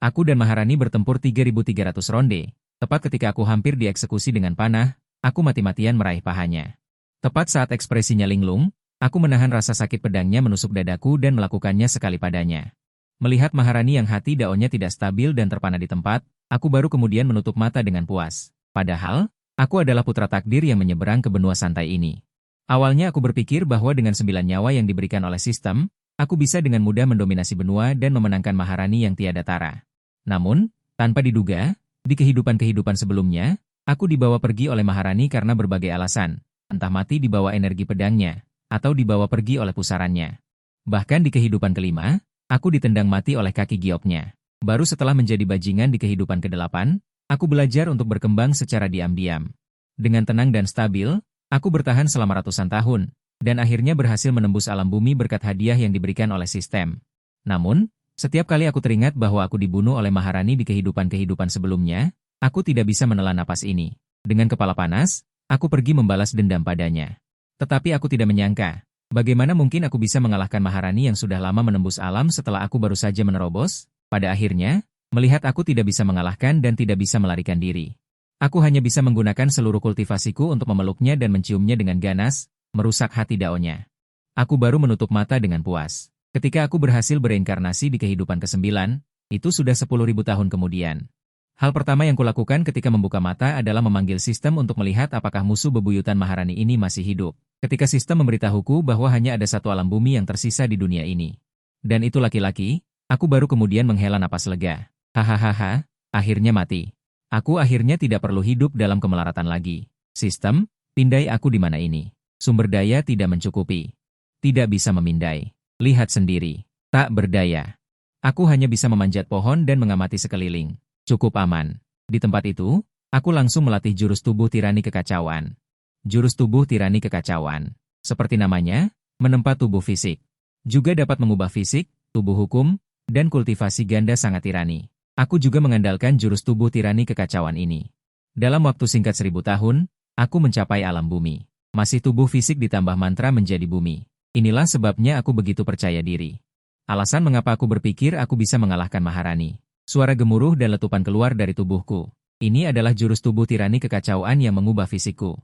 Aku dan Maharani bertempur 3.300 ronde. Tepat ketika aku hampir dieksekusi dengan panah, aku mati-matian meraih pahanya. Tepat saat ekspresinya linglung, aku menahan rasa sakit pedangnya menusuk dadaku dan melakukannya sekali padanya. Melihat Maharani yang hati daunnya tidak stabil dan terpana di tempat, aku baru kemudian menutup mata dengan puas. Padahal, aku adalah putra takdir yang menyeberang ke benua santai ini. Awalnya aku berpikir bahwa dengan 9 nyawa yang diberikan oleh sistem, aku bisa dengan mudah mendominasi benua dan memenangkan Maharani yang tiada tara. Namun, tanpa diduga, di kehidupan-kehidupan sebelumnya, aku dibawa pergi oleh Maharani karena berbagai alasan, entah mati di bawah energi pedangnya, atau dibawa pergi oleh pusarannya. Bahkan di kehidupan kelima, aku ditendang mati oleh kaki gioknya. Baru setelah menjadi bajingan di kehidupan ke-8, aku belajar untuk berkembang secara diam-diam. Dengan tenang dan stabil, aku bertahan selama ratusan tahun, dan akhirnya berhasil menembus alam bumi berkat hadiah yang diberikan oleh sistem. Namun, setiap kali aku teringat bahwa aku dibunuh oleh Maharani di kehidupan-kehidupan sebelumnya, aku tidak bisa menelan napas ini. Dengan kepala panas, aku pergi membalas dendam padanya. Tetapi aku tidak menyangka, bagaimana mungkin aku bisa mengalahkan Maharani yang sudah lama menembus alam setelah aku baru saja menerobos? Pada akhirnya, melihat aku tidak bisa mengalahkan dan tidak bisa melarikan diri. Aku hanya bisa menggunakan seluruh kultivasiku untuk memeluknya dan menciumnya dengan ganas, merusak hati daunnya. Aku baru menutup mata dengan puas. Ketika aku berhasil bereinkarnasi di kehidupan ke-9, itu sudah 10.000 tahun kemudian. Hal pertama yang kulakukan ketika membuka mata adalah memanggil sistem untuk melihat apakah musuh bebuyutan Maharani ini masih hidup. Ketika sistem memberitahuku bahwa hanya ada satu alam bumi yang tersisa di dunia ini. Dan itu laki-laki, aku baru kemudian menghela napas lega. Hahaha, akhirnya mati. Aku akhirnya tidak perlu hidup dalam kemelaratan lagi. Sistem, pindai aku di mana ini. Sumber daya tidak mencukupi. Tidak bisa memindai. Lihat sendiri. Tak berdaya. Aku hanya bisa memanjat pohon dan mengamati sekeliling. Cukup aman. Di tempat itu, aku langsung melatih jurus tubuh tirani kekacauan. Jurus tubuh tirani kekacauan. Seperti namanya, menempa tubuh fisik. Juga dapat mengubah fisik, tubuh hukum, dan kultivasi ganda sangat tirani. Aku juga mengandalkan jurus tubuh tirani kekacauan ini. Dalam waktu singkat 1000 tahun, aku mencapai alam bumi. Masih tubuh fisik ditambah mantra menjadi bumi. Inilah sebabnya aku begitu percaya diri. Alasan mengapa aku berpikir aku bisa mengalahkan Maharani. Suara gemuruh dan letupan keluar dari tubuhku. Ini adalah jurus tubuh tirani kekacauan yang mengubah fisikku.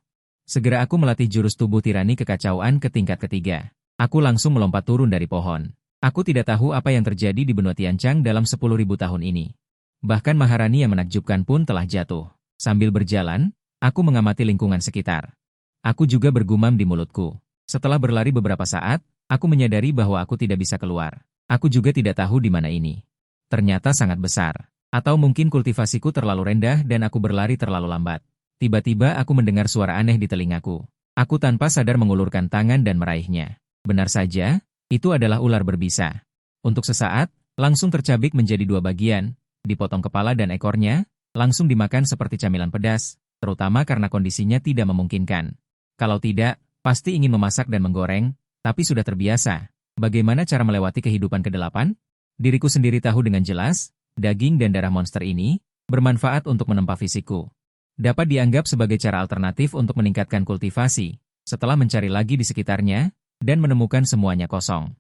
Segera aku melatih jurus tubuh tirani kekacauan ke tingkat ketiga. Aku langsung melompat turun dari pohon. Aku tidak tahu apa yang terjadi di benua Tianchang dalam 10.000 tahun ini. Bahkan Maharani yang menakjubkan pun telah jatuh. Sambil berjalan, aku mengamati lingkungan sekitar. Aku juga bergumam di mulutku. Setelah berlari beberapa saat, aku menyadari bahwa aku tidak bisa keluar. Aku juga tidak tahu di mana ini. Ternyata sangat besar. Atau mungkin kultivasiku terlalu rendah dan aku berlari terlalu lambat. Tiba-tiba aku mendengar suara aneh di telingaku. Aku tanpa sadar mengulurkan tangan dan meraihnya. Benar saja, itu adalah ular berbisa. Untuk sesaat, langsung tercabik menjadi 2 bagian, dipotong kepala dan ekornya, langsung dimakan seperti camilan pedas, terutama karena kondisinya tidak memungkinkan. Kalau tidak, pasti ingin memasak dan menggoreng, tapi sudah terbiasa. Bagaimana cara melewati kehidupan ke-8? Diriku sendiri tahu dengan jelas, daging dan darah monster ini bermanfaat untuk menempa fisikku. Dapat dianggap sebagai cara alternatif untuk meningkatkan kultivasi, setelah mencari lagi di sekitarnya, dan menemukan semuanya kosong.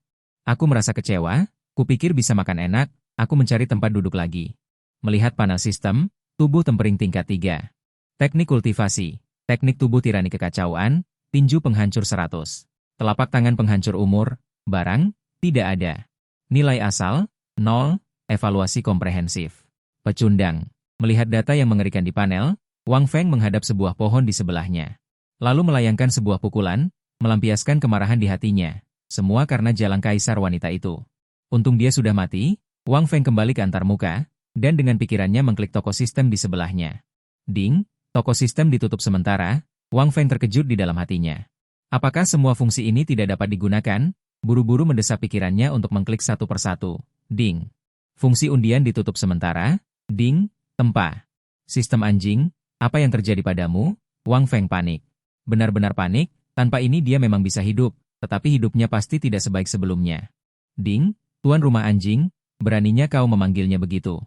Aku merasa kecewa, kupikir bisa makan enak, aku mencari tempat duduk lagi. Melihat panel sistem, tubuh tempering tingkat 3. Teknik kultivasi, teknik tubuh tirani kekacauan, tinju penghancur 100. Telapak tangan penghancur umur, barang, tidak ada. Nilai asal, 0, evaluasi komprehensif. Pecundang, melihat data yang mengerikan di panel, Wang Feng menghadap sebuah pohon di sebelahnya. Lalu melayangkan sebuah pukulan, melampiaskan kemarahan di hatinya. Semua karena jalan kaisar wanita itu. Untung dia sudah mati, Wang Feng kembali ke antarmuka, dan dengan pikirannya mengklik toko sistem di sebelahnya. Ding, toko sistem ditutup sementara, Wang Feng terkejut di dalam hatinya. Apakah semua fungsi ini tidak dapat digunakan? Buru-buru mendesak pikirannya untuk mengklik satu persatu. Ding. Fungsi undian ditutup sementara. Ding, tempa. Sistem anjing, apa yang terjadi padamu? Wang Feng panik. Benar-benar panik. Tanpa ini dia memang bisa hidup, tetapi hidupnya pasti tidak sebaik sebelumnya. Ding, tuan rumah anjing, beraninya kau memanggilnya begitu.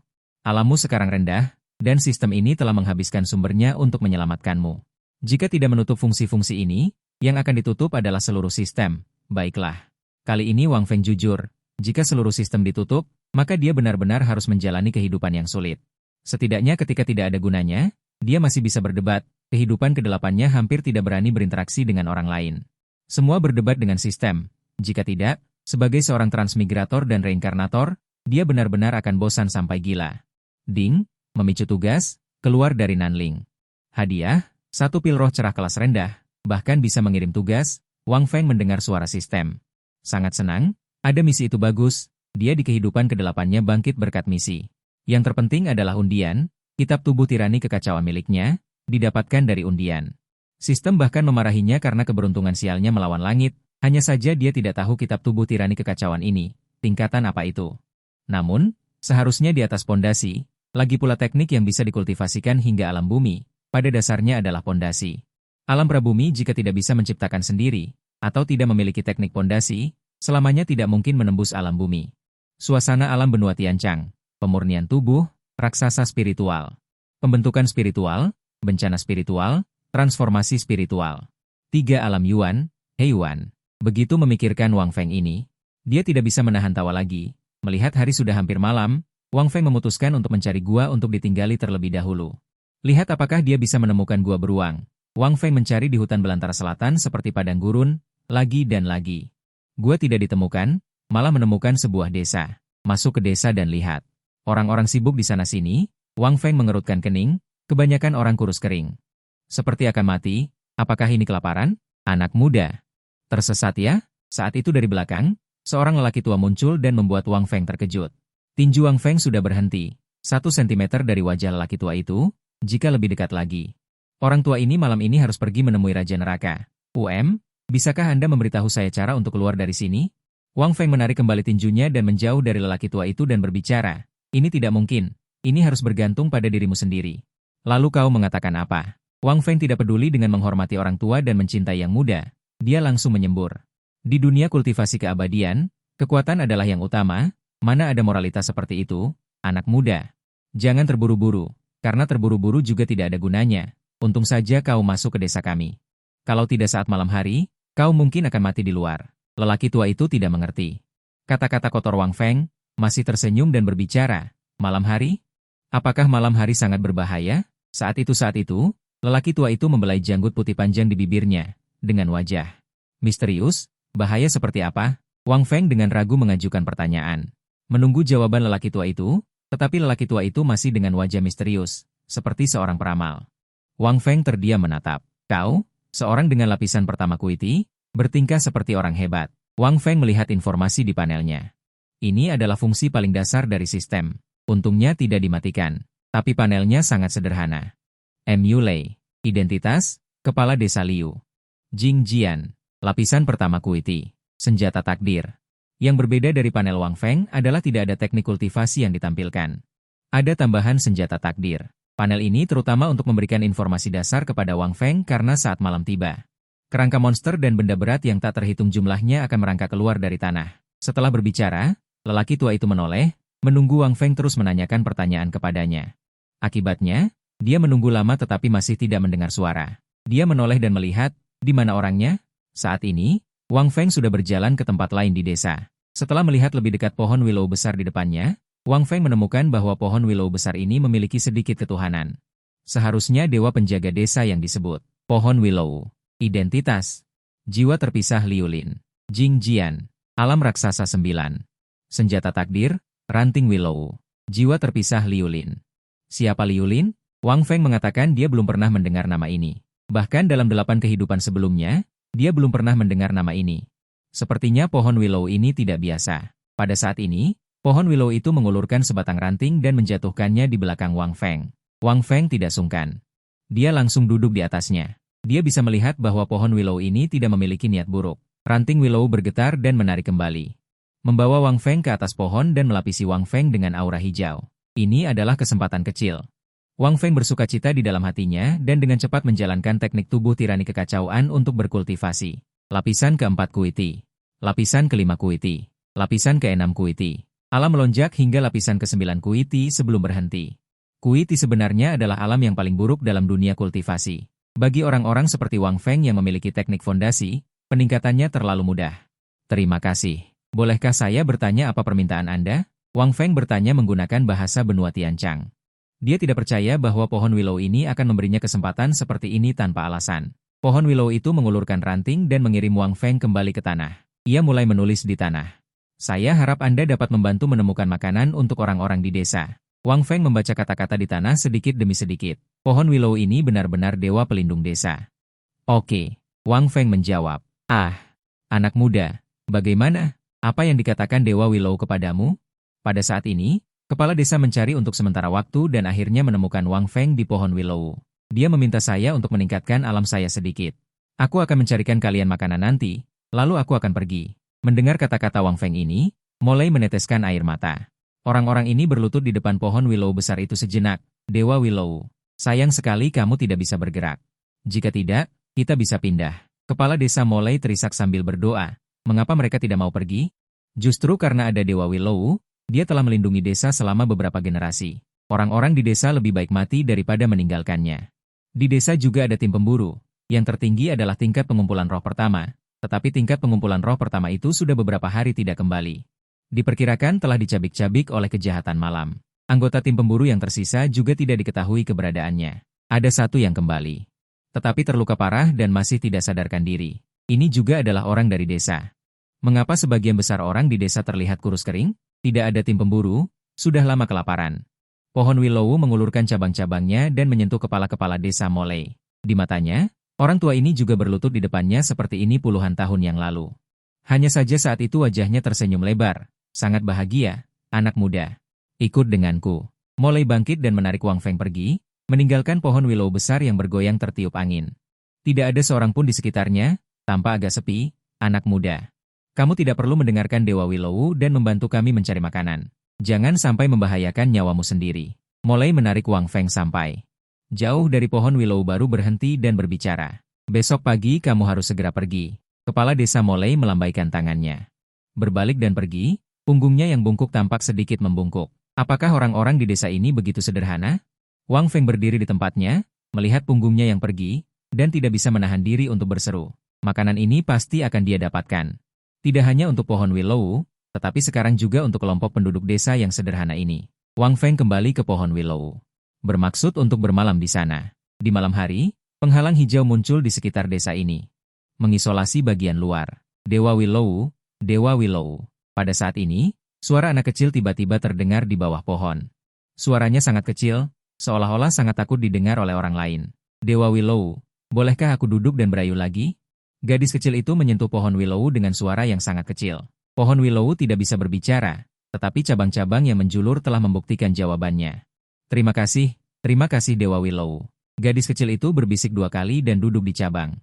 Alammu sekarang rendah, dan sistem ini telah menghabiskan sumbernya untuk menyelamatkanmu. Jika tidak menutup fungsi-fungsi ini, yang akan ditutup adalah seluruh sistem. Baiklah. Kali ini Wang Feng jujur, jika seluruh sistem ditutup, maka dia benar-benar harus menjalani kehidupan yang sulit. Setidaknya ketika tidak ada gunanya, dia masih bisa berdebat. Kehidupan kedelapannya hampir tidak berani berinteraksi dengan orang lain. Semua berdebat dengan sistem. Jika tidak, sebagai seorang transmigrator dan reinkarnator, dia benar-benar akan bosan sampai gila. Ding, memicu tugas, keluar dari Nanling. Hadiah, 1 pil roh cerah kelas rendah, bahkan bisa mengirim tugas. Wang Feng mendengar suara sistem. Sangat senang, ada misi itu bagus, dia di kehidupan kedelapannya bangkit berkat misi. Yang terpenting adalah undian, kitab tubuh tirani kekacauan miliknya, didapatkan dari undian. Sistem bahkan memarahinya karena keberuntungan sialnya melawan langit, hanya saja dia tidak tahu kitab tubuh tirani kekacauan ini, tingkatan apa itu. Namun, seharusnya di atas pondasi, lagi pula teknik yang bisa dikultivasikan hingga alam bumi, pada dasarnya adalah pondasi. Alam prabumi jika tidak bisa menciptakan sendiri, atau tidak memiliki teknik pondasi, selamanya tidak mungkin menembus alam bumi. Suasana alam benua Tianchang, pemurnian tubuh, raksasa spiritual, pembentukan spiritual, bencana spiritual, transformasi spiritual. 3 alam Yuan, Heiyuan. Begitu memikirkan Wang Feng ini, dia tidak bisa menahan tawa lagi. Melihat hari sudah hampir malam, Wang Feng memutuskan untuk mencari gua untuk ditinggali terlebih dahulu. Lihat apakah dia bisa menemukan gua beruang. Wang Feng mencari di hutan belantara selatan seperti padang gurun, lagi dan lagi. Gua tidak ditemukan, malah menemukan sebuah desa. Masuk ke desa dan lihat. Orang-orang sibuk di sana-sini. Wang Feng mengerutkan kening. Kebanyakan orang kurus kering. Seperti akan mati, apakah ini kelaparan? Anak muda. Tersesat ya? Saat itu dari belakang, seorang lelaki tua muncul dan membuat Wang Feng terkejut. Tinju Wang Feng sudah berhenti. 1 sentimeter dari wajah lelaki tua itu, jika lebih dekat lagi. Orang tua ini malam ini harus pergi menemui Raja Neraka. Bisakah Anda memberitahu saya cara untuk keluar dari sini? Wang Feng menarik kembali tinjunya dan menjauh dari lelaki tua itu dan berbicara. Ini tidak mungkin. Ini harus bergantung pada dirimu sendiri. Lalu kau mengatakan apa? Wang Feng tidak peduli dengan menghormati orang tua dan mencintai yang muda. Dia langsung menyembur. Di dunia kultivasi keabadian, kekuatan adalah yang utama. Mana ada moralitas seperti itu, anak muda? Jangan terburu-buru, karena terburu-buru juga tidak ada gunanya. Untung saja kau masuk ke desa kami. Kalau tidak saat malam hari, kau mungkin akan mati di luar. Lelaki tua itu tidak mengerti. Kata-kata kotor Wang Feng, masih tersenyum dan berbicara. Malam hari? Apakah malam hari sangat berbahaya? Saat itu, lelaki tua itu membelai janggut putih panjang di bibirnya, dengan wajah misterius. Bahaya seperti apa? Wang Feng dengan ragu mengajukan pertanyaan. Menunggu jawaban lelaki tua itu, tetapi lelaki tua itu masih dengan wajah misterius, seperti seorang peramal. Wang Feng terdiam menatap. Kau, seorang dengan lapisan pertama kuiti, bertingkah seperti orang hebat. Wang Feng melihat informasi di panelnya. Ini adalah fungsi paling dasar dari sistem. Untungnya tidak dimatikan. Tapi panelnya sangat sederhana. Mu Lei. Identitas, Kepala Desa Liu. Jing Jian. Lapisan pertama kuiti. Senjata takdir. Yang berbeda dari panel Wang Feng adalah tidak ada teknik kultivasi yang ditampilkan. Ada tambahan senjata takdir. Panel ini terutama untuk memberikan informasi dasar kepada Wang Feng karena saat malam tiba. Kerangka monster dan benda berat yang tak terhitung jumlahnya akan merangkak keluar dari tanah. Setelah berbicara, lelaki tua itu menoleh, menunggu Wang Feng terus menanyakan pertanyaan kepadanya. Akibatnya, dia menunggu lama tetapi masih tidak mendengar suara. Dia menoleh dan melihat, di mana orangnya? Saat ini, Wang Feng sudah berjalan ke tempat lain di desa. Setelah melihat lebih dekat pohon willow besar di depannya, Wang Feng menemukan bahwa pohon willow besar ini memiliki sedikit ketuhanan. Seharusnya dewa penjaga desa yang disebut pohon willow. Identitas. Jiwa terpisah Liulin. Jing Jian. Alam raksasa 9. Senjata takdir, ranting willow. Jiwa terpisah Liulin. Siapa Liulin? Wang Feng mengatakan dia belum pernah mendengar nama ini. Bahkan dalam 8 kehidupan sebelumnya, dia belum pernah mendengar nama ini. Sepertinya pohon willow ini tidak biasa. Pada saat ini, pohon willow itu mengulurkan sebatang ranting dan menjatuhkannya di belakang Wang Feng. Wang Feng tidak sungkan. Dia langsung duduk di atasnya. Dia bisa melihat bahwa pohon willow ini tidak memiliki niat buruk. Ranting willow bergetar dan menarik kembali. Membawa Wang Feng ke atas pohon dan melapisi Wang Feng dengan aura hijau. Ini adalah kesempatan kecil. Wang Feng bersukacita di dalam hatinya dan dengan cepat menjalankan teknik tubuh tirani kekacauan untuk berkultivasi. Lapisan keempat kuiti. Lapisan kelima kuiti. Lapisan keenam kuiti. Alam melonjak hingga lapisan ke-9 kuiti sebelum berhenti. Kuiti sebenarnya adalah alam yang paling buruk dalam dunia kultivasi. Bagi orang-orang seperti Wang Feng yang memiliki teknik fondasi, peningkatannya terlalu mudah. Terima kasih. Bolehkah saya bertanya apa permintaan Anda? Wang Feng bertanya menggunakan bahasa benua Tianchang. Dia tidak percaya bahwa pohon willow ini akan memberinya kesempatan seperti ini tanpa alasan. Pohon willow itu mengulurkan ranting dan mengirim Wang Feng kembali ke tanah. Ia mulai menulis di tanah. Saya harap Anda dapat membantu menemukan makanan untuk orang-orang di desa. Wang Feng membaca kata-kata di tanah sedikit demi sedikit. Pohon willow ini benar-benar dewa pelindung desa. Oke, Wang Feng menjawab. Ah, anak muda, bagaimana? Apa yang dikatakan Dewa Willow kepadamu? Pada saat ini, kepala desa mencari untuk sementara waktu dan akhirnya menemukan Wang Feng di pohon willow. Dia meminta saya untuk meningkatkan alam saya sedikit. Aku akan mencarikan kalian makanan nanti, lalu aku akan pergi. Mendengar kata-kata Wang Feng ini, mulai meneteskan air mata. Orang-orang ini berlutut di depan pohon willow besar itu sejenak. Dewa Willow, sayang sekali kamu tidak bisa bergerak. Jika tidak, kita bisa pindah. Kepala desa mulai terisak sambil berdoa. Mengapa mereka tidak mau pergi? Justru karena ada Dewa Willow, dia telah melindungi desa selama beberapa generasi. Orang-orang di desa lebih baik mati daripada meninggalkannya. Di desa juga ada tim pemburu. Yang tertinggi adalah tingkat pengumpulan roh pertama, tetapi tingkat pengumpulan roh pertama itu sudah beberapa hari tidak kembali. Diperkirakan telah dicabik-cabik oleh kejahatan malam. Anggota tim pemburu yang tersisa juga tidak diketahui keberadaannya. Ada satu yang kembali, tetapi terluka parah dan masih tidak sadarkan diri. Ini juga adalah orang dari desa. Mengapa sebagian besar orang di desa terlihat kurus kering? Tidak ada tim pemburu, sudah lama kelaparan. Pohon willow mengulurkan cabang-cabangnya dan menyentuh kepala-kepala desa Molei. Di matanya, orang tua ini juga berlutut di depannya seperti ini puluhan tahun yang lalu. Hanya saja saat itu wajahnya tersenyum lebar. Sangat bahagia, anak muda. Ikut denganku. Molei bangkit dan menarik Wang Feng pergi, meninggalkan pohon willow besar yang bergoyang tertiup angin. Tidak ada seorang pun di sekitarnya, tampak agak sepi. Anak muda. Kamu tidak perlu mendengarkan Dewa Willow dan membantu kami mencari makanan. Jangan sampai membahayakan nyawamu sendiri. Molei menarik Wang Feng sampai jauh dari pohon willow baru berhenti dan berbicara. Besok pagi kamu harus segera pergi. Kepala desa Molei melambaikan tangannya. Berbalik dan pergi, punggungnya yang bungkuk tampak sedikit membungkuk. Apakah orang-orang di desa ini begitu sederhana? Wang Feng berdiri di tempatnya, melihat punggungnya yang pergi, dan tidak bisa menahan diri untuk berseru. Makanan ini pasti akan dia dapatkan. Tidak hanya untuk pohon willow, tetapi sekarang juga untuk kelompok penduduk desa yang sederhana ini. Wang Feng kembali ke pohon willow. Bermaksud untuk bermalam di sana. Di malam hari, penghalang hijau muncul di sekitar desa ini. Mengisolasi bagian luar. Dewa Willow, Dewa Willow. Pada saat ini, suara anak kecil tiba-tiba terdengar di bawah pohon. Suaranya sangat kecil, seolah-olah sangat takut didengar oleh orang lain. Dewa Willow, bolehkah aku duduk dan berayu lagi? Gadis kecil itu menyentuh pohon willow dengan suara yang sangat kecil. Pohon willow tidak bisa berbicara, tetapi cabang-cabang yang menjulur telah membuktikan jawabannya. Terima kasih Dewa Willow. Gadis kecil itu berbisik 2 kali dan duduk di cabang.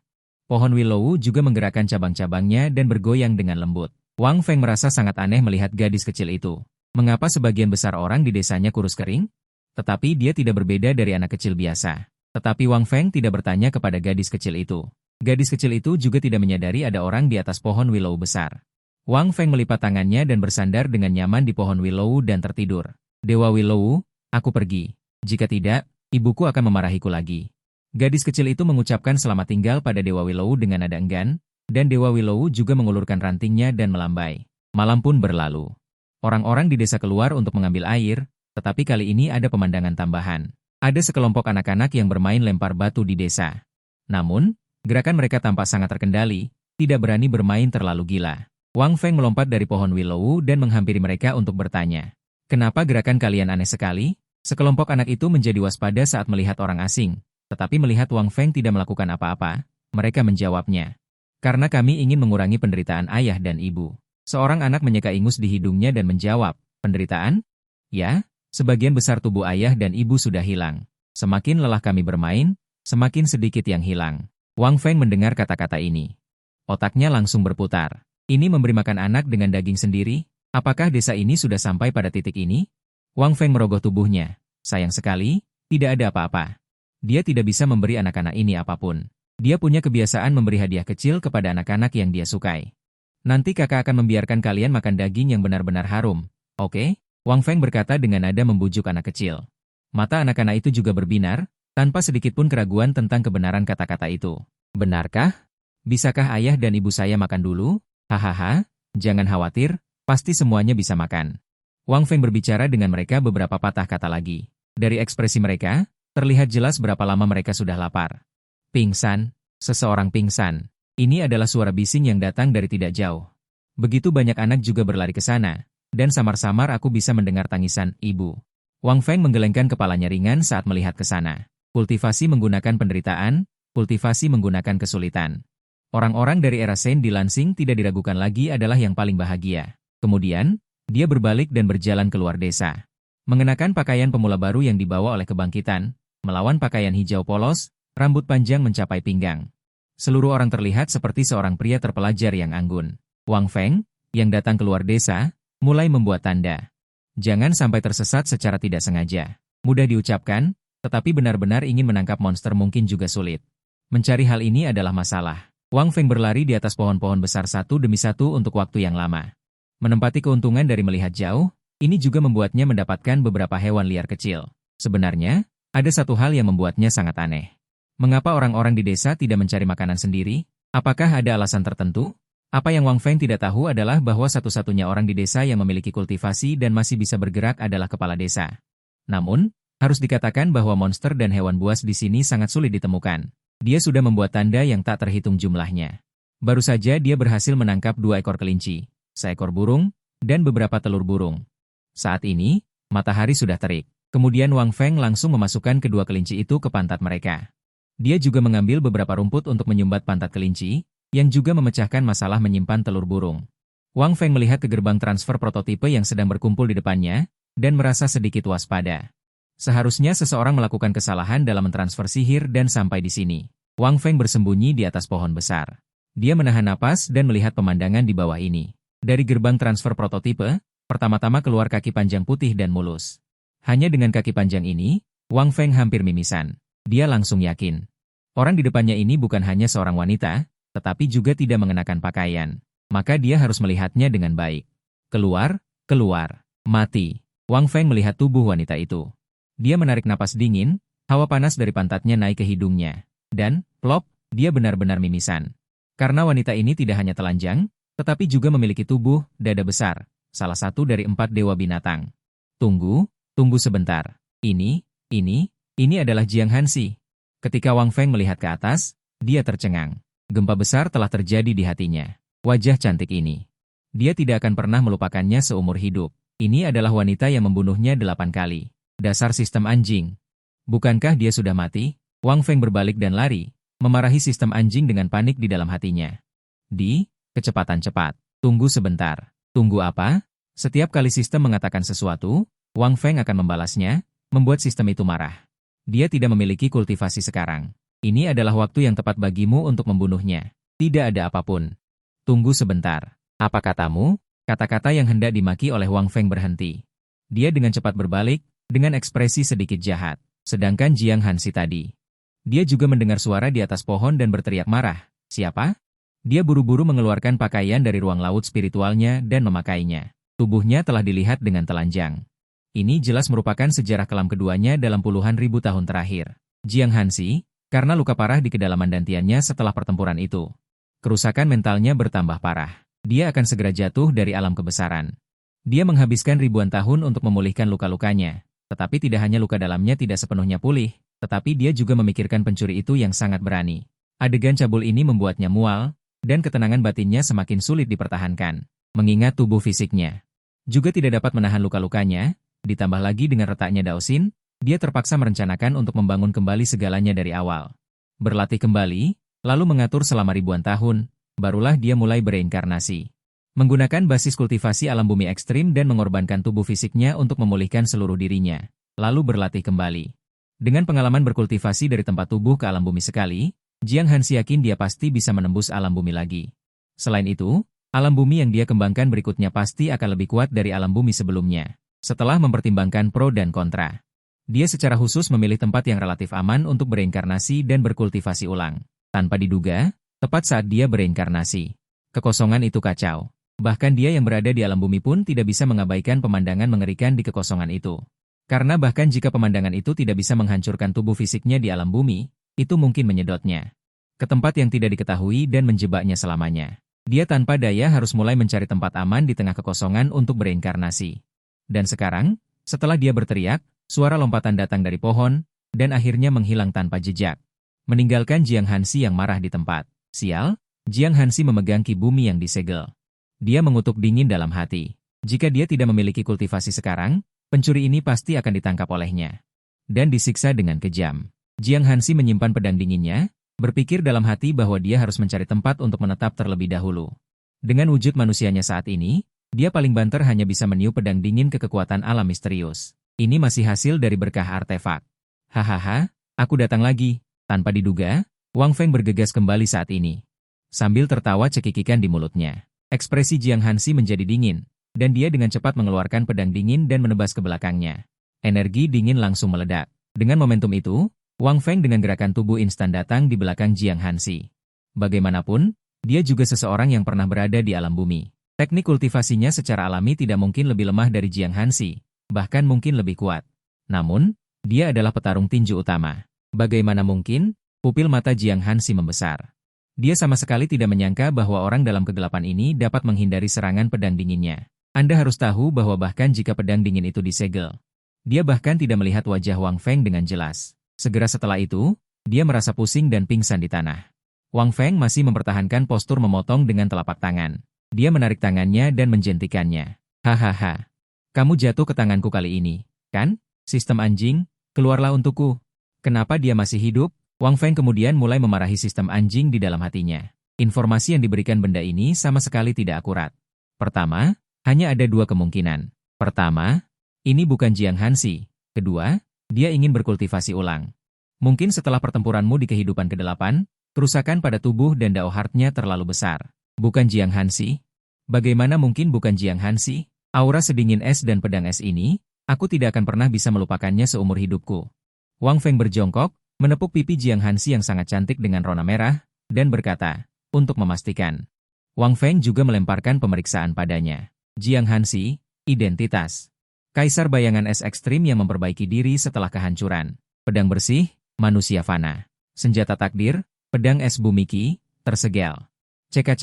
Pohon willow juga menggerakkan cabang-cabangnya dan bergoyang dengan lembut. Wang Feng merasa sangat aneh melihat gadis kecil itu. Mengapa sebagian besar orang di desanya kurus kering? Tetapi dia tidak berbeda dari anak kecil biasa. Tetapi Wang Feng tidak bertanya kepada gadis kecil itu. Gadis kecil itu juga tidak menyadari ada orang di atas pohon willow besar. Wang Feng melipat tangannya dan bersandar dengan nyaman di pohon willow dan tertidur. Dewa Willow, aku pergi. Jika tidak, ibuku akan memarahiku lagi. Gadis kecil itu mengucapkan selamat tinggal pada Dewa Willow dengan nada enggan, dan Dewa Willow juga mengulurkan rantingnya dan melambai. Malam pun berlalu. Orang-orang di desa keluar untuk mengambil air, tetapi kali ini ada pemandangan tambahan. Ada sekelompok anak-anak yang bermain lempar batu di desa. Namun, gerakan mereka tampak sangat terkendali, tidak berani bermain terlalu gila. Wang Feng melompat dari pohon willow dan menghampiri mereka untuk bertanya. Kenapa gerakan kalian aneh sekali? Sekelompok anak itu menjadi waspada saat melihat orang asing. Tetapi melihat Wang Feng tidak melakukan apa-apa, mereka menjawabnya. Karena kami ingin mengurangi penderitaan ayah dan ibu. Seorang anak menyeka ingus di hidungnya dan menjawab, penderitaan? Ya, sebagian besar tubuh ayah dan ibu sudah hilang. Semakin lelah kami bermain, semakin sedikit yang hilang. Wang Feng mendengar kata-kata ini. Otaknya langsung berputar. Ini memberi makan anak dengan daging sendiri? Apakah desa ini sudah sampai pada titik ini? Wang Feng merogoh tubuhnya. Sayang sekali, tidak ada apa-apa. Dia tidak bisa memberi anak-anak ini apapun. Dia punya kebiasaan memberi hadiah kecil kepada anak-anak yang dia sukai. Nanti kakak akan membiarkan kalian makan daging yang benar-benar harum. Oke? Wang Feng berkata dengan nada membujuk anak kecil. Mata anak-anak itu juga berbinar, tanpa sedikit pun keraguan tentang kebenaran kata-kata itu. Benarkah? Bisakah ayah dan ibu saya makan dulu? Hahaha, jangan khawatir, pasti semuanya bisa makan. Wang Feng berbicara dengan mereka beberapa patah kata lagi. Dari ekspresi mereka, terlihat jelas berapa lama mereka sudah lapar. Pingsan, seseorang pingsan. Ini adalah suara bising yang datang dari tidak jauh. Begitu banyak anak juga berlari ke sana, dan samar-samar aku bisa mendengar tangisan ibu. Wang Feng menggelengkan kepalanya ringan saat melihat ke sana. Kultivasi menggunakan penderitaan, kultivasi menggunakan kesulitan. Orang-orang dari era Shen di Lansing tidak diragukan lagi adalah yang paling bahagia. Kemudian, dia berbalik dan berjalan keluar desa. Mengenakan pakaian pemula baru yang dibawa oleh kebangkitan, melawan pakaian hijau polos, rambut panjang mencapai pinggang. Seluruh orang terlihat seperti seorang pria terpelajar yang anggun. Wang Feng, yang datang keluar desa, mulai membuat tanda. Jangan sampai tersesat secara tidak sengaja. Mudah diucapkan, tetapi benar-benar ingin menangkap monster mungkin juga sulit. Mencari hal ini adalah masalah. Wang Feng berlari di atas pohon-pohon besar satu demi satu untuk waktu yang lama. Menempati keuntungan dari melihat jauh, ini juga membuatnya mendapatkan beberapa hewan liar kecil. Sebenarnya, ada satu hal yang membuatnya sangat aneh. Mengapa orang-orang di desa tidak mencari makanan sendiri? Apakah ada alasan tertentu? Apa yang Wang Feng tidak tahu adalah bahwa satu-satunya orang di desa yang memiliki kultivasi dan masih bisa bergerak adalah kepala desa. Namun, harus dikatakan bahwa monster dan hewan buas di sini sangat sulit ditemukan. Dia sudah membuat tanda yang tak terhitung jumlahnya. Baru saja dia berhasil menangkap 2 ekor kelinci, seekor burung, dan beberapa telur burung. Saat ini, matahari sudah terik. Kemudian Wang Feng langsung memasukkan kedua kelinci itu ke pantat mereka. Dia juga mengambil beberapa rumput untuk menyumbat pantat kelinci, yang juga memecahkan masalah menyimpan telur burung. Wang Feng melihat ke gerbang transfer prototipe yang sedang berkumpul di depannya, dan merasa sedikit waspada. Seharusnya seseorang melakukan kesalahan dalam mentransfer sihir dan sampai di sini. Wang Feng bersembunyi di atas pohon besar. Dia menahan napas dan melihat pemandangan di bawah ini. Dari gerbang transfer prototipe, pertama-tama keluar kaki panjang putih dan mulus. Hanya dengan kaki panjang ini, Wang Feng hampir mimisan. Dia langsung yakin. Orang di depannya ini bukan hanya seorang wanita, tetapi juga tidak mengenakan pakaian. Maka dia harus melihatnya dengan baik. Keluar, keluar, mati. Wang Feng melihat tubuh wanita itu. Dia menarik napas dingin, hawa panas dari pantatnya naik ke hidungnya. Dan, plop, dia benar-benar mimisan. Karena wanita ini tidak hanya telanjang, tetapi juga memiliki tubuh, dada besar, salah satu dari 4 dewa binatang. Tunggu sebentar. Ini adalah Jiang Hansi. Ketika Wang Feng melihat ke atas, dia tercengang. Gempa besar telah terjadi di hatinya. Wajah cantik ini. Dia tidak akan pernah melupakannya seumur hidup. Ini adalah wanita yang membunuhnya 8 kali. Dasar sistem anjing. Bukankah dia sudah mati? Wang Feng berbalik dan lari, memarahi sistem anjing dengan panik di dalam hatinya. Kecepatan cepat. Tunggu sebentar. Tunggu apa? Setiap kali sistem mengatakan sesuatu, Wang Feng akan membalasnya, membuat sistem itu marah. Dia tidak memiliki kultivasi sekarang. Ini adalah waktu yang tepat bagimu untuk membunuhnya. Tidak ada apapun. Tunggu sebentar. Apa katamu? Kata-kata yang hendak dimaki oleh Wang Feng berhenti. Dia dengan cepat berbalik, dengan ekspresi sedikit jahat. Sedangkan Jiang Hansi tadi. Dia juga mendengar suara di atas pohon dan berteriak marah. Siapa? Dia buru-buru mengeluarkan pakaian dari ruang laut spiritualnya dan memakainya. Tubuhnya telah dilihat dengan telanjang. Ini jelas merupakan sejarah kelam keduanya dalam puluhan ribu tahun terakhir. Jiang Hansi, karena luka parah di kedalaman dantiannya setelah pertempuran itu. Kerusakan mentalnya bertambah parah. Dia akan segera jatuh dari alam kebesaran. Dia menghabiskan ribuan tahun untuk memulihkan luka-lukanya. Tetapi tidak hanya luka dalamnya tidak sepenuhnya pulih, tetapi dia juga memikirkan pencuri itu yang sangat berani. Adegan cabul ini membuatnya mual, dan ketenangan batinnya semakin sulit dipertahankan, mengingat tubuh fisiknya. Juga tidak dapat menahan luka-lukanya, ditambah lagi dengan retaknya Daosin, dia terpaksa merencanakan untuk membangun kembali segalanya dari awal. Berlatih kembali, lalu mengatur selama ribuan tahun, barulah dia mulai bereinkarnasi. Menggunakan basis kultivasi alam bumi ekstrim dan mengorbankan tubuh fisiknya untuk memulihkan seluruh dirinya, lalu berlatih kembali. Dengan pengalaman berkultivasi dari tempat tubuh ke alam bumi sekali, Jiang Hansi yakin dia pasti bisa menembus alam bumi lagi. Selain itu, alam bumi yang dia kembangkan berikutnya pasti akan lebih kuat dari alam bumi sebelumnya. Setelah mempertimbangkan pro dan kontra, dia secara khusus memilih tempat yang relatif aman untuk bereinkarnasi dan berkultivasi ulang. Tanpa diduga, tepat saat dia bereinkarnasi, kekosongan itu kacau. Bahkan dia yang berada di alam bumi pun tidak bisa mengabaikan pemandangan mengerikan di kekosongan itu. Karena bahkan jika pemandangan itu tidak bisa menghancurkan tubuh fisiknya di alam bumi, itu mungkin menyedotnya ke tempat yang tidak diketahui dan menjebaknya selamanya. Dia tanpa daya harus mulai mencari tempat aman di tengah kekosongan untuk bereinkarnasi. Dan sekarang, setelah dia berteriak, suara lompatan datang dari pohon, dan akhirnya menghilang tanpa jejak. Meninggalkan Jiang Hansi yang marah di tempat. Sial, Jiang Hansi memegang ki bumi yang disegel. Dia mengutuk dingin dalam hati. Jika dia tidak memiliki kultivasi sekarang, pencuri ini pasti akan ditangkap olehnya. Dan disiksa dengan kejam. Jiang Hansi menyimpan pedang dinginnya, berpikir dalam hati bahwa dia harus mencari tempat untuk menetap terlebih dahulu. Dengan wujud manusianya saat ini, dia paling banter hanya bisa meniup pedang dingin ke kekuatan alam misterius. Ini masih hasil dari berkah artefak. Hahaha, aku datang lagi. Tanpa diduga, Wang Feng bergegas kembali saat ini. Sambil tertawa cekikikan di mulutnya. Ekspresi Jiang Hansi menjadi dingin, dan dia dengan cepat mengeluarkan pedang dingin dan menebas ke belakangnya. Energi dingin langsung meledak. Dengan momentum itu, Wang Feng dengan gerakan tubuh instan datang di belakang Jiang Hansi. Bagaimanapun, dia juga seseorang yang pernah berada di alam bumi. Teknik kultivasinya secara alami tidak mungkin lebih lemah dari Jiang Hansi, bahkan mungkin lebih kuat. Namun, dia adalah petarung tinju utama. Bagaimana mungkin? Pupil mata Jiang Hansi membesar. Dia sama sekali tidak menyangka bahwa orang dalam kegelapan ini dapat menghindari serangan pedang dinginnya. Anda harus tahu bahwa bahkan jika pedang dingin itu disegel, dia bahkan tidak melihat wajah Wang Feng dengan jelas. Segera setelah itu, dia merasa pusing dan pingsan di tanah. Wang Feng masih mempertahankan postur memotong dengan telapak tangan. Dia menarik tangannya dan menjentikannya. Hahaha. Kamu jatuh ke tanganku kali ini, kan? Sistem anjing, keluarlah untukku. Kenapa dia masih hidup? Wang Feng kemudian mulai memarahi sistem anjing di dalam hatinya. Informasi yang diberikan benda ini sama sekali tidak akurat. Pertama, hanya ada dua kemungkinan. Pertama, ini bukan Jiang Hansi. Kedua, dia ingin berkultivasi ulang. Mungkin setelah pertempuranmu di kehidupan ke-8, kerusakan pada tubuh dan Dao Heart-nya terlalu besar. Bukan Jiang Hansi? Bagaimana mungkin bukan Jiang Hansi? Aura sedingin es dan pedang es ini, aku tidak akan pernah bisa melupakannya seumur hidupku. Wang Feng berjongkok, menepuk pipi Jiang Hansi yang sangat cantik dengan rona merah, dan berkata, untuk memastikan. Wang Feng juga melemparkan pemeriksaan padanya. Jiang Hansi, identitas. Kaisar bayangan es ekstrim yang memperbaiki diri setelah kehancuran. Pedang bersih, manusia fana. Senjata takdir, pedang es bumi ki, tersegel. Ceka.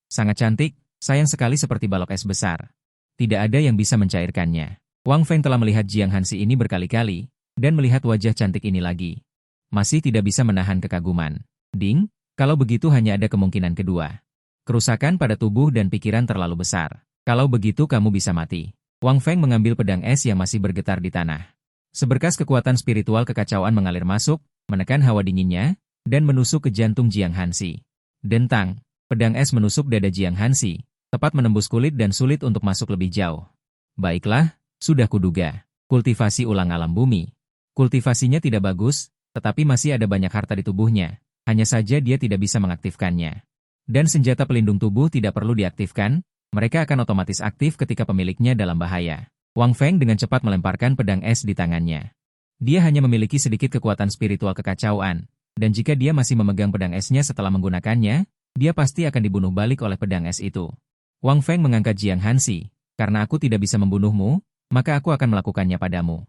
Sangat cantik, sayang sekali seperti balok es besar. Tidak ada yang bisa mencairkannya. Wang Feng telah melihat Jiang Hansi ini berkali-kali, dan melihat wajah cantik ini lagi. Masih tidak bisa menahan kekaguman. Ding, kalau begitu hanya ada kemungkinan kedua. Kerusakan pada tubuh dan pikiran terlalu besar. Kalau begitu kamu bisa mati. Wang Feng mengambil pedang es yang masih bergetar di tanah. Seberkas kekuatan spiritual kekacauan mengalir masuk, menekan hawa dinginnya, dan menusuk ke jantung Jiang Hansi. Dentang, pedang es menusuk dada Jiang Hansi, tepat menembus kulit dan sulit untuk masuk lebih jauh. Baiklah, sudah kuduga. Kultivasi ulang alam bumi. Kultivasinya tidak bagus, tetapi masih ada banyak harta di tubuhnya. Hanya saja dia tidak bisa mengaktifkannya. Dan senjata pelindung tubuh tidak perlu diaktifkan, mereka akan otomatis aktif ketika pemiliknya dalam bahaya. Wang Feng dengan cepat melemparkan pedang es di tangannya. Dia hanya memiliki sedikit kekuatan spiritual kekacauan, dan jika dia masih memegang pedang esnya setelah menggunakannya, dia pasti akan dibunuh balik oleh pedang es itu. Wang Feng mengangkat Jiang Hansi, karena aku tidak bisa membunuhmu, maka aku akan melakukannya padamu.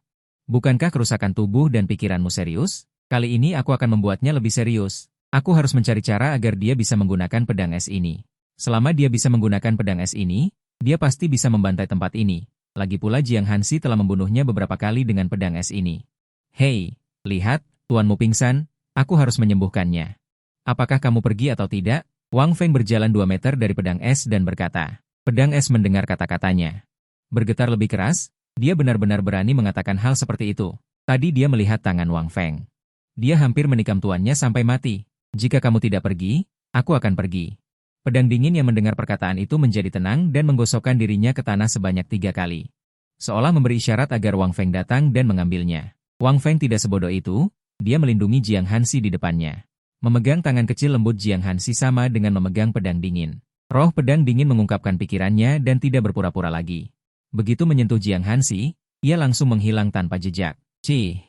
Bukankah kerusakan tubuh dan pikiranmu serius? Kali ini aku akan membuatnya lebih serius. Aku harus mencari cara agar dia bisa menggunakan pedang es ini. Selama dia bisa menggunakan pedang es ini, dia pasti bisa membantai tempat ini. Lagi pula Jiang Hansi telah membunuhnya beberapa kali dengan pedang es ini. Hei, lihat, tuanmu pingsan. Aku harus menyembuhkannya. Apakah kamu pergi atau tidak? Wang Feng berjalan 2 meter dari pedang es dan berkata. Pedang es mendengar kata-katanya. Bergetar lebih keras, dia benar-benar berani mengatakan hal seperti itu. Tadi dia melihat tangan Wang Feng. Dia hampir menikam tuannya sampai mati. Jika kamu tidak pergi, aku akan pergi. Pedang dingin yang mendengar perkataan itu menjadi tenang dan menggosokkan dirinya ke tanah sebanyak 3 kali. Seolah memberi isyarat agar Wang Feng datang dan mengambilnya. Wang Feng tidak sebodoh itu. Dia melindungi Jiang Hansi di depannya. Memegang tangan kecil lembut Jiang Hansi sama dengan memegang pedang dingin. Roh pedang dingin mengungkapkan pikirannya dan tidak berpura-pura lagi. Begitu menyentuh Jiang Hansi, ia langsung menghilang tanpa jejak. Cih,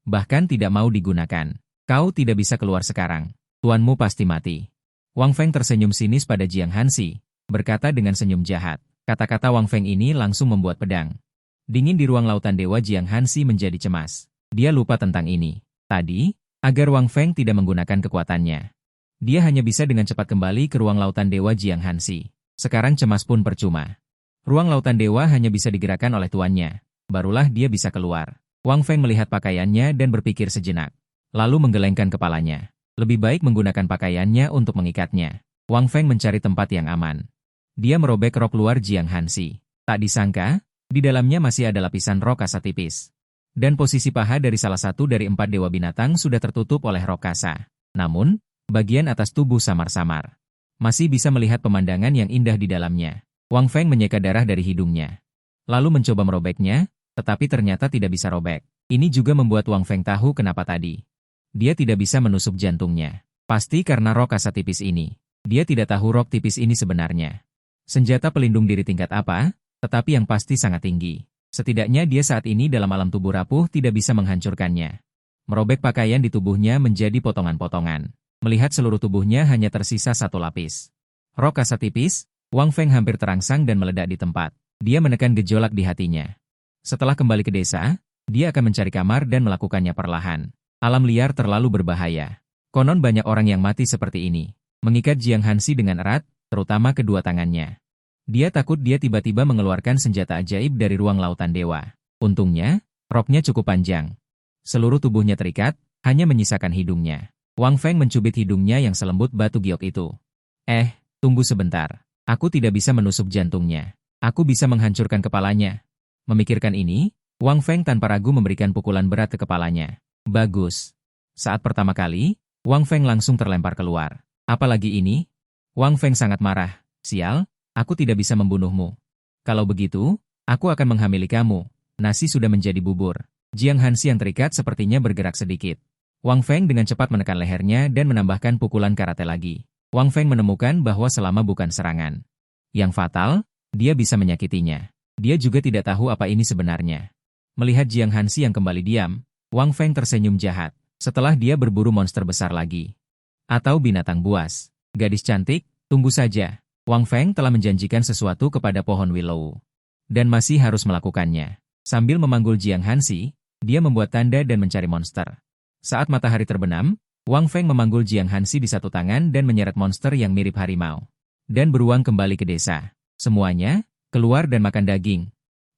bahkan tidak mau digunakan. Kau tidak bisa keluar sekarang. Tuanmu pasti mati. Wang Feng tersenyum sinis pada Jiang Hansi, berkata dengan senyum jahat. Kata-kata Wang Feng ini langsung membuat pedang dingin di ruang lautan dewa Jiang Hansi menjadi cemas. Dia lupa tentang ini. Tadi, agar Wang Feng tidak menggunakan kekuatannya. Dia hanya bisa dengan cepat kembali ke ruang lautan dewa Jiang Hansi. Sekarang cemas pun percuma. Ruang lautan dewa hanya bisa digerakkan oleh tuannya. Barulah dia bisa keluar. Wang Feng melihat pakaiannya dan berpikir sejenak. Lalu menggelengkan kepalanya. Lebih baik menggunakan pakaiannya untuk mengikatnya. Wang Feng mencari tempat yang aman. Dia merobek rok luar Jiang Hansi. Tak disangka, di dalamnya masih ada lapisan rok kasa tipis. Dan posisi paha dari salah satu dari 4 dewa binatang sudah tertutup oleh rok kasa. Namun, bagian atas tubuh samar-samar. Masih bisa melihat pemandangan yang indah di dalamnya. Wang Feng menyeka darah dari hidungnya. Lalu mencoba merobeknya, tetapi ternyata tidak bisa robek. Ini juga membuat Wang Feng tahu kenapa tadi. Dia tidak bisa menusuk jantungnya. Pasti karena rok kasa tipis ini. Dia tidak tahu rok tipis ini sebenarnya. Senjata pelindung diri tingkat apa, tetapi yang pasti sangat tinggi. Setidaknya dia saat ini dalam alam tubuh rapuh tidak bisa menghancurkannya. Merobek pakaian di tubuhnya menjadi potongan-potongan. Melihat seluruh tubuhnya hanya tersisa satu lapis. Rok kasa tipis, Wang Feng hampir terangsang dan meledak di tempat. Dia menekan gejolak di hatinya. Setelah kembali ke desa, dia akan mencari kamar dan melakukannya perlahan. Alam liar terlalu berbahaya. Konon banyak orang yang mati seperti ini. Mengikat Jiang Hansi dengan erat, terutama kedua tangannya. Dia takut dia tiba-tiba mengeluarkan senjata ajaib dari ruang lautan dewa. Untungnya, roknya cukup panjang. Seluruh tubuhnya terikat, hanya menyisakan hidungnya. Wang Feng mencubit hidungnya yang selembut batu giok itu. Tunggu sebentar. Aku tidak bisa menusuk jantungnya. Aku bisa menghancurkan kepalanya. Memikirkan ini, Wang Feng tanpa ragu memberikan pukulan berat ke kepalanya. Bagus. Saat pertama kali, Wang Feng langsung terlempar keluar. Apalagi ini? Wang Feng sangat marah. Sial, aku tidak bisa membunuhmu. Kalau begitu, aku akan menghamili kamu. Nasi sudah menjadi bubur. Jiang Hansi yang terikat sepertinya bergerak sedikit. Wang Feng dengan cepat menekan lehernya dan menambahkan pukulan karate lagi. Wang Feng menemukan bahwa selama bukan serangan yang fatal, dia bisa menyakitinya. Dia juga tidak tahu apa ini sebenarnya. Melihat Jiang Hansi yang kembali diam, Wang Feng tersenyum jahat. Setelah dia berburu monster besar lagi. Atau binatang buas. Gadis cantik, tunggu saja. Wang Feng telah menjanjikan sesuatu kepada pohon willow. Dan masih harus melakukannya. Sambil memanggul Jiang Hansi, dia membuat tanda dan mencari monster. Saat matahari terbenam, Wang Feng memanggul Jiang Hansi di satu tangan dan menyeret monster yang mirip harimau. Dan beruang kembali ke desa. Semuanya, keluar dan makan daging.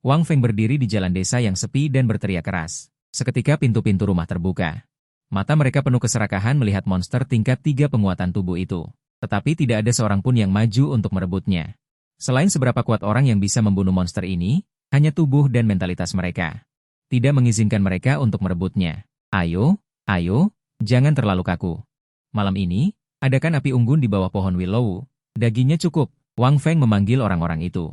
Wang Feng berdiri di jalan desa yang sepi dan berteriak keras. Seketika pintu-pintu rumah terbuka. Mata mereka penuh keserakahan melihat monster tingkat 3 penguatan tubuh itu. Tetapi tidak ada seorang pun yang maju untuk merebutnya. Selain seberapa kuat orang yang bisa membunuh monster ini, hanya tubuh dan mentalitas mereka. Tidak mengizinkan mereka untuk merebutnya. Ayo, jangan terlalu kaku. Malam ini, adakan api unggun di bawah pohon willow. Dagingnya cukup. Wang Feng memanggil orang-orang itu.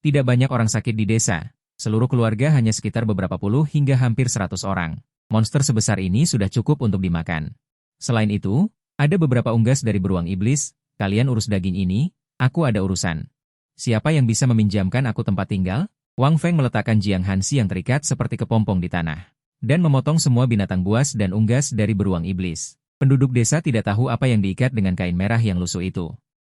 Tidak banyak orang sakit di desa. Seluruh keluarga hanya sekitar beberapa puluh hingga hampir 100 orang. Monster sebesar ini sudah cukup untuk dimakan. Selain itu, ada beberapa unggas dari beruang iblis. Kalian urus daging ini, aku ada urusan. Siapa yang bisa meminjamkan aku tempat tinggal? Wang Feng meletakkan Jiang Hansi yang terikat seperti kepompong di tanah. Dan memotong semua binatang buas dan unggas dari beruang iblis. Penduduk desa tidak tahu apa yang diikat dengan kain merah yang lusuh itu.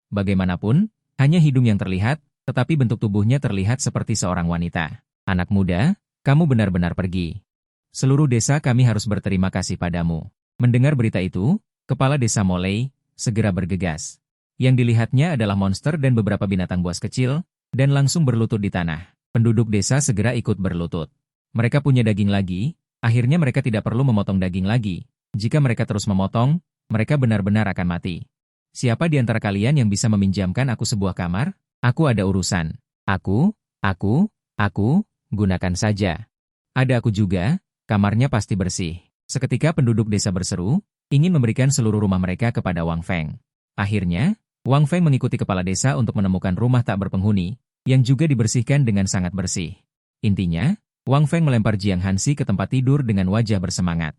Bagaimanapun, hanya hidung yang terlihat, tetapi bentuk tubuhnya terlihat seperti seorang wanita. Anak muda, kamu benar-benar pergi. Seluruh desa kami harus berterima kasih padamu. Mendengar berita itu, kepala desa Molei segera bergegas. Yang dilihatnya adalah monster dan beberapa binatang buas kecil, dan langsung berlutut di tanah. Penduduk desa segera ikut berlutut. Mereka punya daging lagi, akhirnya mereka tidak perlu memotong daging lagi. Jika mereka terus memotong, mereka benar-benar akan mati. Siapa di antara kalian yang bisa meminjamkan aku sebuah kamar? Aku ada urusan. Aku, gunakan saja. Ada aku juga, kamarnya pasti bersih. Seketika penduduk desa berseru, ingin memberikan seluruh rumah mereka kepada Wang Feng. Akhirnya, Wang Feng mengikuti kepala desa untuk menemukan rumah tak berpenghuni, yang juga dibersihkan dengan sangat bersih. Intinya, Wang Feng melempar Jiang Hansi ke tempat tidur dengan wajah bersemangat.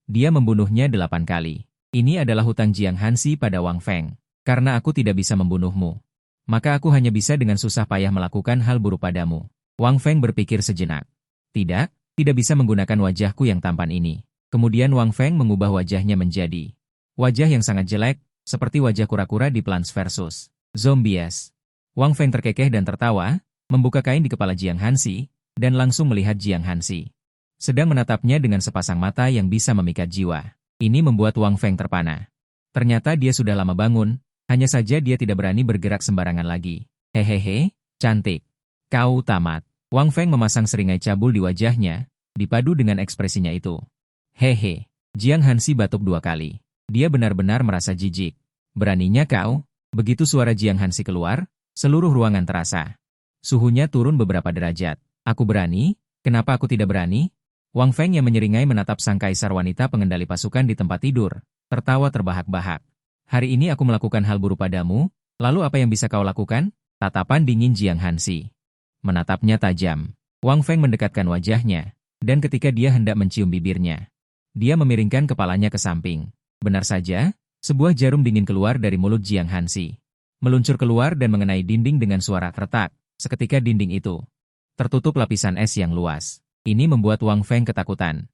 Dia membunuhnya 8 kali. Ini adalah hutang Jiang Hansi pada Wang Feng. Karena aku tidak bisa membunuhmu, maka aku hanya bisa dengan susah payah melakukan hal buruk padamu. Wang Feng berpikir sejenak. Tidak bisa menggunakan wajahku yang tampan ini. Kemudian Wang Feng mengubah wajahnya menjadi wajah yang sangat jelek, seperti wajah kura-kura di Plants vs. Zombies. Wang Feng terkekeh dan tertawa, membuka kain di kepala Jiang Hansi, dan langsung melihat Jiang Hansi. Sedang menatapnya dengan sepasang mata yang bisa memikat jiwa. Ini membuat Wang Feng terpana. Ternyata dia sudah lama bangun, hanya saja dia tidak berani bergerak sembarangan lagi. Hehehe, cantik. Kau tamat. Wang Feng memasang seringai cabul di wajahnya, dipadu dengan ekspresinya itu. Hehe. Jiang Hansi batuk 2 kali. Dia benar-benar merasa jijik. Beraninya kau? Begitu suara Jiang Hansi keluar, seluruh ruangan terasa. Suhunya turun beberapa derajat. Aku berani? Kenapa aku tidak berani? Wang Feng yang menyeringai menatap sang kaisar wanita pengendali pasukan di tempat tidur, tertawa terbahak-bahak. Hari ini aku melakukan hal buruk padamu, lalu apa yang bisa kau lakukan? Tatapan dingin Jiang Hansi. Menatapnya tajam. Wang Feng mendekatkan wajahnya, dan ketika dia hendak mencium bibirnya, dia memiringkan kepalanya ke samping. Benar saja, sebuah jarum dingin keluar dari mulut Jiang Hansi. Meluncur keluar dan mengenai dinding dengan suara retak. Seketika dinding itu tertutup lapisan es yang luas. Ini membuat Wang Feng ketakutan.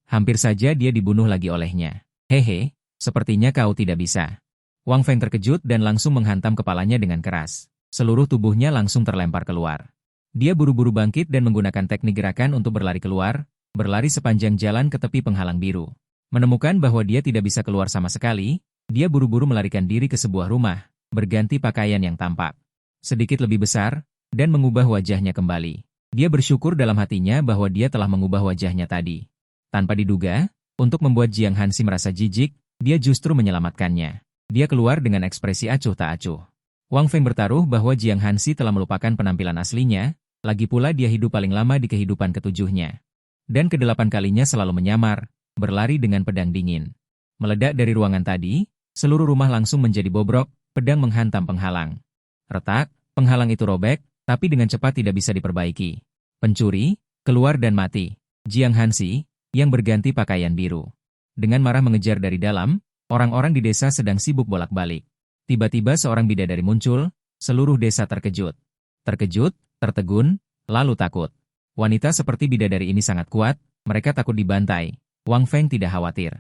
Hampir saja dia dibunuh lagi olehnya. Hehe, sepertinya kau tidak bisa. Wang Feng terkejut dan langsung menghantam kepalanya dengan keras. Seluruh tubuhnya langsung terlempar keluar. Dia buru-buru bangkit dan menggunakan teknik gerakan untuk berlari keluar, berlari sepanjang jalan ke tepi penghalang biru. Menemukan bahwa dia tidak bisa keluar sama sekali, dia buru-buru melarikan diri ke sebuah rumah, berganti pakaian yang tampak sedikit lebih besar, dan mengubah wajahnya kembali. Dia bersyukur dalam hatinya bahwa dia telah mengubah wajahnya tadi. Tanpa diduga, untuk membuat Jiang Hansi merasa jijik, dia justru menyelamatkannya. Dia keluar dengan ekspresi acuh tak acuh. Wang Feng bertaruh bahwa Jiang Hansi telah melupakan penampilan aslinya, lagi pula dia hidup paling lama di kehidupan ke-7-nya. Dan ke-8 kalinya selalu menyamar, berlari dengan pedang dingin. Meledak dari ruangan tadi, seluruh rumah langsung menjadi bobrok, pedang menghantam penghalang. Retak, penghalang itu robek, tapi dengan cepat tidak bisa diperbaiki. Pencuri, keluar dan mati. Jiang Hansi, yang berganti pakaian biru. Dengan marah mengejar dari dalam, orang-orang di desa sedang sibuk bolak-balik. Tiba-tiba seorang bidadari muncul, seluruh desa terkejut. Terkejut, tertegun, lalu takut. Wanita seperti bidadari ini sangat kuat, mereka takut dibantai. Wang Feng tidak khawatir.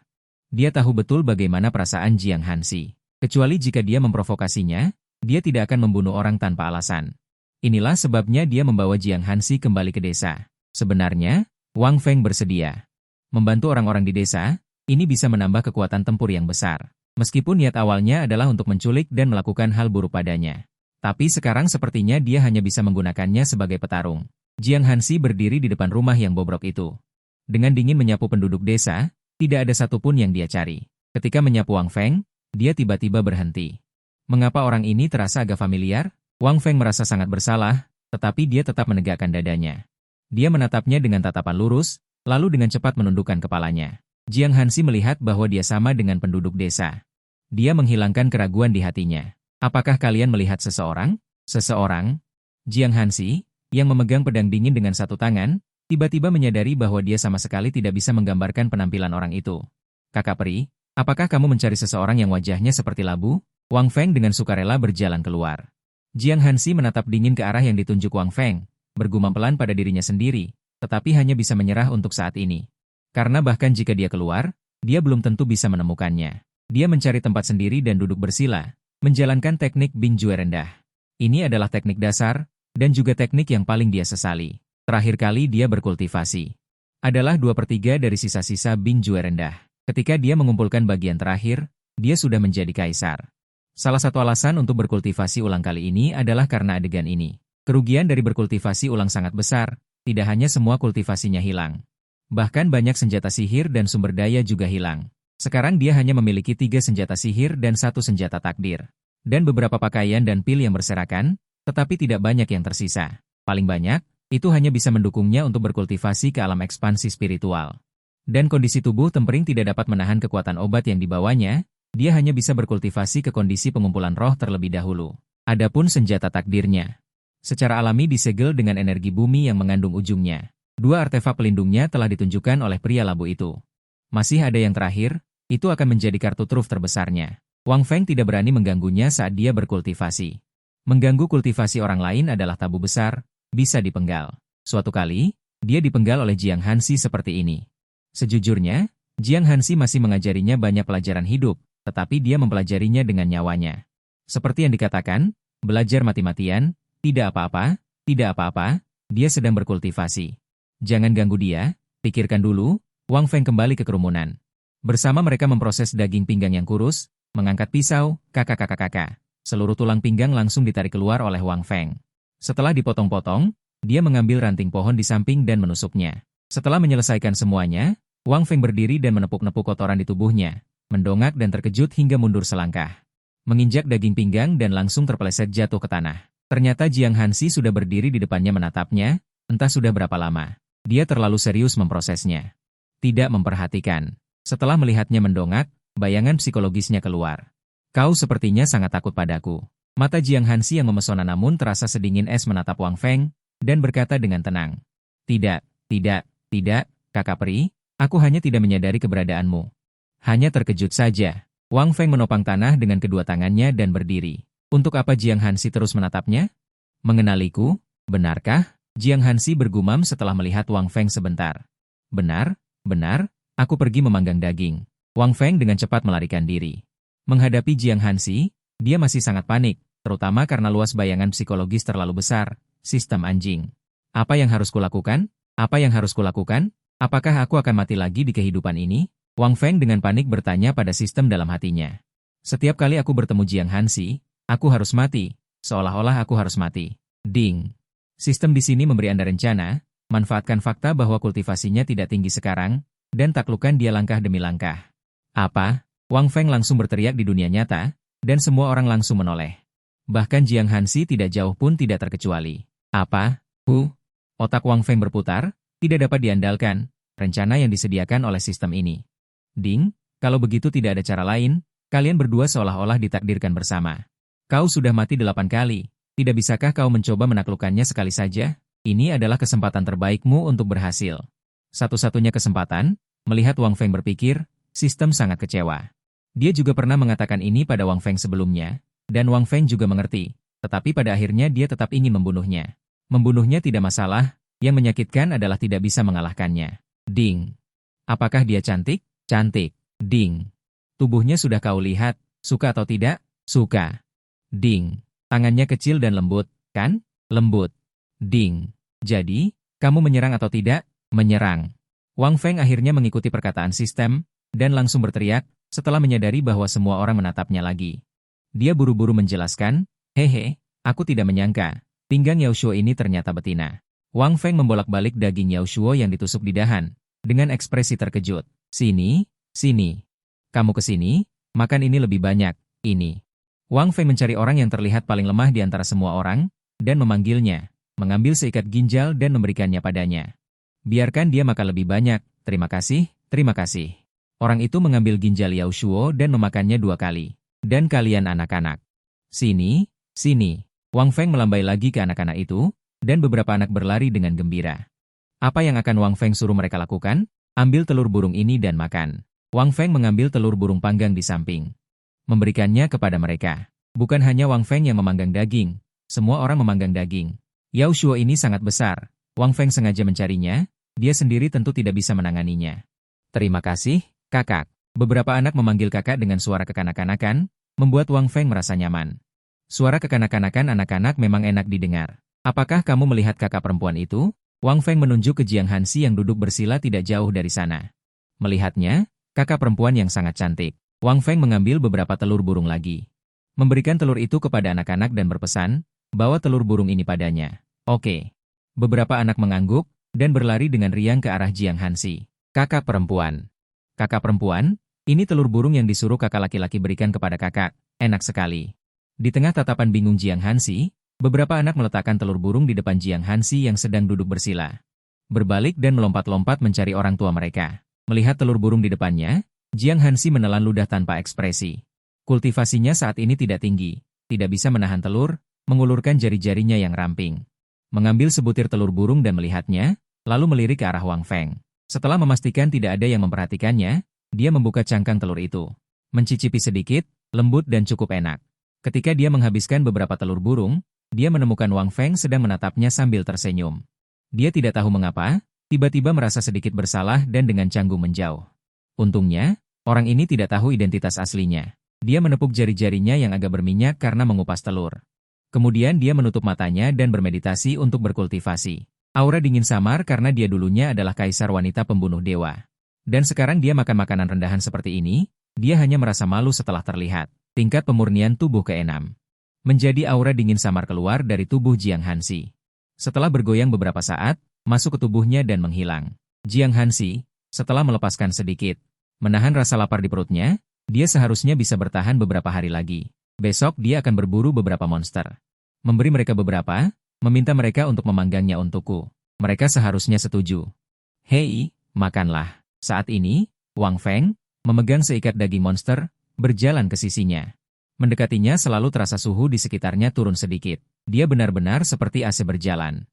Dia tahu betul bagaimana perasaan Jiang Hansi. Kecuali jika dia memprovokasinya, dia tidak akan membunuh orang tanpa alasan. Inilah sebabnya dia membawa Jiang Hansi kembali ke desa. Sebenarnya, Wang Feng bersedia membantu orang-orang di desa, ini bisa menambah kekuatan tempur yang besar. Meskipun niat awalnya adalah untuk menculik dan melakukan hal buruk padanya. Tapi sekarang sepertinya dia hanya bisa menggunakannya sebagai petarung. Jiang Hansi berdiri di depan rumah yang bobrok itu. Dengan dingin menyapu penduduk desa, tidak ada satupun yang dia cari. Ketika menyapu Wang Feng, dia tiba-tiba berhenti. Mengapa orang ini terasa agak familiar? Wang Feng merasa sangat bersalah, tetapi dia tetap menegakkan dadanya. Dia menatapnya dengan tatapan lurus, lalu dengan cepat menundukkan kepalanya. Jiang Hansi melihat bahwa dia sama dengan penduduk desa. Dia menghilangkan keraguan di hatinya. Apakah kalian melihat seseorang? Seseorang? Jiang Hansi, yang memegang pedang dingin dengan satu tangan, tiba-tiba menyadari bahwa dia sama sekali tidak bisa menggambarkan penampilan orang itu. Kakak peri, apakah kamu mencari seseorang yang wajahnya seperti labu? Wang Feng dengan sukarela berjalan keluar. Jiang Hansi menatap dingin ke arah yang ditunjuk Wang Feng, bergumam pelan pada dirinya sendiri, tetapi hanya bisa menyerah untuk saat ini. Karena bahkan jika dia keluar, dia belum tentu bisa menemukannya. Dia mencari tempat sendiri dan duduk bersila, menjalankan teknik Bing Jue rendah. Ini adalah teknik dasar, dan juga teknik yang paling dia sesali. Terakhir kali dia berkultivasi adalah 2/3 dari sisa-sisa Bing Jue rendah. Ketika dia mengumpulkan bagian terakhir, dia sudah menjadi kaisar. Salah satu alasan untuk berkultivasi ulang kali ini adalah karena adegan ini. Kerugian dari berkultivasi ulang sangat besar, tidak hanya semua kultivasinya hilang. Bahkan banyak senjata sihir dan sumber daya juga hilang. Sekarang dia hanya memiliki 3 senjata sihir dan 1 senjata takdir. Dan beberapa pakaian dan pil yang berserakan, tetapi tidak banyak yang tersisa. Paling banyak, itu hanya bisa mendukungnya untuk berkultivasi ke alam ekspansi spiritual. Dan kondisi tubuh Tempering tidak dapat menahan kekuatan obat yang dibawanya, dia hanya bisa berkultivasi ke kondisi pengumpulan roh terlebih dahulu. Adapun senjata takdirnya, secara alami disegel dengan energi bumi yang mengandung ujungnya. 2 artefak pelindungnya telah ditunjukkan oleh pria labu itu. Masih ada yang terakhir, itu akan menjadi kartu truf terbesarnya. Wang Feng tidak berani mengganggunya saat dia berkultivasi. Mengganggu kultivasi orang lain adalah tabu besar, bisa dipenggal. Suatu kali, dia dipenggal oleh Jiang Hansi seperti ini. Sejujurnya, Jiang Hansi masih mengajarinya banyak pelajaran hidup, tetapi dia mempelajarinya dengan nyawanya. Seperti yang dikatakan, belajar mati-matian, tidak apa-apa, dia sedang berkultivasi. Jangan ganggu dia, pikirkan dulu. Wang Feng kembali ke kerumunan. Bersama mereka memproses daging pinggang yang kurus, mengangkat pisau, kakak. Seluruh tulang pinggang langsung ditarik keluar oleh Wang Feng. Setelah dipotong-potong, dia mengambil ranting pohon di samping dan menusuknya. Setelah menyelesaikan semuanya, Wang Feng berdiri dan menepuk-nepuk kotoran di tubuhnya, mendongak dan terkejut hingga mundur selangkah. Menginjak daging pinggang dan langsung terpeleset jatuh ke tanah. Ternyata Jiang Hansi sudah berdiri di depannya menatapnya, entah sudah berapa lama. Dia terlalu serius memprosesnya. Tidak memperhatikan. Setelah melihatnya mendongak, bayangan psikologisnya keluar. Kau sepertinya sangat takut padaku. Mata Jiang Hansi yang memesona namun terasa sedingin es menatap Wang Feng, dan berkata dengan tenang. Tidak, kakak peri, aku hanya tidak menyadari keberadaanmu. Hanya terkejut saja. Wang Feng menopang tanah dengan kedua tangannya dan berdiri. Untuk apa Jiang Hansi terus menatapnya? Mengenaliku, benarkah? Jiang Hansi bergumam setelah melihat Wang Feng sebentar. Benar, aku pergi memanggang daging. Wang Feng dengan cepat melarikan diri. Menghadapi Jiang Hansi, dia masih sangat panik, terutama karena luas bayangan psikologis terlalu besar, sistem anjing. Apa yang harus kulakukan? Apakah aku akan mati lagi di kehidupan ini? Wang Feng dengan panik bertanya pada sistem dalam hatinya. Setiap kali aku bertemu Jiang Hansi, aku harus mati, seolah-olah aku harus mati. Ding. Sistem di sini memberi Anda rencana, manfaatkan fakta bahwa kultivasinya tidak tinggi sekarang, dan taklukkan dia langkah demi langkah. Apa? Wang Feng langsung berteriak di dunia nyata, dan semua orang langsung menoleh. Bahkan Jiang Hansi tidak jauh pun tidak terkecuali. Apa? Otak Wang Feng berputar, tidak dapat diandalkan, rencana yang disediakan oleh sistem ini. Ding, kalau begitu tidak ada cara lain, kalian berdua seolah-olah ditakdirkan bersama. Kau sudah mati 8 kali, tidak bisakah kau mencoba menaklukkannya sekali saja? Ini adalah kesempatan terbaikmu untuk berhasil. Satu-satunya kesempatan, melihat Wang Feng berpikir, sistem sangat kecewa. Dia juga pernah mengatakan ini pada Wang Feng sebelumnya, dan Wang Feng juga mengerti, tetapi pada akhirnya dia tetap ingin membunuhnya. Membunuhnya tidak masalah, yang menyakitkan adalah tidak bisa mengalahkannya. Ding. Apakah dia cantik? Cantik. Ding. Tubuhnya sudah kau lihat, suka atau tidak? Suka. Ding. Tangannya kecil dan lembut, kan? Lembut. Ding. Jadi, kamu menyerang atau tidak? Menyerang. Wang Feng akhirnya mengikuti perkataan sistem, dan langsung berteriak, setelah menyadari bahwa semua orang menatapnya lagi. Dia buru-buru menjelaskan, hehe, aku tidak menyangka, pinggang Yao Shuo ini ternyata betina. Wang Feng membolak-balik daging Yao Shuo yang ditusuk di dahan, dengan ekspresi terkejut. Sini. Kamu kesini, makan ini lebih banyak, ini. Wang Feng mencari orang yang terlihat paling lemah di antara semua orang, dan memanggilnya, mengambil seikat ginjal dan memberikannya padanya. Biarkan dia makan lebih banyak, terima kasih. Orang itu mengambil ginjal Yao Shuo dan memakannya 2 kali. Dan kalian anak-anak. Sini. Wang Feng melambai lagi ke anak-anak itu, dan beberapa anak berlari dengan gembira. Apa yang akan Wang Feng suruh mereka lakukan? Ambil telur burung ini dan makan. Wang Feng mengambil telur burung panggang di samping. Memberikannya kepada mereka. Bukan hanya Wang Feng yang memanggang daging, semua orang memanggang daging. Yao Shuo ini sangat besar, Wang Feng sengaja mencarinya, dia sendiri tentu tidak bisa menanganinya. Terima kasih, kakak. Beberapa anak memanggil kakak dengan suara kekanak-kanakan, membuat Wang Feng merasa nyaman. Suara kekanak-kanakan anak-anak memang enak didengar. Apakah kamu melihat kakak perempuan itu? Wang Feng menunjuk ke Jiang Hansi yang duduk bersila tidak jauh dari sana. Melihatnya, kakak perempuan yang sangat cantik. Wang Feng mengambil beberapa telur burung lagi. Memberikan telur itu kepada anak-anak dan berpesan, bawa telur burung ini padanya. Oke. Beberapa anak mengangguk, dan berlari dengan riang ke arah Jiang Hansi. Kakak perempuan, ini telur burung yang disuruh kakak laki-laki berikan kepada kakak, enak sekali. Di tengah tatapan bingung Jiang Hansi, beberapa anak meletakkan telur burung di depan Jiang Hansi yang sedang duduk bersila. Berbalik dan melompat-lompat mencari orang tua mereka. Melihat telur burung di depannya, Jiang Hansi menelan ludah tanpa ekspresi. Kultivasinya saat ini tidak tinggi, tidak bisa menahan telur, mengulurkan jari-jarinya yang ramping. Mengambil sebutir telur burung dan melihatnya, lalu melirik ke arah Wang Feng. Setelah memastikan tidak ada yang memperhatikannya, dia membuka cangkang telur itu. Mencicipi sedikit, lembut dan cukup enak. Ketika dia menghabiskan beberapa telur burung, dia menemukan Wang Feng sedang menatapnya sambil tersenyum. Dia tidak tahu mengapa, tiba-tiba merasa sedikit bersalah dan dengan canggung menjauh. Untungnya, orang ini tidak tahu identitas aslinya. Dia menepuk jari-jarinya yang agak berminyak karena mengupas telur. Kemudian dia menutup matanya dan bermeditasi untuk berkultivasi. Aura dingin samar karena dia dulunya adalah kaisar wanita pembunuh dewa. Dan sekarang dia makan makanan rendahan seperti ini, dia hanya merasa malu setelah terlihat. Tingkat pemurnian tubuh ke-6. Menjadi aura dingin samar keluar dari tubuh Jiang Hansi. Setelah bergoyang beberapa saat, masuk ke tubuhnya dan menghilang. Jiang Hansi, setelah melepaskan sedikit, menahan rasa lapar di perutnya, dia seharusnya bisa bertahan beberapa hari lagi. Besok dia akan berburu beberapa monster. Memberi mereka beberapa, meminta mereka untuk memanggangnya untukku. Mereka seharusnya setuju. Hei, makanlah. Saat ini, Wang Feng, memegang seikat daging monster, berjalan ke sisinya. Mendekatinya selalu terasa suhu di sekitarnya turun sedikit. Dia benar-benar seperti AC berjalan.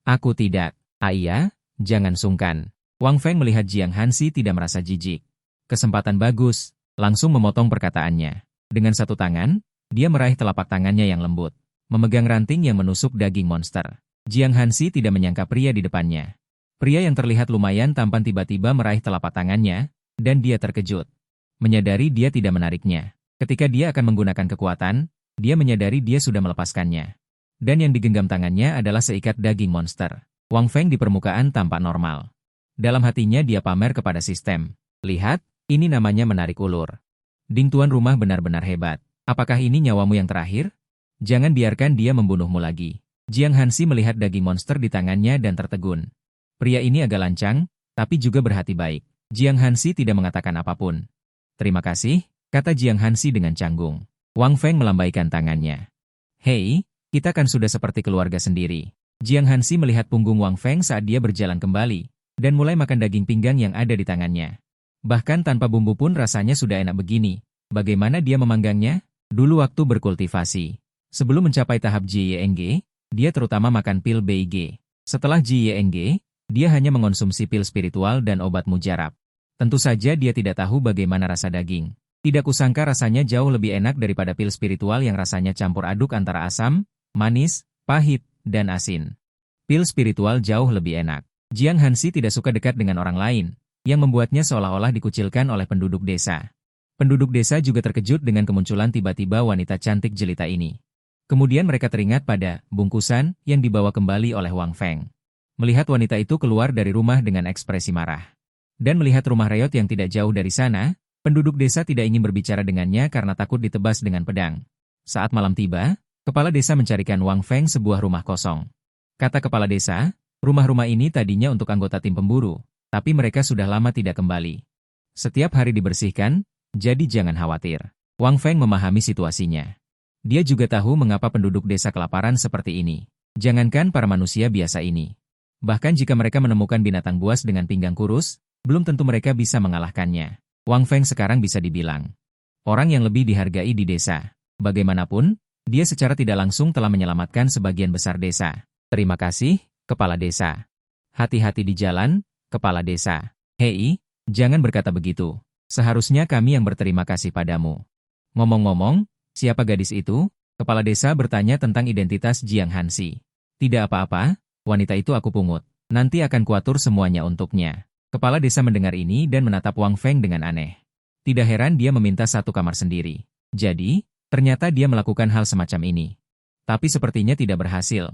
Aku tidak. Iya, jangan sungkan. Wang Feng melihat Jiang Hansi tidak merasa jijik. Kesempatan bagus, langsung memotong perkataannya. Dengan satu tangan, dia meraih telapak tangannya yang lembut, memegang ranting yang menusuk daging monster. Jiang Hansi tidak menyangka pria di depannya. Pria yang terlihat lumayan tampan tiba-tiba meraih telapak tangannya, dan dia terkejut. Menyadari dia tidak menariknya. Ketika dia akan menggunakan kekuatan, dia menyadari dia sudah melepaskannya. Dan yang digenggam tangannya adalah seikat daging monster. Wang Feng di permukaan tampak normal. Dalam hatinya dia pamer kepada sistem. Lihat, ini namanya menarik ulur. Ding tuan rumah benar-benar hebat. Apakah ini nyawamu yang terakhir? Jangan biarkan dia membunuhmu lagi. Jiang Hansi melihat daging monster di tangannya dan tertegun. Pria ini agak lancang, tapi juga berhati baik. Jiang Hansi tidak mengatakan apapun. Terima kasih, kata Jiang Hansi dengan canggung. Wang Feng melambaikan tangannya. Hei, kita kan sudah seperti keluarga sendiri. Jiang Hansi melihat punggung Wang Feng saat dia berjalan kembali, dan mulai makan daging pinggang yang ada di tangannya. Bahkan tanpa bumbu pun rasanya sudah enak begini. Bagaimana dia memanggangnya? Dulu waktu berkultivasi. Sebelum mencapai tahap JYNG, dia terutama makan pil BIG. Setelah JYNG, dia hanya mengonsumsi pil spiritual dan obat mujarab. Tentu saja dia tidak tahu bagaimana rasa daging. Tidak kusangka rasanya jauh lebih enak daripada pil spiritual yang rasanya campur aduk antara asam, manis, pahit, dan asin. Pil spiritual jauh lebih enak. Jiang Hansi tidak suka dekat dengan orang lain, yang membuatnya seolah-olah dikucilkan oleh penduduk desa. Penduduk desa juga terkejut dengan kemunculan tiba-tiba wanita cantik jelita ini. Kemudian mereka teringat pada bungkusan yang dibawa kembali oleh Wang Feng. Melihat wanita itu keluar dari rumah dengan ekspresi marah. Dan melihat rumah reot yang tidak jauh dari sana, penduduk desa tidak ingin berbicara dengannya karena takut ditebas dengan pedang. Saat malam tiba, kepala desa mencarikan Wang Feng sebuah rumah kosong. Kata kepala desa, rumah-rumah ini tadinya untuk anggota tim pemburu, tapi mereka sudah lama tidak kembali. Setiap hari dibersihkan, jadi jangan khawatir. Wang Feng memahami situasinya. Dia juga tahu mengapa penduduk desa kelaparan seperti ini. Jangankan para manusia biasa ini. Bahkan jika mereka menemukan binatang buas dengan pinggang kurus, belum tentu mereka bisa mengalahkannya. Wang Feng sekarang bisa dibilang orang yang lebih dihargai di desa. Bagaimanapun, dia secara tidak langsung telah menyelamatkan sebagian besar desa. Terima kasih, kepala desa. Hati-hati di jalan, kepala desa. Hei, jangan berkata begitu. Seharusnya kami yang berterima kasih padamu. Ngomong-ngomong, siapa gadis itu? Kepala desa bertanya tentang identitas Jiang Hansi. Tidak apa-apa, wanita itu aku pungut. Nanti akan kuatur semuanya untuknya. Kepala desa mendengar ini dan menatap Wang Feng dengan aneh. Tidak heran dia meminta satu kamar sendiri. Jadi, ternyata dia melakukan hal semacam ini. Tapi sepertinya tidak berhasil.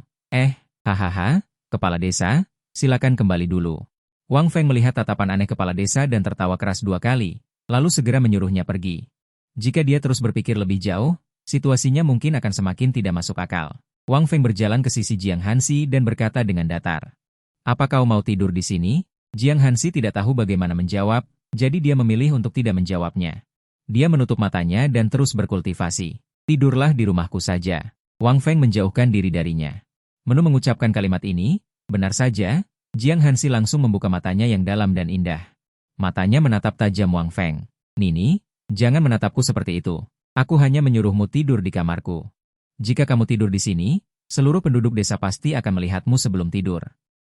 Hahaha, kepala desa, silakan kembali dulu. Wang Feng melihat tatapan aneh kepala desa dan tertawa keras 2 kali, lalu segera menyuruhnya pergi. Jika dia terus berpikir lebih jauh, situasinya mungkin akan semakin tidak masuk akal. Wang Feng berjalan ke sisi Jiang Hansi dan berkata dengan datar. Apa kau mau tidur di sini? Jiang Hansi tidak tahu bagaimana menjawab, jadi dia memilih untuk tidak menjawabnya. Dia menutup matanya dan terus berkultivasi. Tidurlah di rumahku saja. Wang Feng menjauhkan diri darinya. Menu mengucapkan kalimat ini, benar saja, Jiang Hansi langsung membuka matanya yang dalam dan indah. Matanya menatap tajam Wang Feng. Nini, jangan menatapku seperti itu. Aku hanya menyuruhmu tidur di kamarku. Jika kamu tidur di sini, seluruh penduduk desa pasti akan melihatmu sebelum tidur.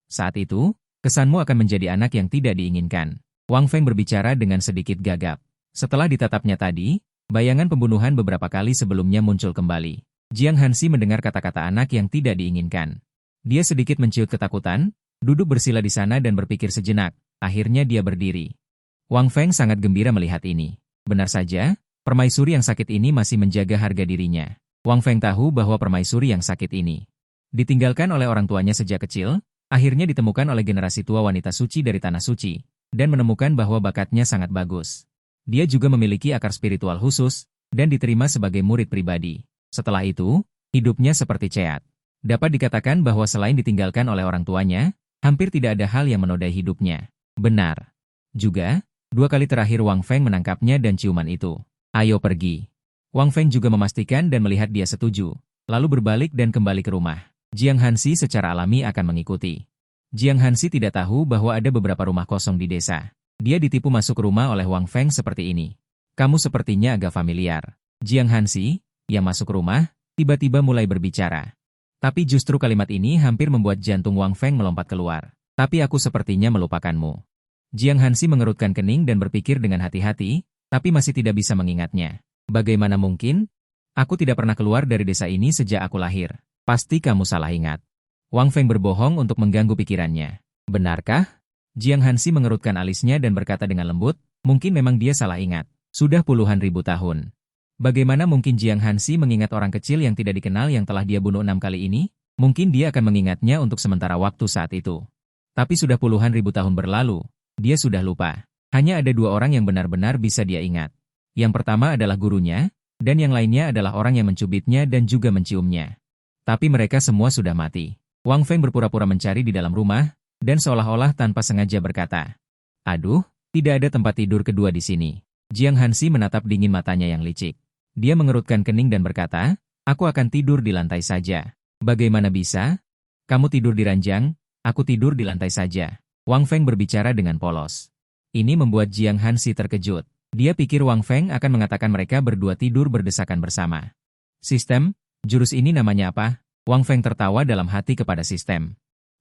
Saat itu, kesanmu akan menjadi anak yang tidak diinginkan. Wang Feng berbicara dengan sedikit gagap. Setelah ditatapnya tadi, bayangan pembunuhan beberapa kali sebelumnya muncul kembali. Jiang Hansi mendengar kata-kata anak yang tidak diinginkan. Dia sedikit menciut ketakutan, duduk bersila di sana dan berpikir sejenak. Akhirnya dia berdiri. Wang Feng sangat gembira melihat ini. Benar saja, permaisuri yang sakit ini masih menjaga harga dirinya. Wang Feng tahu bahwa permaisuri yang sakit ini ditinggalkan oleh orang tuanya sejak kecil, akhirnya ditemukan oleh generasi tua wanita suci dari Tanah Suci, dan menemukan bahwa bakatnya sangat bagus. Dia juga memiliki akar spiritual khusus, dan diterima sebagai murid pribadi. Setelah itu, hidupnya seperti ceat. Dapat dikatakan bahwa selain ditinggalkan oleh orang tuanya, hampir tidak ada hal yang menodai hidupnya. Benar. Juga, 2 kali terakhir Wang Feng menangkapnya dan ciuman itu. Ayo pergi. Wang Feng juga memastikan dan melihat dia setuju, lalu berbalik dan kembali ke rumah. Jiang Hansi secara alami akan mengikuti. Jiang Hansi tidak tahu bahwa ada beberapa rumah kosong di desa. Dia ditipu masuk rumah oleh Wang Feng seperti ini. Kamu sepertinya agak familiar. Jiang Hansi, yang masuk rumah, tiba-tiba mulai berbicara. Tapi justru kalimat ini hampir membuat jantung Wang Feng melompat keluar. Tapi aku sepertinya melupakanmu. Jiang Hansi mengerutkan kening dan berpikir dengan hati-hati, tapi masih tidak bisa mengingatnya. Bagaimana mungkin? Aku tidak pernah keluar dari desa ini sejak aku lahir. Pasti kamu salah ingat. Wang Feng berbohong untuk mengganggu pikirannya. Benarkah? Jiang Hansi mengerutkan alisnya dan berkata dengan lembut, mungkin memang dia salah ingat. Sudah puluhan ribu tahun. Bagaimana mungkin Jiang Hansi mengingat orang kecil yang tidak dikenal yang telah dia bunuh 6 kali ini? Mungkin dia akan mengingatnya untuk sementara waktu saat itu. Tapi sudah puluhan ribu tahun berlalu, dia sudah lupa. Hanya ada 2 orang yang benar-benar bisa dia ingat. Yang pertama adalah gurunya, dan yang lainnya adalah orang yang mencubitnya dan juga menciumnya. Tapi mereka semua sudah mati. Wang Feng berpura-pura mencari di dalam rumah, dan seolah-olah tanpa sengaja berkata, "Aduh, tidak ada tempat tidur kedua di sini." Jiang Hansi menatap dingin matanya yang licik. Dia mengerutkan kening dan berkata, "Aku akan tidur di lantai saja." "Bagaimana bisa? Kamu tidur di ranjang, aku tidur di lantai saja." Wang Feng berbicara dengan polos. Ini membuat Jiang Hansi terkejut. Dia pikir Wang Feng akan mengatakan mereka berdua tidur berdesakan bersama. "Sistem? Jurus ini namanya apa?" Wang Feng tertawa dalam hati kepada sistem.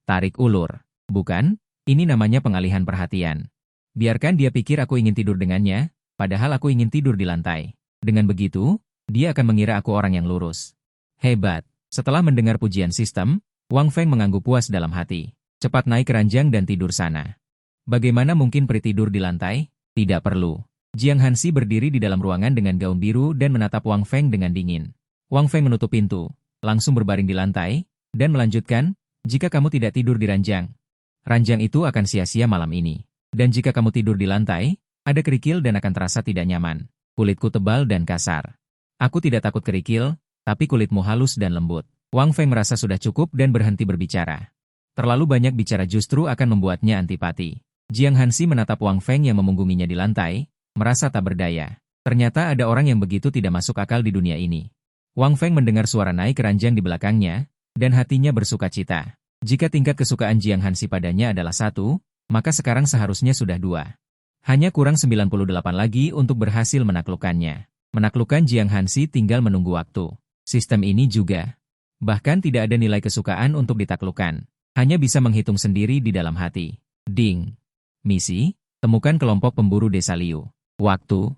"Tarik ulur. Bukan, ini namanya pengalihan perhatian. Biarkan dia pikir aku ingin tidur dengannya, padahal aku ingin tidur di lantai. Dengan begitu, dia akan mengira aku orang yang lurus." Hebat. Setelah mendengar pujian sistem, Wang Feng mengangguk puas dalam hati. Cepat naik ke ranjang dan tidur sana. Bagaimana mungkin peri tidur di lantai? Tidak perlu. Jiang Hansi berdiri di dalam ruangan dengan gaun biru dan menatap Wang Feng dengan dingin. Wang Feng menutup pintu, langsung berbaring di lantai, dan melanjutkan, "Jika kamu tidak tidur di ranjang, ranjang itu akan sia-sia malam ini. Dan jika kamu tidur di lantai, ada kerikil dan akan terasa tidak nyaman. Kulitku tebal dan kasar. Aku tidak takut kerikil, tapi kulitmu halus dan lembut." Wang Feng merasa sudah cukup dan berhenti berbicara. Terlalu banyak bicara justru akan membuatnya antipati. Jiang Hansi menatap Wang Feng yang memunggunginya di lantai, merasa tak berdaya. Ternyata ada orang yang begitu tidak masuk akal di dunia ini. Wang Feng mendengar suara naik keranjang di belakangnya, dan hatinya bersuka cita. Jika tingkat kesukaan Jiang Hansi padanya adalah 1, maka sekarang seharusnya sudah 2. Hanya kurang 98 lagi untuk berhasil menaklukkannya. Menaklukkan Jiang Hansi tinggal menunggu waktu. Sistem ini juga. Bahkan tidak ada nilai kesukaan untuk ditaklukkan. Hanya bisa menghitung sendiri di dalam hati. Ding. Misi, temukan kelompok pemburu desa Liu. Waktu,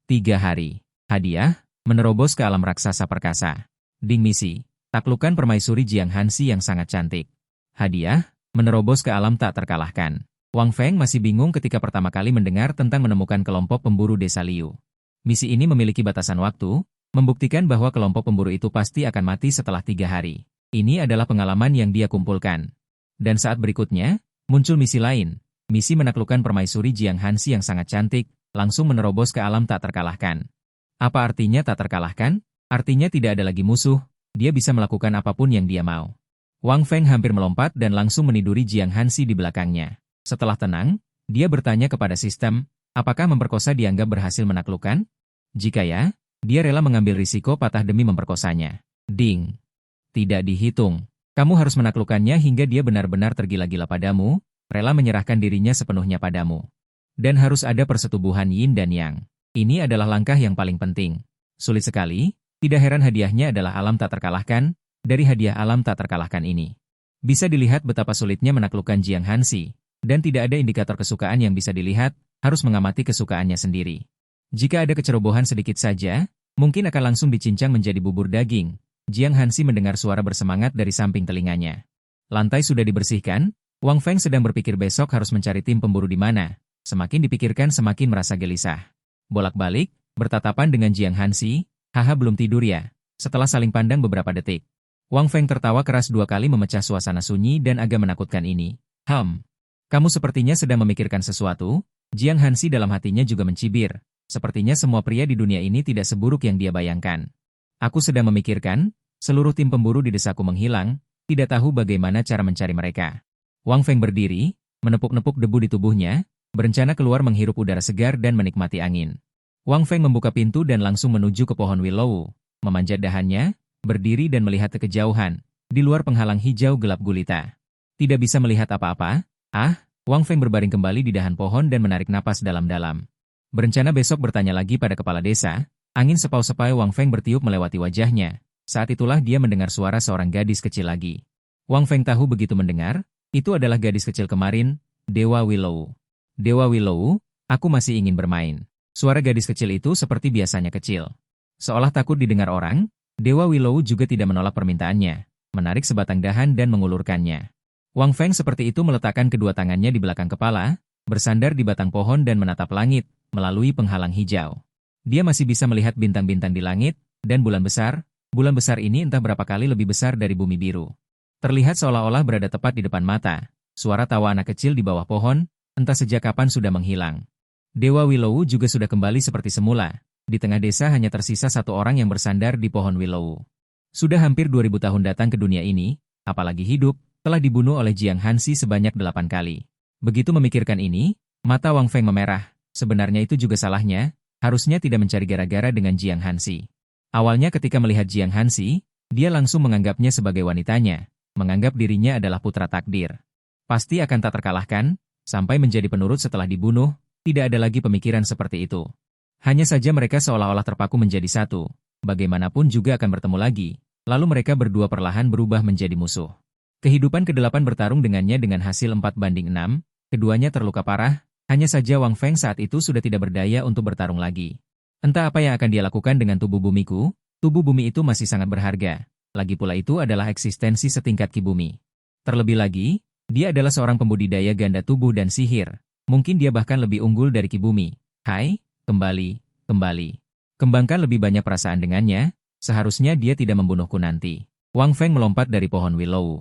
3 hari. Hadiah, menerobos ke alam raksasa perkasa. Ding misi, taklukkan permaisuri Jiang Hansi yang sangat cantik. Hadiah, menerobos ke alam tak terkalahkan. Wang Feng masih bingung ketika pertama kali mendengar tentang menemukan kelompok pemburu desa Liu. Misi ini memiliki batasan waktu, membuktikan bahwa kelompok pemburu itu pasti akan mati setelah 3 hari. Ini adalah pengalaman yang dia kumpulkan. Dan saat berikutnya, muncul misi lain. Misi menaklukkan permaisuri Jiang Hansi yang sangat cantik, langsung menerobos ke alam tak terkalahkan. Apa artinya tak terkalahkan? Artinya tidak ada lagi musuh, dia bisa melakukan apapun yang dia mau. Wang Feng hampir melompat dan langsung meniduri Jiang Hansi di belakangnya. Setelah tenang, dia bertanya kepada sistem, apakah memperkosa dianggap berhasil menaklukkan? Jika ya, dia rela mengambil risiko patah demi memperkosanya. Ding. Tidak dihitung. Kamu harus menaklukkannya hingga dia benar-benar tergila-gila padamu, rela menyerahkan dirinya sepenuhnya padamu. Dan harus ada persetubuhan yin dan yang. Ini adalah langkah yang paling penting. Sulit sekali, tidak heran hadiahnya adalah alam tak terkalahkan, dari hadiah alam tak terkalahkan ini. Bisa dilihat betapa sulitnya menaklukkan Jiang Hansi. Dan tidak ada indikator kesukaan yang bisa dilihat, harus mengamati kesukaannya sendiri. Jika ada kecerobohan sedikit saja, mungkin akan langsung dicincang menjadi bubur daging. Jiang Hansi mendengar suara bersemangat dari samping telinganya. Lantai sudah dibersihkan, Wang Feng sedang berpikir besok harus mencari tim pemburu di mana. Semakin dipikirkan semakin merasa gelisah. Bolak-balik, bertatapan dengan Jiang Hansi, haha belum tidur ya. Setelah saling pandang beberapa detik, Wang Feng tertawa keras 2 kali memecah suasana sunyi dan agak menakutkan ini. Kamu sepertinya sedang memikirkan sesuatu. Jiang Hansi dalam hatinya juga mencibir. Sepertinya semua pria di dunia ini tidak seburuk yang dia bayangkan. Aku sedang memikirkan, seluruh tim pemburu di desaku menghilang, tidak tahu bagaimana cara mencari mereka. Wang Feng berdiri, menepuk-nepuk debu di tubuhnya, berencana keluar menghirup udara segar dan menikmati angin. Wang Feng membuka pintu dan langsung menuju ke pohon willow, memanjat dahannya, berdiri dan melihat ke kejauhan, di luar penghalang hijau gelap gulita. Tidak bisa melihat apa-apa. Wang Feng berbaring kembali di dahan pohon dan menarik napas dalam-dalam. Berencana besok bertanya lagi pada kepala desa. Angin sepau-sepau Wang Feng bertiup melewati wajahnya. Saat itulah dia mendengar suara seorang gadis kecil lagi. Wang Feng tahu begitu mendengar, itu adalah gadis kecil kemarin, Dewa Willow. Dewa Willow, aku masih ingin bermain. Suara gadis kecil itu seperti biasanya kecil. Seolah takut didengar orang, Dewa Willow juga tidak menolak permintaannya, menarik sebatang dahan dan mengulurkannya. Wang Feng seperti itu meletakkan kedua tangannya di belakang kepala, bersandar di batang pohon dan menatap langit, melalui penghalang hijau. Dia masih bisa melihat bintang-bintang di langit, dan bulan besar ini entah berapa kali lebih besar dari bumi biru. Terlihat seolah-olah berada tepat di depan mata, suara tawa anak kecil di bawah pohon, entah sejak kapan sudah menghilang. Dewa Willow juga sudah kembali seperti semula, di tengah desa hanya tersisa satu orang yang bersandar di pohon willow. Sudah hampir 2000 tahun datang ke dunia ini, apalagi hidup, telah dibunuh oleh Jiang Hansi sebanyak 8 kali. Begitu memikirkan ini, mata Wang Feng memerah, sebenarnya itu juga salahnya. Harusnya tidak mencari gara-gara dengan Jiang Hansi. Awalnya ketika melihat Jiang Hansi, dia langsung menganggapnya sebagai wanitanya, menganggap dirinya adalah putra takdir. Pasti akan tak terkalahkan, sampai menjadi penurut setelah dibunuh, tidak ada lagi pemikiran seperti itu. Hanya saja mereka seolah-olah terpaku menjadi satu, bagaimanapun juga akan bertemu lagi, lalu mereka berdua perlahan berubah menjadi musuh. Kehidupan ke-8 bertarung dengannya dengan hasil 4-6, keduanya terluka parah. Hanya saja Wang Feng saat itu sudah tidak berdaya untuk bertarung lagi. Entah apa yang akan dia lakukan dengan tubuh bumiku, tubuh bumi itu masih sangat berharga. Lagi pula itu adalah eksistensi setingkat Ki Bumi. Terlebih lagi, dia adalah seorang pembudidaya ganda tubuh dan sihir. Mungkin dia bahkan lebih unggul dari Ki Bumi. Hai, kembali. Kembangkan lebih banyak perasaan dengannya, seharusnya dia tidak membunuhku nanti. Wang Feng melompat dari pohon willow,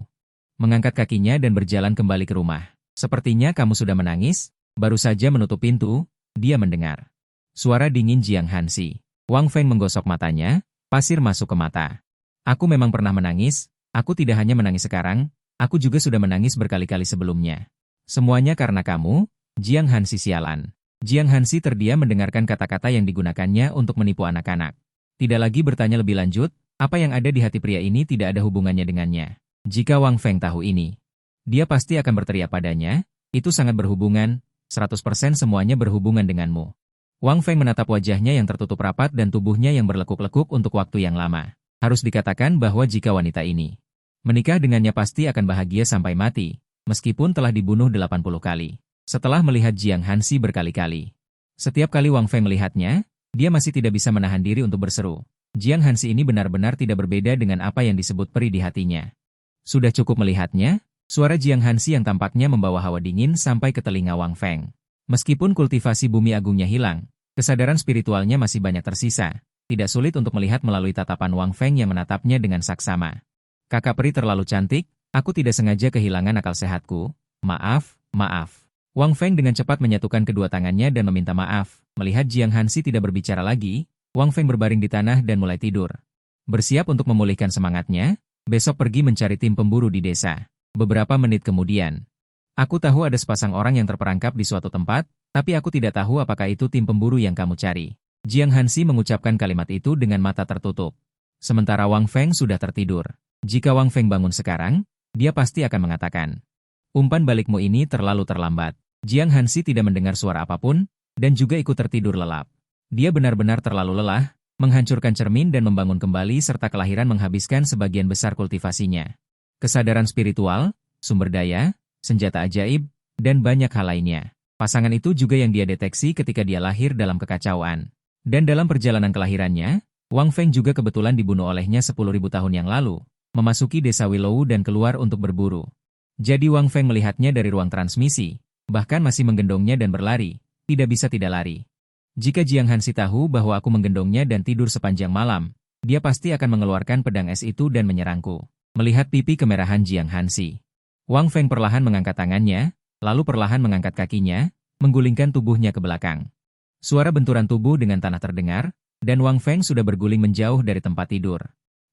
mengangkat kakinya dan berjalan kembali ke rumah. Sepertinya kamu sudah menangis. Baru saja menutup pintu, dia mendengar suara dingin Jiang Hansi. Wang Feng menggosok matanya, pasir masuk ke mata. Aku memang pernah menangis, aku tidak hanya menangis sekarang, aku juga sudah menangis berkali-kali sebelumnya. Semuanya karena kamu, Jiang Hansi sialan. Jiang Hansi terdiam mendengarkan kata-kata yang digunakannya untuk menipu anak-anak. Tidak lagi bertanya lebih lanjut, apa yang ada di hati pria ini tidak ada hubungannya dengannya. Jika Wang Feng tahu ini, dia pasti akan berteriak padanya, itu sangat berhubungan, 100% semuanya berhubungan denganmu. Wang Feng menatap wajahnya yang tertutup rapat dan tubuhnya yang berlekuk-lekuk untuk waktu yang lama. Harus dikatakan bahwa jika wanita ini menikah dengannya pasti akan bahagia sampai mati, meskipun telah dibunuh 80 kali. Setelah melihat Jiang Hansi berkali-kali. Setiap kali Wang Feng melihatnya, dia masih tidak bisa menahan diri untuk berseru. Jiang Hansi ini benar-benar tidak berbeda dengan apa yang disebut peri di hatinya. Sudah cukup melihatnya. Suara Jiang Hansi yang tampaknya membawa hawa dingin sampai ke telinga Wang Feng. Meskipun kultivasi bumi agungnya hilang, kesadaran spiritualnya masih banyak tersisa. Tidak sulit untuk melihat melalui tatapan Wang Feng yang menatapnya dengan saksama. Kakak peri terlalu cantik, aku tidak sengaja kehilangan akal sehatku. Maaf. Wang Feng dengan cepat menyatukan kedua tangannya dan meminta maaf. Melihat Jiang Hansi tidak berbicara lagi, Wang Feng berbaring di tanah dan mulai tidur. Bersiap untuk memulihkan semangatnya, besok pergi mencari tim pemburu di desa. Beberapa menit kemudian, aku tahu ada sepasang orang yang terperangkap di suatu tempat, tapi aku tidak tahu apakah itu tim pemburu yang kamu cari. Jiang Hansi mengucapkan kalimat itu dengan mata tertutup. Sementara Wang Feng sudah tertidur. Jika Wang Feng bangun sekarang, dia pasti akan mengatakan, umpan balikmu ini terlalu terlambat. Jiang Hansi tidak mendengar suara apapun, dan juga ikut tertidur lelap. Dia benar-benar terlalu lelah, menghancurkan cermin dan membangun kembali serta kelahiran menghabiskan sebagian besar kultivasinya. Kesadaran spiritual, sumber daya, senjata ajaib, dan banyak hal lainnya. Pasangan itu juga yang dia deteksi ketika dia lahir dalam kekacauan. Dan dalam perjalanan kelahirannya, Wang Feng juga kebetulan dibunuh olehnya 10.000 tahun yang lalu, memasuki desa Willow dan keluar untuk berburu. Jadi Wang Feng melihatnya dari ruang transmisi, bahkan masih menggendongnya dan berlari, tidak bisa tidak lari. Jika Jiang Hansi tahu bahwa aku menggendongnya dan tidur sepanjang malam, dia pasti akan mengeluarkan pedang es itu dan menyerangku. Melihat pipi kemerahan Jiang Hansi, Wang Feng perlahan mengangkat tangannya, lalu perlahan mengangkat kakinya, menggulingkan tubuhnya ke belakang. Suara benturan tubuh dengan tanah terdengar, dan Wang Feng sudah berguling menjauh dari tempat tidur.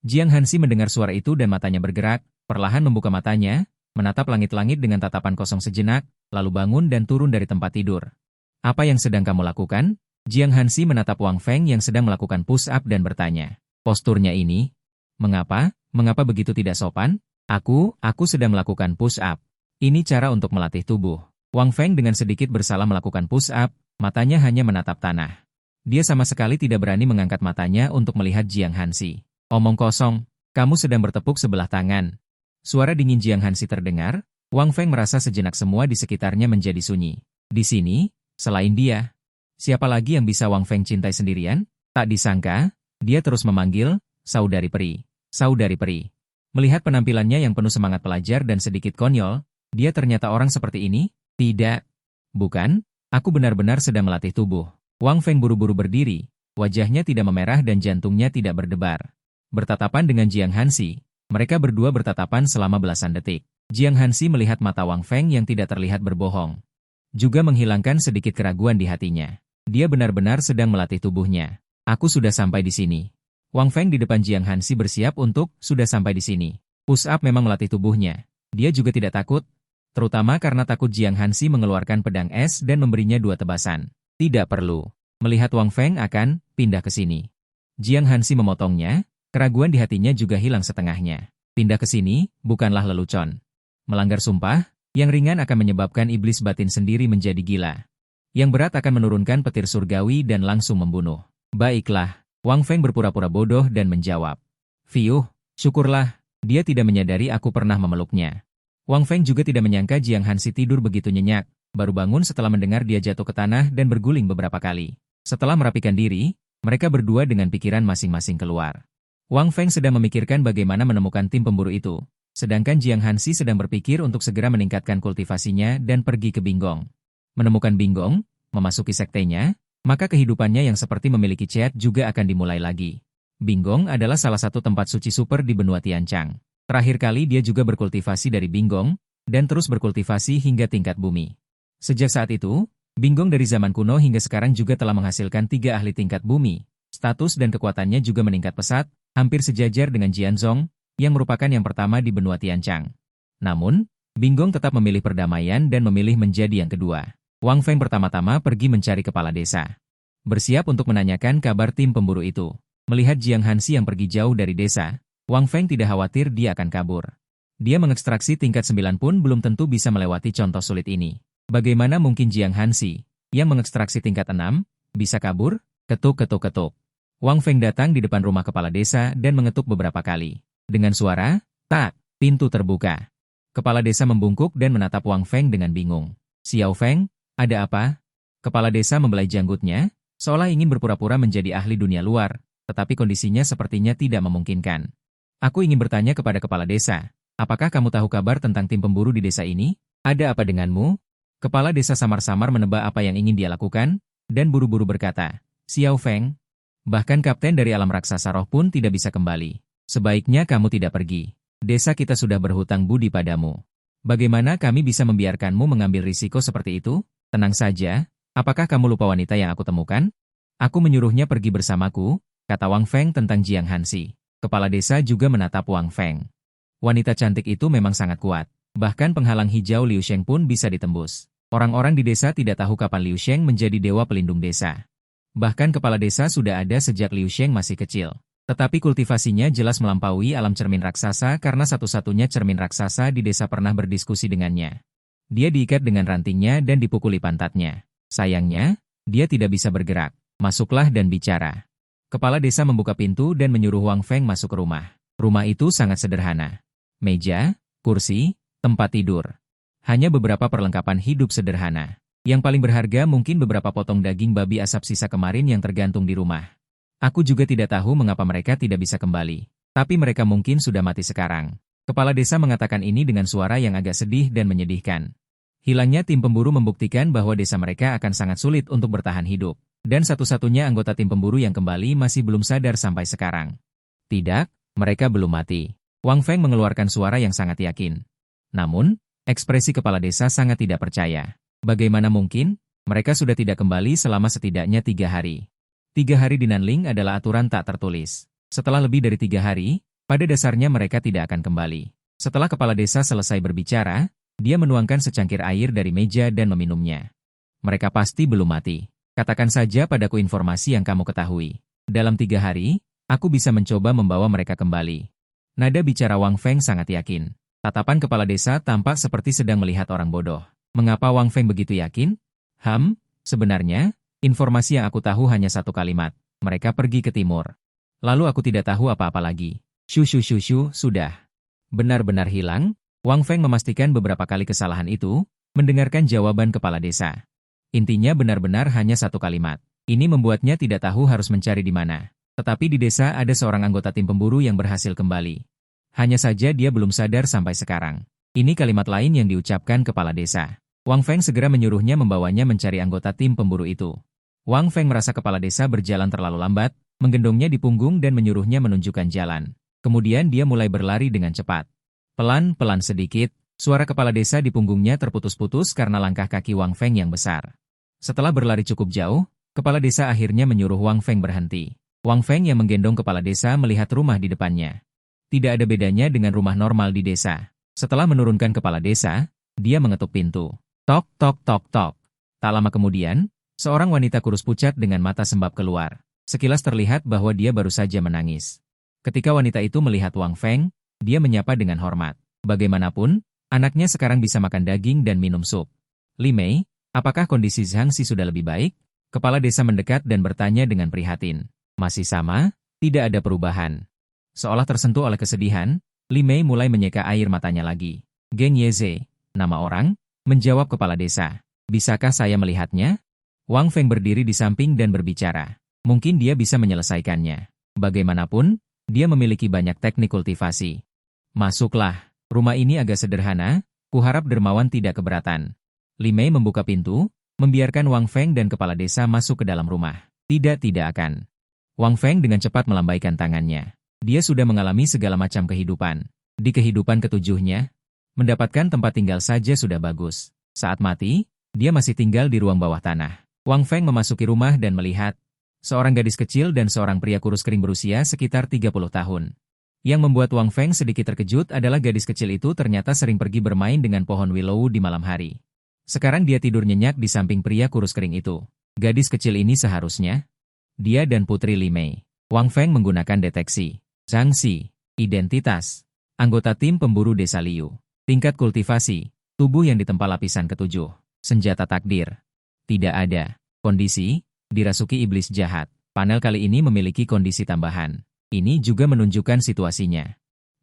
Jiang Hansi mendengar suara itu dan matanya bergerak, perlahan membuka matanya, menatap langit-langit dengan tatapan kosong sejenak, lalu bangun dan turun dari tempat tidur. Apa yang sedang kamu lakukan? Jiang Hansi menatap Wang Feng yang sedang melakukan push-up dan bertanya. Posturnya ini? Mengapa? Mengapa begitu tidak sopan? Aku sedang melakukan push-up. Ini cara untuk melatih tubuh. Wang Feng dengan sedikit bersalah melakukan push-up, matanya hanya menatap tanah. Dia sama sekali tidak berani mengangkat matanya untuk melihat Jiang Hansi. Omong kosong, kamu sedang bertepuk sebelah tangan. Suara dingin Jiang Hansi terdengar, Wang Feng merasa sejenak semua di sekitarnya menjadi sunyi. Di sini, selain dia, siapa lagi yang bisa Wang Feng cintai sendirian? Tak disangka, dia terus memanggil, saudari peri, saudari peri. Melihat penampilannya yang penuh semangat pelajar dan sedikit konyol, dia ternyata orang seperti ini? Tidak. Bukan, aku benar-benar sedang melatih tubuh. Wang Feng buru-buru berdiri, wajahnya tidak memerah dan jantungnya tidak berdebar. Bertatapan dengan Jiang Hansi, mereka berdua bertatapan selama belasan detik. Jiang Hansi melihat mata Wang Feng yang tidak terlihat berbohong. Juga menghilangkan sedikit keraguan di hatinya. Dia benar-benar sedang melatih tubuhnya. Aku sudah sampai di sini. Wang Feng di depan Jiang Hansi bersiap untuk sudah sampai di sini. Push up memang melatih tubuhnya. Dia juga tidak takut, terutama karena takut Jiang Hansi mengeluarkan pedang es dan memberinya 2 tebasan. Tidak perlu. Melihat Wang Feng akan pindah ke sini. Jiang Hansi memotongnya. Keraguan di hatinya juga hilang setengahnya. Pindah ke sini, bukanlah lelucon. Melanggar sumpah, yang ringan akan menyebabkan iblis batin sendiri menjadi gila. Yang berat akan menurunkan petir surgawi dan langsung membunuh. Baiklah, Wang Feng berpura-pura bodoh dan menjawab. Fiuh, syukurlah, dia tidak menyadari aku pernah memeluknya. Wang Feng juga tidak menyangka Jiang Hansi tidur begitu nyenyak, baru bangun setelah mendengar dia jatuh ke tanah dan berguling beberapa kali. Setelah merapikan diri, mereka berdua dengan pikiran masing-masing keluar. Wang Feng sedang memikirkan bagaimana menemukan tim pemburu itu, sedangkan Jiang Hansi sedang berpikir untuk segera meningkatkan kultivasinya dan pergi ke Binggong. Menemukan Binggong, memasuki sektenya, maka kehidupannya yang seperti memiliki Chet juga akan dimulai lagi. Binggong adalah salah satu tempat suci super di benua Tianchang. Terakhir kali dia juga berkultivasi dari Binggong, dan terus berkultivasi hingga tingkat bumi. Sejak saat itu, Binggong dari zaman kuno hingga sekarang juga telah menghasilkan 3 ahli tingkat bumi. Status dan kekuatannya juga meningkat pesat, hampir sejajar dengan Jianzhong, yang merupakan yang pertama di benua Tianchang. Namun, Binggong tetap memilih perdamaian dan memilih menjadi yang kedua. Wang Feng pertama-tama pergi mencari kepala desa. Bersiap untuk menanyakan kabar tim pemburu itu. Melihat Jiang Hansi yang pergi jauh dari desa, Wang Feng tidak khawatir dia akan kabur. Dia mengekstraksi tingkat 9 pun belum tentu bisa melewati contoh sulit ini. Bagaimana mungkin Jiang Hansi, yang mengekstraksi tingkat 6, bisa kabur? Ketuk-ketuk-ketuk. Wang Feng datang di depan rumah kepala desa dan mengetuk beberapa kali. Dengan suara, tak, pintu terbuka. Kepala desa membungkuk dan menatap Wang Feng dengan bingung. Xiao Feng, ada apa? Kepala desa membelai janggutnya, seolah ingin berpura-pura menjadi ahli dunia luar, tetapi kondisinya sepertinya tidak memungkinkan. Aku ingin bertanya kepada kepala desa, apakah kamu tahu kabar tentang tim pemburu di desa ini? Ada apa denganmu? Kepala desa samar-samar menebak apa yang ingin dia lakukan, dan buru-buru berkata, Xiao Feng, bahkan kapten dari alam raksasa roh pun tidak bisa kembali. Sebaiknya kamu tidak pergi. Desa kita sudah berhutang budi padamu. Bagaimana kami bisa membiarkanmu mengambil risiko seperti itu? Tenang saja, apakah kamu lupa wanita yang aku temukan? Aku menyuruhnya pergi bersamaku, kata Wang Feng tentang Jiang Hansi. Kepala desa juga menatap Wang Feng. Wanita cantik itu memang sangat kuat. Bahkan penghalang hijau Liu Sheng pun bisa ditembus. Orang-orang di desa tidak tahu kapan Liu Sheng menjadi dewa pelindung desa. Bahkan kepala desa sudah ada sejak Liu Sheng masih kecil. Tetapi kultivasinya jelas melampaui alam cermin raksasa karena satu-satunya cermin raksasa di desa pernah berdiskusi dengannya. Dia diikat dengan rantingnya dan dipukuli pantatnya. Sayangnya, dia tidak bisa bergerak. Masuklah dan bicara. Kepala desa membuka pintu dan menyuruh Wang Feng masuk ke rumah. Rumah itu sangat sederhana. Meja, kursi, tempat tidur. Hanya beberapa perlengkapan hidup sederhana. Yang paling berharga mungkin beberapa potong daging babi asap sisa kemarin yang tergantung di rumah. Aku juga tidak tahu mengapa mereka tidak bisa kembali. Tapi mereka mungkin sudah mati sekarang. Kepala desa mengatakan ini dengan suara yang agak sedih dan menyedihkan. Hilangnya tim pemburu membuktikan bahwa desa mereka akan sangat sulit untuk bertahan hidup. Dan satu-satunya anggota tim pemburu yang kembali masih belum sadar sampai sekarang. Tidak, mereka belum mati. Wang Feng mengeluarkan suara yang sangat yakin. Namun, ekspresi kepala desa sangat tidak percaya. Bagaimana mungkin? Mereka sudah tidak kembali selama setidaknya 3 hari. 3 hari di Nanling adalah aturan tak tertulis. Setelah lebih dari 3 hari, pada dasarnya mereka tidak akan kembali. Setelah kepala desa selesai berbicara, dia menuangkan secangkir air dari meja dan meminumnya. Mereka pasti belum mati. Katakan saja padaku informasi yang kamu ketahui. Dalam 3 hari, aku bisa mencoba membawa mereka kembali. Nada bicara Wang Feng sangat yakin. Tatapan kepala desa tampak seperti sedang melihat orang bodoh. Mengapa Wang Feng begitu yakin? Sebenarnya, informasi yang aku tahu hanya satu kalimat. Mereka pergi ke timur. Lalu aku tidak tahu apa-apa lagi. Sudah. Benar-benar hilang? Wang Feng memastikan beberapa kali kesalahan itu, mendengarkan jawaban kepala desa. Intinya benar-benar hanya satu kalimat. Ini membuatnya tidak tahu harus mencari di mana. Tetapi di desa ada seorang anggota tim pemburu yang berhasil kembali. Hanya saja dia belum sadar sampai sekarang. Ini kalimat lain yang diucapkan kepala desa. Wang Feng segera menyuruhnya membawanya mencari anggota tim pemburu itu. Wang Feng merasa kepala desa berjalan terlalu lambat, menggendongnya di punggung dan menyuruhnya menunjukkan jalan. Kemudian dia mulai berlari dengan cepat. Pelan-pelan sedikit, suara kepala desa di punggungnya terputus-putus karena langkah kaki Wang Feng yang besar. Setelah berlari cukup jauh, kepala desa akhirnya menyuruh Wang Feng berhenti. Wang Feng yang menggendong kepala desa melihat rumah di depannya. Tidak ada bedanya dengan rumah normal di desa. Setelah menurunkan kepala desa, dia mengetuk pintu. Tok, tok, tok, tok. Tak lama kemudian, seorang wanita kurus pucat dengan mata sembab keluar. Sekilas terlihat bahwa dia baru saja menangis. Ketika wanita itu melihat Wang Feng, dia menyapa dengan hormat. Bagaimanapun, anaknya sekarang bisa makan daging dan minum sup. Li Mei, apakah kondisi Zhang Xi sudah lebih baik? Kepala desa mendekat dan bertanya dengan prihatin. Masih sama? Tidak ada perubahan. Seolah tersentuh oleh kesedihan, Li Mei mulai menyeka air matanya lagi. Geng Yeze, nama orang? Menjawab kepala desa. Bisakah saya melihatnya? Wang Feng berdiri di samping dan berbicara. Mungkin dia bisa menyelesaikannya. Bagaimanapun, dia memiliki banyak teknik kultivasi. Masuklah, rumah ini agak sederhana, kuharap dermawan tidak keberatan. Li Mei membuka pintu, membiarkan Wang Feng dan kepala desa masuk ke dalam rumah. Tidak akan. Wang Feng dengan cepat melambaikan tangannya. Dia sudah mengalami segala macam kehidupan. Di kehidupan ketujuhnya, mendapatkan tempat tinggal saja sudah bagus. Saat mati, dia masih tinggal di ruang bawah tanah. Wang Feng memasuki rumah dan melihat seorang gadis kecil dan seorang pria kurus kering berusia sekitar 30 tahun. Yang membuat Wang Feng sedikit terkejut adalah gadis kecil itu ternyata sering pergi bermain dengan pohon willow di malam hari. Sekarang dia tidur nyenyak di samping pria kurus kering itu. Gadis kecil ini seharusnya dia dan Putri Li Mei. Wang Feng menggunakan deteksi. Zhang Xi, identitas, anggota tim pemburu desa Liu. Tingkat kultivasi, tubuh yang ditempa lapisan ketujuh. Senjata takdir. Tidak ada. Kondisi, dirasuki iblis jahat. Panel kali ini memiliki kondisi tambahan. Ini juga menunjukkan situasinya.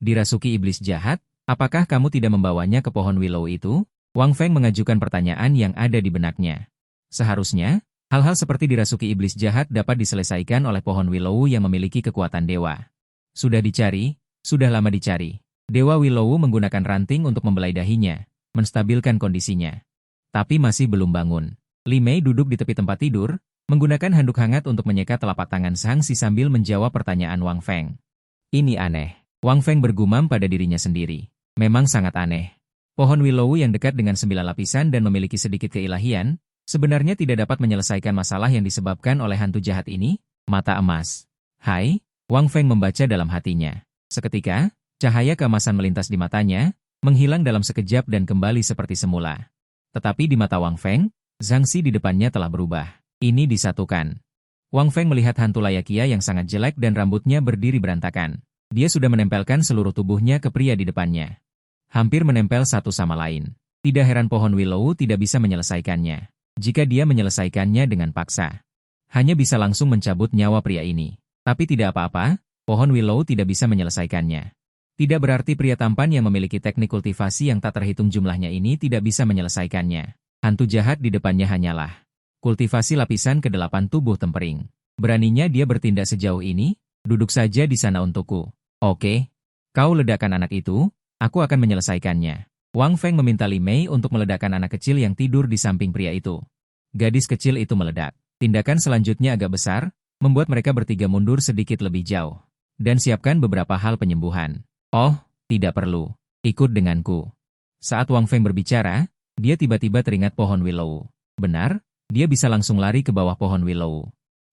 Dirasuki iblis jahat, apakah kamu tidak membawanya ke pohon willow itu? Wang Feng mengajukan pertanyaan yang ada di benaknya. Seharusnya, hal-hal seperti dirasuki iblis jahat dapat diselesaikan oleh pohon willow yang memiliki kekuatan dewa. Sudah dicari, sudah lama dicari. Dewa Willow menggunakan ranting untuk membelai dahinya, menstabilkan kondisinya. Tapi masih belum bangun. Li Mei duduk di tepi tempat tidur, menggunakan handuk hangat untuk menyeka telapak tangan Zhang Xi sambil menjawab pertanyaan Wang Feng. Ini aneh. Wang Feng bergumam pada dirinya sendiri. Memang sangat aneh. Pohon Willow yang dekat dengan 9 lapisan dan memiliki sedikit keilahian, sebenarnya tidak dapat menyelesaikan masalah yang disebabkan oleh hantu jahat ini. Mata emas. Hai, Wang Feng membaca dalam hatinya. Seketika, cahaya keemasan melintas di matanya, menghilang dalam sekejap dan kembali seperti semula. Tetapi di mata Wang Feng, Zhang Xi di depannya telah berubah. Ini disatukan. Wang Feng melihat hantu Layakia yang sangat jelek dan rambutnya berdiri berantakan. Dia sudah menempelkan seluruh tubuhnya ke pria di depannya. Hampir menempel satu sama lain. Tidak heran pohon Willow tidak bisa menyelesaikannya. Jika dia menyelesaikannya dengan paksa, hanya bisa langsung mencabut nyawa pria ini. Tapi tidak apa-apa, pohon Willow tidak bisa menyelesaikannya. Tidak berarti pria tampan yang memiliki teknik kultivasi yang tak terhitung jumlahnya ini tidak bisa menyelesaikannya. Hantu jahat di depannya hanyalah kultivasi lapisan ke-8 tubuh tempering. Beraninya dia bertindak sejauh ini? Duduk saja di sana untukku. Oke, kau ledakkan anak itu, aku akan menyelesaikannya. Wang Feng meminta Li Mei untuk meledakkan anak kecil yang tidur di samping pria itu. Gadis kecil itu meledak. Tindakan selanjutnya agak besar, membuat mereka bertiga mundur sedikit lebih jauh. Dan siapkan beberapa hal penyembuhan. Oh, tidak perlu. Ikut denganku. Saat Wang Feng berbicara, dia tiba-tiba teringat pohon willow. Benar, dia bisa langsung lari ke bawah pohon willow.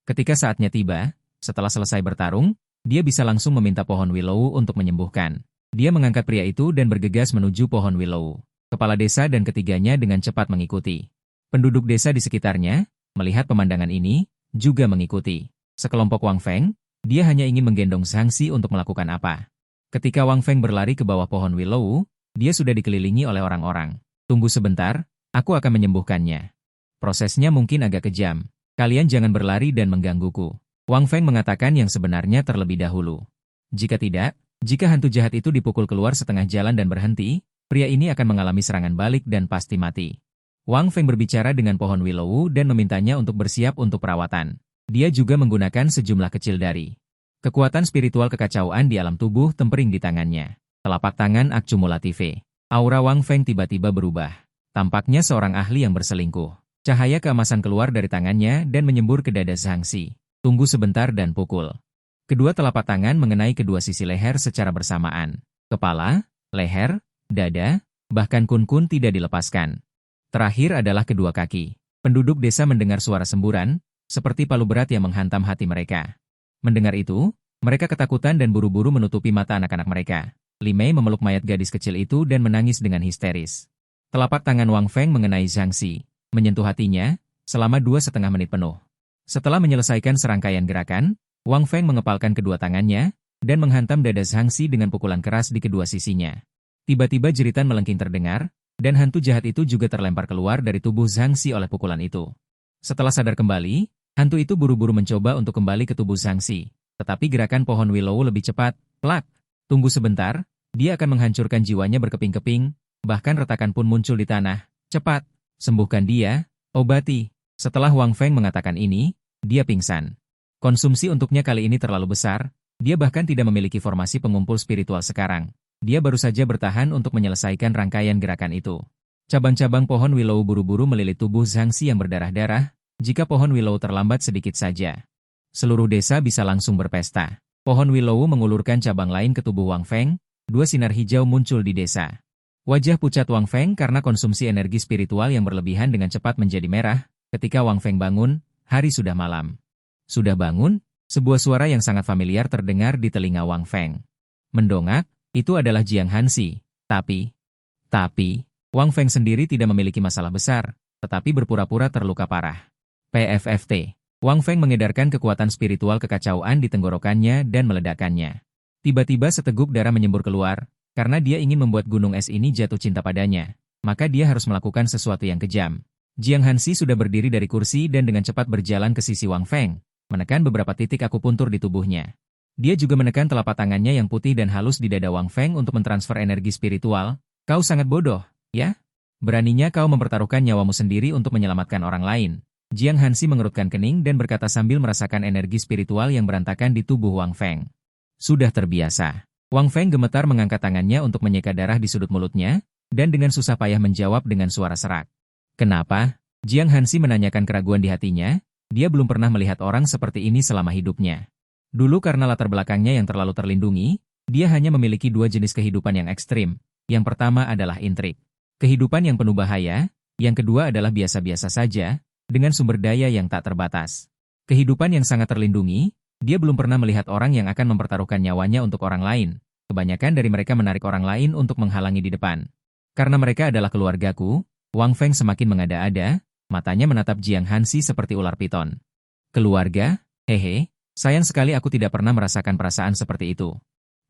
Ketika saatnya tiba, setelah selesai bertarung, dia bisa langsung meminta pohon willow untuk menyembuhkan. Dia mengangkat pria itu dan bergegas menuju pohon willow. Kepala desa dan ketiganya dengan cepat mengikuti. Penduduk desa di sekitarnya, melihat pemandangan ini, juga mengikuti. Sekelompok Wang Feng, dia hanya ingin menggendong Zhangxi untuk melakukan apa. Ketika Wang Feng berlari ke bawah pohon willow, dia sudah dikelilingi oleh orang-orang. Tunggu sebentar, aku akan menyembuhkannya. Prosesnya mungkin agak kejam. Kalian jangan berlari dan menggangguku. Wang Feng mengatakan yang sebenarnya terlebih dahulu. Jika tidak, jika hantu jahat itu dipukul keluar setengah jalan dan berhenti, pria ini akan mengalami serangan balik dan pasti mati. Wang Feng berbicara dengan pohon willow dan memintanya untuk bersiap untuk perawatan. Dia juga menggunakan sejumlah kecil dari kekuatan spiritual kekacauan di alam tubuh tempering di tangannya. Telapak tangan akumulatif. Aura Wang Feng tiba-tiba berubah. Tampaknya seorang ahli yang berselingkuh. Cahaya keemasan keluar dari tangannya dan menyembur ke dada Zhangxi. Tunggu sebentar dan pukul. Kedua telapak tangan mengenai kedua sisi leher secara bersamaan. Kepala, leher, dada, bahkan kun-kun tidak dilepaskan. Terakhir adalah kedua kaki. Penduduk desa mendengar suara semburan, seperti palu berat yang menghantam hati mereka. Mendengar itu, mereka ketakutan dan buru-buru menutupi mata anak-anak mereka. Li Mei memeluk mayat gadis kecil itu dan menangis dengan histeris. Telapak tangan Wang Feng mengenai Zhangxi, menyentuh hatinya, selama 2,5 menit penuh. Setelah menyelesaikan serangkaian gerakan, Wang Feng mengepalkan kedua tangannya, dan menghantam dada Zhangxi dengan pukulan keras di kedua sisinya. Tiba-tiba jeritan melengking terdengar, dan hantu jahat itu juga terlempar keluar dari tubuh Zhangxi oleh pukulan itu. Setelah sadar kembali, hantu itu buru-buru mencoba untuk kembali ke tubuh Zhangxi. Tetapi gerakan pohon willow lebih cepat. Plak! Tunggu sebentar, dia akan menghancurkan jiwanya berkeping-keping, bahkan retakan pun muncul di tanah. Cepat! Sembuhkan dia, obati. Setelah Wang Feng mengatakan ini, dia pingsan. Konsumsi untuknya kali ini terlalu besar, dia bahkan tidak memiliki formasi pengumpul spiritual sekarang. Dia baru saja bertahan untuk menyelesaikan rangkaian gerakan itu. Cabang-cabang pohon willow buru-buru melilit tubuh Zhangxi yang berdarah-darah, jika pohon willow terlambat sedikit saja. Seluruh desa bisa langsung berpesta. Pohon willow mengulurkan cabang lain ke tubuh Wang Feng, 2 sinar hijau muncul di desa. Wajah pucat Wang Feng karena konsumsi energi spiritual yang berlebihan dengan cepat menjadi merah. Ketika Wang Feng bangun, hari sudah malam. Sudah bangun? Sebuah suara yang sangat familiar terdengar di telinga Wang Feng. Mendongak, itu adalah Jiang Hanxi. Tapi, Wang Feng sendiri tidak memiliki masalah besar, tetapi berpura-pura terluka parah. PFFT. Wang Feng mengedarkan kekuatan spiritual kekacauan di tenggorokannya dan meledakkannya. Tiba-tiba seteguk darah menyembur keluar, karena dia ingin membuat gunung es ini jatuh cinta padanya, maka dia harus melakukan sesuatu yang kejam. Jiang Hanxi sudah berdiri dari kursi dan dengan cepat berjalan ke sisi Wang Feng, menekan beberapa titik akupuntur di tubuhnya. Dia juga menekan telapak tangannya yang putih dan halus di dada Wang Feng untuk mentransfer energi spiritual. Kau sangat bodoh, ya? Beraninya kau mempertaruhkan nyawamu sendiri untuk menyelamatkan orang lain. Jiang Hanxi mengerutkan kening dan berkata sambil merasakan energi spiritual yang berantakan di tubuh Wang Feng. Sudah terbiasa. Wang Feng gemetar mengangkat tangannya untuk menyeka darah di sudut mulutnya, dan dengan susah payah menjawab dengan suara serak. Kenapa? Jiang Hanxi menanyakan keraguan di hatinya, dia belum pernah melihat orang seperti ini selama hidupnya. Dulu karena latar belakangnya yang terlalu terlindungi, dia hanya memiliki 2 jenis kehidupan yang ekstrim. Yang pertama adalah intrik. Kehidupan yang penuh bahaya, yang kedua adalah biasa-biasa saja, dengan sumber daya yang tak terbatas. Kehidupan yang sangat terlindungi, dia belum pernah melihat orang yang akan mempertaruhkan nyawanya untuk orang lain. Kebanyakan dari mereka menarik orang lain untuk menghalangi di depan. Karena mereka adalah keluargaku, Wang Feng semakin mengada-ada, matanya menatap Jiang Hanxi seperti ular piton. Keluarga? Hehe, sayang sekali aku tidak pernah merasakan perasaan seperti itu.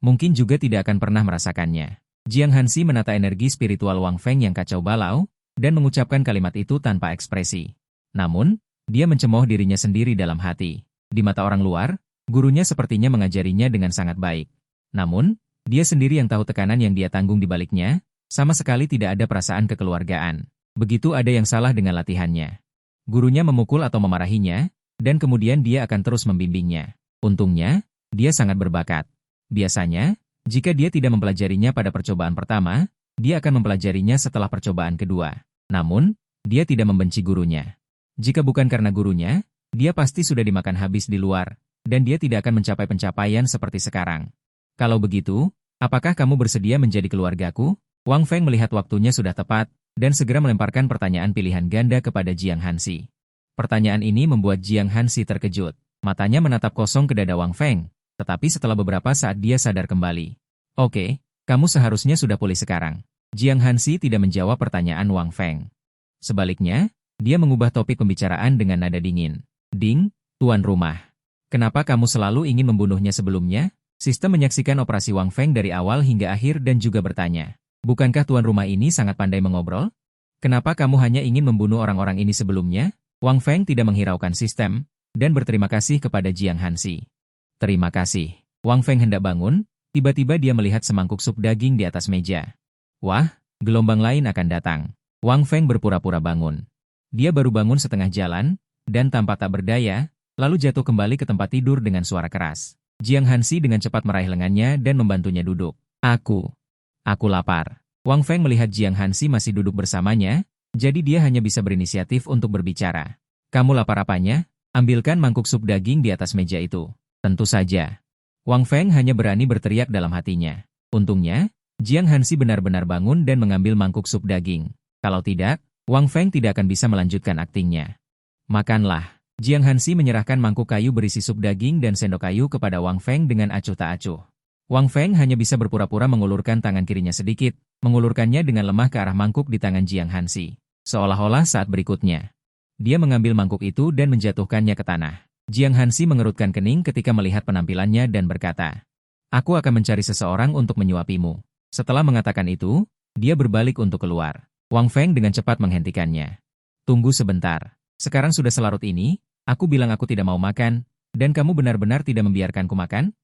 Mungkin juga tidak akan pernah merasakannya. Jiang Hanxi menata energi spiritual Wang Feng yang kacau balau, dan mengucapkan kalimat itu tanpa ekspresi. Namun, dia mencemooh dirinya sendiri dalam hati. Di mata orang luar, gurunya sepertinya mengajarinya dengan sangat baik. Namun, dia sendiri yang tahu tekanan yang dia tanggung di baliknya, sama sekali tidak ada perasaan kekeluargaan. Begitu ada yang salah dengan latihannya. Gurunya memukul atau memarahinya, dan kemudian dia akan terus membimbingnya. Untungnya, dia sangat berbakat. Biasanya, jika dia tidak mempelajarinya pada percobaan pertama, dia akan mempelajarinya setelah percobaan kedua. Namun, dia tidak membenci gurunya. Jika bukan karena gurunya, dia pasti sudah dimakan habis di luar, dan dia tidak akan mencapai pencapaian seperti sekarang. Kalau begitu, apakah kamu bersedia menjadi keluargaku? Wang Feng melihat waktunya sudah tepat, dan segera melemparkan pertanyaan pilihan ganda kepada Jiang Hanxi. Pertanyaan ini membuat Jiang Hanxi terkejut. Matanya menatap kosong ke dada Wang Feng, tetapi setelah beberapa saat dia sadar kembali. Oke, kamu seharusnya sudah pulih sekarang. Jiang Hansi tidak menjawab pertanyaan Wang Feng. Sebaliknya, dia mengubah topik pembicaraan dengan nada dingin. Ding, tuan rumah. Kenapa kamu selalu ingin membunuhnya sebelumnya? Sistem menyaksikan operasi Wang Feng dari awal hingga akhir dan juga bertanya. Bukankah tuan rumah ini sangat pandai mengobrol? Kenapa kamu hanya ingin membunuh orang-orang ini sebelumnya? Wang Feng tidak menghiraukan sistem, dan berterima kasih kepada Jiang Hansi. Terima kasih. Wang Feng hendak bangun, tiba-tiba dia melihat semangkuk sup daging di atas meja. Wah, gelombang lain akan datang. Wang Feng berpura-pura bangun. Dia baru bangun setengah jalan, dan tanpa tak berdaya, lalu jatuh kembali ke tempat tidur dengan suara keras. Jiang Hansi dengan cepat meraih lengannya dan membantunya duduk. Aku lapar. Wang Feng melihat Jiang Hansi masih duduk bersamanya, jadi dia hanya bisa berinisiatif untuk berbicara. Kamu lapar apanya? Ambilkan mangkuk sup daging di atas meja itu. Tentu saja. Wang Feng hanya berani berteriak dalam hatinya. Untungnya, Jiang Hansi benar-benar bangun dan mengambil mangkuk sup daging. Kalau tidak, Wang Feng tidak akan bisa melanjutkan aktingnya. Makanlah. Jiang Hansi menyerahkan mangkuk kayu berisi sup daging dan sendok kayu kepada Wang Feng dengan acuh tak acuh. Wang Feng hanya bisa berpura-pura mengulurkan tangan kirinya sedikit, mengulurkannya dengan lemah ke arah mangkuk di tangan Jiang Hansi. Seolah-olah saat berikutnya, dia mengambil mangkuk itu dan menjatuhkannya ke tanah. Jiang Hansi mengerutkan kening ketika melihat penampilannya dan berkata, "Aku akan mencari seseorang untuk menyuapimu." Setelah mengatakan itu, dia berbalik untuk keluar. Wang Feng dengan cepat menghentikannya. Tunggu sebentar. Sekarang sudah selarut ini, aku bilang aku tidak mau makan, dan kamu benar-benar tidak membiarkanku makan?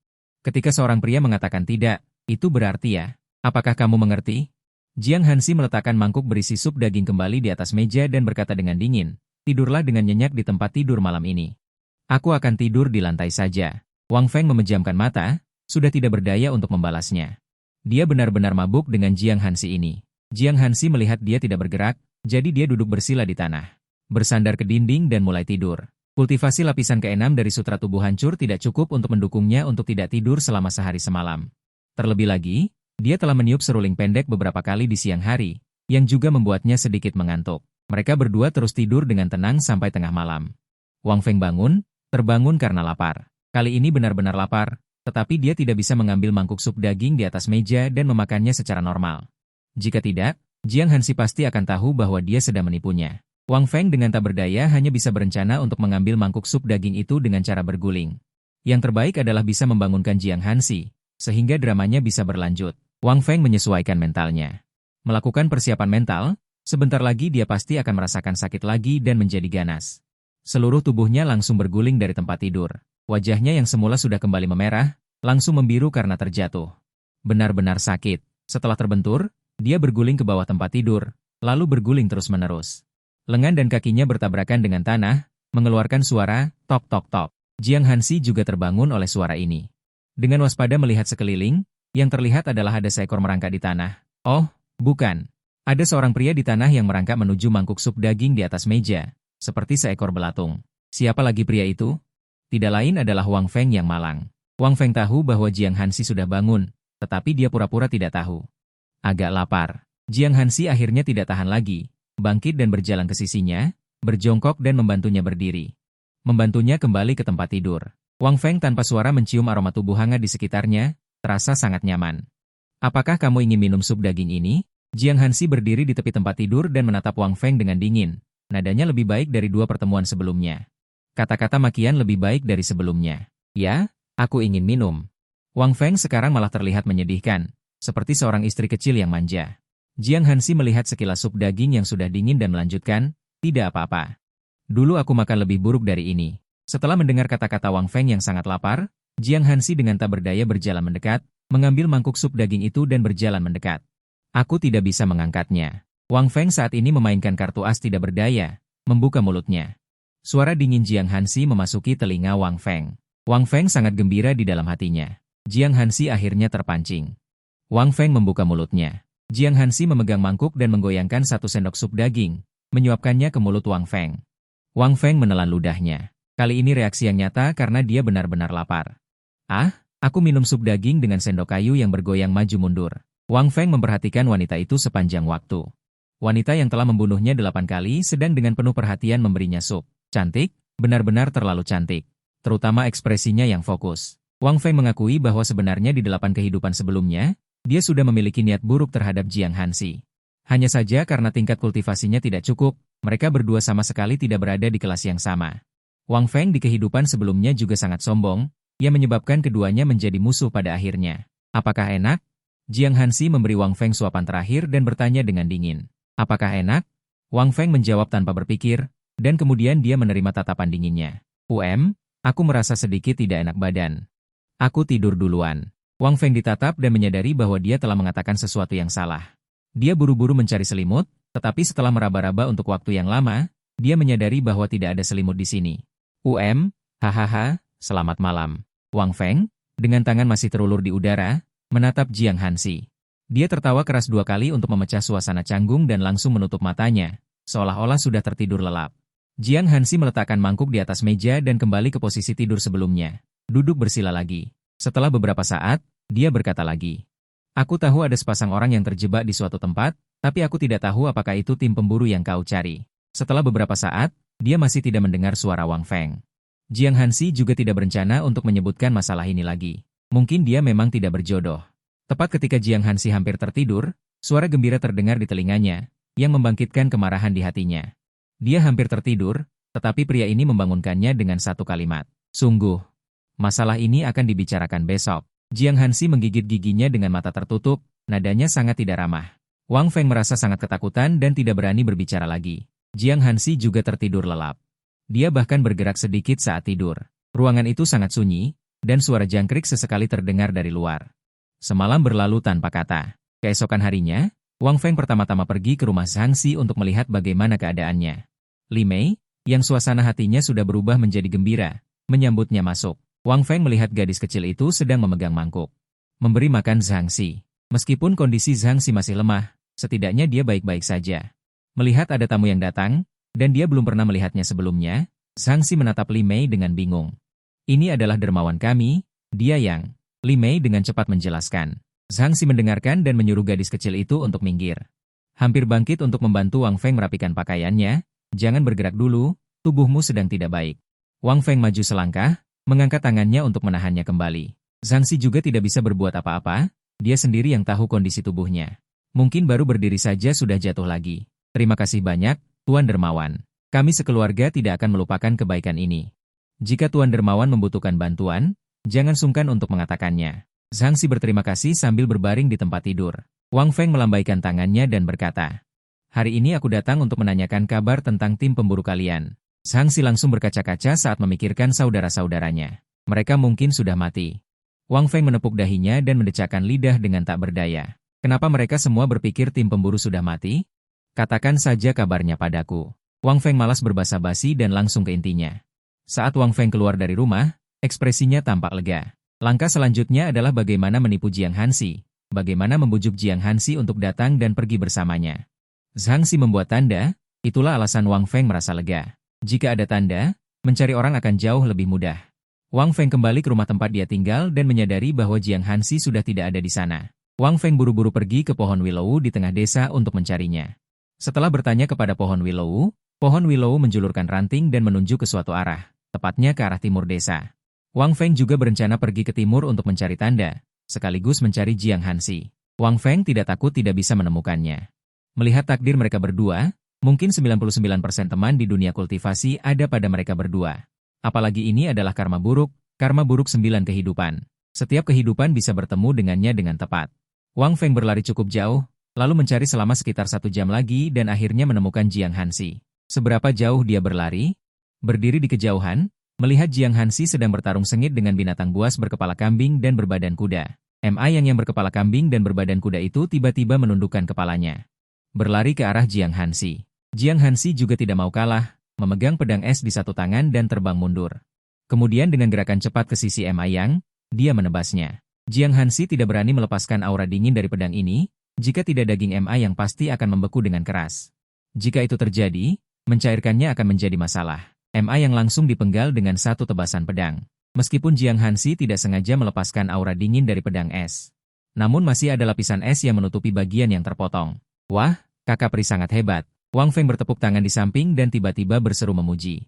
Ketika seorang pria mengatakan tidak, itu berarti ya. Apakah kamu mengerti? Jiang Hansi meletakkan mangkuk berisi sup daging kembali di atas meja dan berkata dengan dingin, tidurlah dengan nyenyak di tempat tidur malam ini. Aku akan tidur di lantai saja. Wang Feng memejamkan mata, sudah tidak berdaya untuk membalasnya. Dia benar-benar mabuk dengan Jiang Hansi ini. Jiang Hansi melihat dia tidak bergerak, jadi dia duduk bersila di tanah. Bersandar ke dinding dan mulai tidur. Kultivasi lapisan ke-6 dari Sutra Tubuh Hancur tidak cukup untuk mendukungnya untuk tidak tidur selama sehari semalam. Terlebih lagi, dia telah meniup seruling pendek beberapa kali di siang hari, yang juga membuatnya sedikit mengantuk. Mereka berdua terus tidur dengan tenang sampai tengah malam. Wang Feng bangun, terbangun karena lapar. Kali ini benar-benar lapar, tetapi dia tidak bisa mengambil mangkuk sup daging di atas meja dan memakannya secara normal. Jika tidak, Jiang Hansi pasti akan tahu bahwa dia sedang menipunya. Wang Feng dengan tak berdaya hanya bisa berencana untuk mengambil mangkuk sup daging itu dengan cara berguling. Yang terbaik adalah bisa membangunkan Jiang Hansi, sehingga dramanya bisa berlanjut. Wang Feng menyesuaikan mentalnya. Melakukan persiapan mental, sebentar lagi dia pasti akan merasakan sakit lagi dan menjadi ganas. Seluruh tubuhnya langsung berguling dari tempat tidur. Wajahnya yang semula sudah kembali memerah, langsung membiru karena terjatuh. Benar-benar sakit. Setelah terbentur, dia berguling ke bawah tempat tidur, lalu berguling terus-menerus. Lengan dan kakinya bertabrakan dengan tanah, mengeluarkan suara tok-tok-tok. Jiang Hansi juga terbangun oleh suara ini. Dengan waspada melihat sekeliling, yang terlihat adalah ada seekor merangkak di tanah. Oh, bukan. Ada seorang pria di tanah yang merangkak menuju mangkuk sup daging di atas meja, seperti seekor belatung. Siapa lagi pria itu? Tidak lain adalah Wang Feng yang malang. Wang Feng tahu bahwa Jiang Hansi sudah bangun, tetapi dia pura-pura tidak tahu. Agak lapar. Jiang Hansi akhirnya tidak tahan lagi, bangkit dan berjalan ke sisinya, berjongkok dan membantunya berdiri. Membantunya kembali ke tempat tidur. Wang Feng tanpa suara mencium aroma tubuh hangat di sekitarnya, terasa sangat nyaman. Apakah kamu ingin minum sup daging ini? Jiang Hansi berdiri di tepi tempat tidur dan menatap Wang Feng dengan dingin. Nadanya lebih baik dari dua pertemuan sebelumnya. Kata-kata makian lebih baik dari sebelumnya. Ya, aku ingin minum. Wang Feng sekarang malah terlihat menyedihkan, seperti seorang istri kecil yang manja. Jiang Hansi melihat sekilas sup daging yang sudah dingin dan melanjutkan, tidak apa-apa. Dulu aku makan lebih buruk dari ini. Setelah mendengar kata-kata Wang Feng yang sangat lapar, Jiang Hansi dengan tak berdaya berjalan mendekat, mengambil mangkuk sup daging itu dan berjalan mendekat. Aku tidak bisa mengangkatnya. Wang Feng saat ini memainkan kartu as tidak berdaya, membuka mulutnya. Suara dingin Jiang Hansi memasuki telinga Wang Feng. Wang Feng sangat gembira di dalam hatinya. Jiang Hansi akhirnya terpancing. Wang Feng membuka mulutnya. Jiang Hansi memegang mangkuk dan menggoyangkan satu sendok sup daging, menyuapkannya ke mulut Wang Feng. Wang Feng menelan ludahnya. Kali ini reaksi yang nyata karena dia benar-benar lapar. Ah, aku minum sup daging dengan sendok kayu yang bergoyang maju mundur. Wang Feng memperhatikan wanita itu sepanjang waktu. Wanita yang telah membunuhnya 8 kali sedang dengan penuh perhatian memberinya sup. Cantik, benar-benar terlalu cantik. terutama ekspresinya yang fokus. Wang Feng mengakui bahwa sebenarnya di 8 kehidupan sebelumnya, dia sudah memiliki niat buruk terhadap Jiang Hansi. Hanya saja karena tingkat kultivasinya tidak cukup, mereka berdua sama sekali tidak berada di kelas yang sama. Wang Feng di kehidupan sebelumnya juga sangat sombong, yang menyebabkan keduanya menjadi musuh pada akhirnya. Apakah enak? Jiang Hansi memberi Wang Feng suapan terakhir dan bertanya dengan dingin. Apakah enak? Wang Feng menjawab tanpa berpikir, dan kemudian dia menerima tatapan dinginnya. Aku merasa sedikit tidak enak badan. Aku tidur duluan. Wang Feng ditatap dan menyadari bahwa dia telah mengatakan sesuatu yang salah. Dia buru-buru mencari selimut, tetapi setelah meraba-raba untuk waktu yang lama, dia menyadari bahwa tidak ada selimut di sini. Hahaha, selamat malam. Wang Feng, dengan tangan masih terulur di udara, menatap Jiang Hansi. Dia tertawa keras 2 kali untuk memecah suasana canggung dan langsung menutup matanya, seolah-olah sudah tertidur lelap. Jiang Hansi meletakkan mangkuk di atas meja dan kembali ke posisi tidur sebelumnya. Duduk bersila lagi. Setelah beberapa saat, dia berkata lagi. Aku tahu ada sepasang orang yang terjebak di suatu tempat, tapi aku tidak tahu apakah itu tim pemburu yang kau cari. Setelah beberapa saat, dia masih tidak mendengar suara Wang Feng. Jiang Hansi juga tidak berencana untuk menyebutkan masalah ini lagi. Mungkin dia memang tidak berjodoh. Tepat ketika Jiang Hansi hampir tertidur, suara gembira terdengar di telinganya, yang membangkitkan kemarahan di hatinya. Dia hampir tertidur, tetapi pria ini membangunkannya dengan satu kalimat. Sungguh. Masalah ini akan dibicarakan besok. Jiang Hansi menggigit giginya dengan mata tertutup, nadanya sangat tidak ramah. Wang Feng merasa sangat ketakutan dan tidak berani berbicara lagi. Jiang Hansi juga tertidur lelap. Dia bahkan bergerak sedikit saat tidur. Ruangan itu sangat sunyi, dan suara jangkrik sesekali terdengar dari luar. Semalam berlalu tanpa kata. Keesokan harinya, Wang Feng pertama-tama pergi ke rumah Zhang Xi untuk melihat bagaimana keadaannya. Li Mei, yang suasana hatinya sudah berubah menjadi gembira, menyambutnya masuk. Wang Feng melihat gadis kecil itu sedang memegang mangkuk. Memberi makan Zhang Xi. Meskipun kondisi Zhang Xi masih lemah, setidaknya dia baik-baik saja. Melihat ada tamu yang datang, dan dia belum pernah melihatnya sebelumnya, Zhang Xi menatap Li Mei dengan bingung. Ini adalah dermawan kami, dia yang... Li Mei dengan cepat menjelaskan. Zhang Xi mendengarkan dan menyuruh gadis kecil itu untuk minggir. Hampir bangkit untuk membantu Wang Feng merapikan pakaiannya, jangan bergerak dulu, tubuhmu sedang tidak baik. Wang Feng maju selangkah, mengangkat tangannya untuk menahannya kembali. Zhang Xi juga tidak bisa berbuat apa-apa, dia sendiri yang tahu kondisi tubuhnya. Mungkin baru berdiri saja sudah jatuh lagi. Terima kasih banyak, Tuan Dermawan. Kami sekeluarga tidak akan melupakan kebaikan ini. Jika Tuan Dermawan membutuhkan bantuan, jangan sungkan untuk mengatakannya. Zhang Xi berterima kasih sambil berbaring di tempat tidur. Wang Feng melambaikan tangannya dan berkata, hari ini aku datang untuk menanyakan kabar tentang tim pemburu kalian. Zhang Xi langsung berkaca-kaca saat memikirkan saudara-saudaranya. Mereka mungkin sudah mati. Wang Feng menepuk dahinya dan mendecakkan lidah dengan tak berdaya. Kenapa mereka semua berpikir tim pemburu sudah mati? Katakan saja kabarnya padaku. Wang Feng malas berbasa-basi dan langsung ke intinya. Saat Wang Feng keluar dari rumah, ekspresinya tampak lega. Langkah selanjutnya adalah bagaimana menipu Jiang Hansi, bagaimana membujuk Jiang Hansi untuk datang dan pergi bersamanya. Zhang Xi membuat tanda, itulah alasan Wang Feng merasa lega. Jika ada tanda, mencari orang akan jauh lebih mudah. Wang Feng kembali ke rumah tempat dia tinggal dan menyadari bahwa Jiang Hansi sudah tidak ada di sana. Wang Feng buru-buru pergi ke pohon willow di tengah desa untuk mencarinya. Setelah bertanya kepada pohon willow menjulurkan ranting dan menunjuk ke suatu arah, tepatnya ke arah timur desa. Wang Feng juga berencana pergi ke timur untuk mencari tanda, sekaligus mencari Jiang Hansi. Wang Feng tidak takut tidak bisa menemukannya. Melihat takdir mereka berdua, mungkin 99% teman di dunia kultivasi ada pada mereka berdua. Apalagi ini adalah karma buruk 9 kehidupan. Setiap kehidupan bisa bertemu dengannya dengan tepat. Wang Feng berlari cukup jauh, lalu mencari selama sekitar 1 jam lagi dan akhirnya menemukan Jiang Hansi. Seberapa jauh dia berlari? Berdiri di kejauhan, melihat Jiang Hansi sedang bertarung sengit dengan binatang buas berkepala kambing dan berbadan kuda. Yang berkepala kambing dan berbadan kuda itu tiba-tiba menundukkan kepalanya. Berlari ke arah Jiang Hansi. Jiang Hansi juga tidak mau kalah, memegang pedang es di satu tangan dan terbang mundur. Kemudian dengan gerakan cepat ke sisi Yang, dia menebasnya. Jiang Hansi tidak berani melepaskan aura dingin dari pedang ini, jika tidak daging Yang pasti akan membeku dengan keras. Jika itu terjadi, mencairkannya akan menjadi masalah. Yang langsung dipenggal dengan satu tebasan pedang. Meskipun Jiang Hansi tidak sengaja melepaskan aura dingin dari pedang es. Namun masih ada lapisan es yang menutupi bagian yang terpotong. Wah, kakak Pri sangat hebat. Wang Feng bertepuk tangan di samping dan tiba-tiba berseru memuji.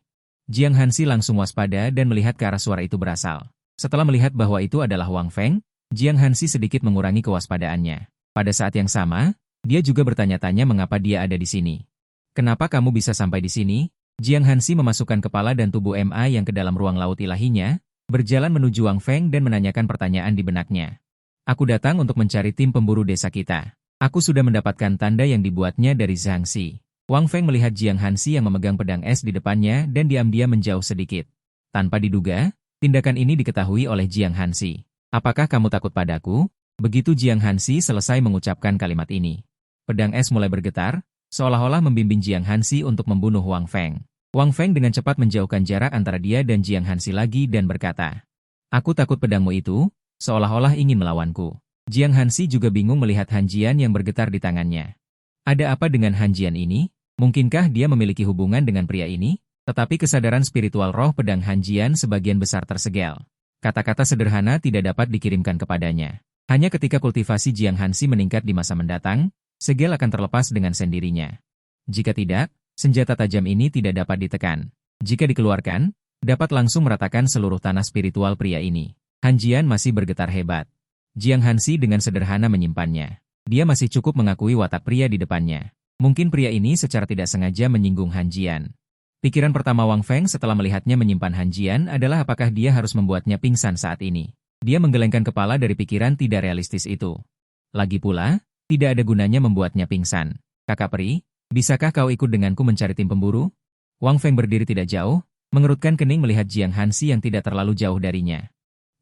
Jiang Hansi langsung waspada dan melihat ke arah suara itu berasal. Setelah melihat bahwa itu adalah Wang Feng, Jiang Hansi sedikit mengurangi kewaspadaannya. Pada saat yang sama, dia juga bertanya-tanya mengapa dia ada di sini. Kenapa kamu bisa sampai di sini? Jiang Hansi memasukkan kepala dan tubuh MA yang ke dalam ruang laut ilahinya, berjalan menuju Wang Feng dan menanyakan pertanyaan di benaknya. Aku datang untuk mencari tim pemburu desa kita. Aku sudah mendapatkan tanda yang dibuatnya dari Zhang Xi. Wang Feng melihat Jiang Hansi yang memegang pedang es di depannya dan diam-diam menjauh sedikit. Tanpa diduga, tindakan ini diketahui oleh Jiang Hansi. Apakah kamu takut padaku? Begitu Jiang Hansi selesai mengucapkan kalimat ini. Pedang es mulai bergetar, seolah-olah membimbing Jiang Hansi untuk membunuh Wang Feng. Wang Feng dengan cepat menjauhkan jarak antara dia dan Jiang Hansi lagi dan berkata, "Aku takut pedangmu itu, seolah-olah ingin melawanku." Jiang Hansi juga bingung melihat Han Jian yang bergetar di tangannya. Ada apa dengan Han Jian ini? Mungkinkah dia memiliki hubungan dengan pria ini? Tetapi kesadaran spiritual roh pedang Han Jian sebagian besar tersegel. Kata-kata sederhana tidak dapat dikirimkan kepadanya. Hanya ketika kultivasi Jiang Hansi meningkat di masa mendatang, segel akan terlepas dengan sendirinya. Jika tidak, senjata tajam ini tidak dapat ditekan. Jika dikeluarkan, dapat langsung meratakan seluruh tanah spiritual pria ini. Han Jian masih bergetar hebat. Jiang Hansi dengan sederhana menyimpannya. Dia masih cukup mengakui watak pria di depannya. Mungkin pria ini secara tidak sengaja menyinggung Han Jian. Pikiran pertama Wang Feng setelah melihatnya menyimpan Han Jian adalah apakah dia harus membuatnya pingsan saat ini. Dia menggelengkan kepala dari pikiran tidak realistis itu. Lagi pula, tidak ada gunanya membuatnya pingsan. Kakak peri, bisakah kau ikut denganku mencari tim pemburu? Wang Feng berdiri tidak jauh, mengerutkan kening melihat Jiang Hansi yang tidak terlalu jauh darinya.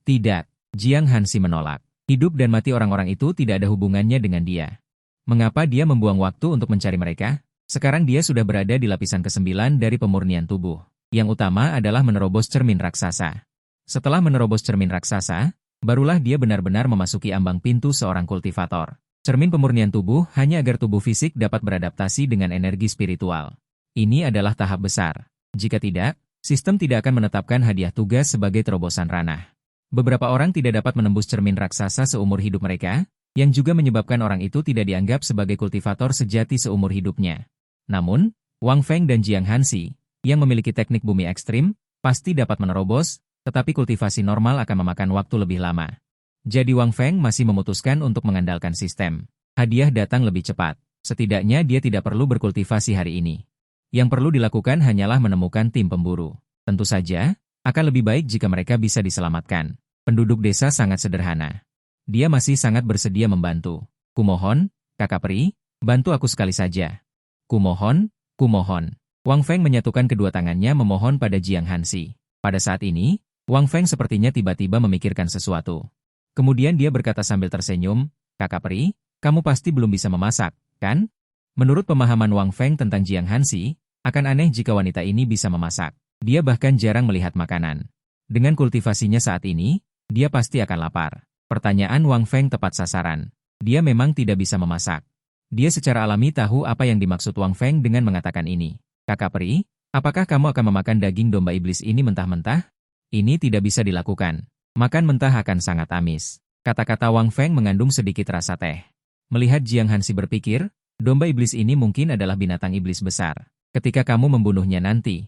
Tidak, Jiang Hansi menolak. Hidup dan mati orang-orang itu tidak ada hubungannya dengan dia. Mengapa dia membuang waktu untuk mencari mereka? Sekarang dia sudah berada di lapisan ke-9 dari pemurnian tubuh. Yang utama adalah menerobos cermin raksasa. Setelah menerobos cermin raksasa, barulah dia benar-benar memasuki ambang pintu seorang kultivator. Cermin pemurnian tubuh hanya agar tubuh fisik dapat beradaptasi dengan energi spiritual. Ini adalah tahap besar. Jika tidak, sistem tidak akan menetapkan hadiah tugas sebagai terobosan ranah. Beberapa orang tidak dapat menembus cermin raksasa seumur hidup mereka, yang juga menyebabkan orang itu tidak dianggap sebagai kultivator sejati seumur hidupnya. Namun, Wang Feng dan Jiang Hansi, yang memiliki teknik bumi ekstrim, pasti dapat menerobos, tetapi kultivasi normal akan memakan waktu lebih lama. Jadi Wang Feng masih memutuskan untuk mengandalkan sistem. Hadiah datang lebih cepat. Setidaknya dia tidak perlu berkultivasi hari ini. Yang perlu dilakukan hanyalah menemukan tim pemburu. Tentu saja, akan lebih baik jika mereka bisa diselamatkan. Penduduk desa sangat sederhana. Dia masih sangat bersedia membantu. Kumohon, kakak peri, bantu aku sekali saja. Kumohon, kumohon. Wang Feng menyatukan kedua tangannya memohon pada Jiang Hansi. Pada saat ini, Wang Feng sepertinya tiba-tiba memikirkan sesuatu. Kemudian dia berkata sambil tersenyum, kakak peri, kamu pasti belum bisa memasak, kan? Menurut pemahaman Wang Feng tentang Jiang Hansi, akan aneh jika wanita ini bisa memasak. Dia bahkan jarang melihat makanan. Dengan kultivasinya saat ini, dia pasti akan lapar. Pertanyaan Wang Feng tepat sasaran. Dia memang tidak bisa memasak. Dia secara alami tahu apa yang dimaksud Wang Feng dengan mengatakan ini. Kakak peri, apakah kamu akan memakan daging domba iblis ini mentah-mentah? Ini tidak bisa dilakukan. Makan mentah akan sangat amis. Kata-kata Wang Feng mengandung sedikit rasa teh. Melihat Jiang Hansi berpikir, domba iblis ini mungkin adalah binatang iblis besar. Ketika kamu membunuhnya nanti,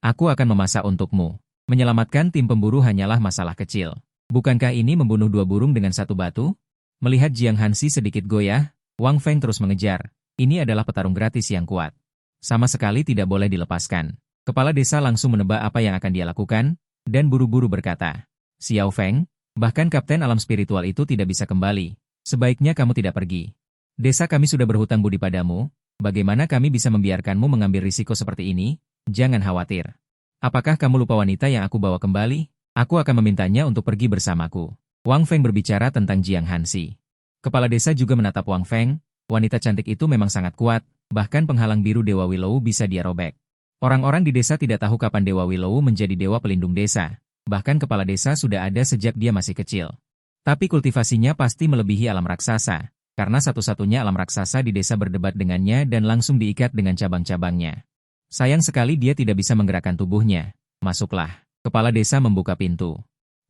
aku akan memasak untukmu. Menyelamatkan tim pemburu hanyalah masalah kecil. Bukankah ini membunuh dua burung dengan satu batu? Melihat Jiang Hansi sedikit goyah, Wang Feng terus mengejar. Ini adalah petarung gratis yang kuat. Sama sekali tidak boleh dilepaskan. Kepala desa langsung menebak apa yang akan dia lakukan, dan buru-buru berkata, Xiao Feng, bahkan kapten alam spiritual itu tidak bisa kembali. Sebaiknya kamu tidak pergi. Desa kami sudah berhutang budi padamu. Bagaimana kami bisa membiarkanmu mengambil risiko seperti ini? Jangan khawatir. Apakah kamu lupa wanita yang aku bawa kembali? Aku akan memintanya untuk pergi bersamaku. Wang Feng berbicara tentang Jiang Hansi. Kepala desa juga menatap Wang Feng. Wanita cantik itu memang sangat kuat, bahkan penghalang biru Dewa Willow bisa dia robek. Orang-orang di desa tidak tahu kapan Dewa Willow menjadi dewa pelindung desa. Bahkan kepala desa sudah ada sejak dia masih kecil. Tapi kultivasinya pasti melebihi alam raksasa, karena satu-satunya alam raksasa di desa berdebat dengannya dan langsung diikat dengan cabang-cabangnya. Sayang sekali dia tidak bisa menggerakkan tubuhnya. Masuklah. Kepala desa membuka pintu.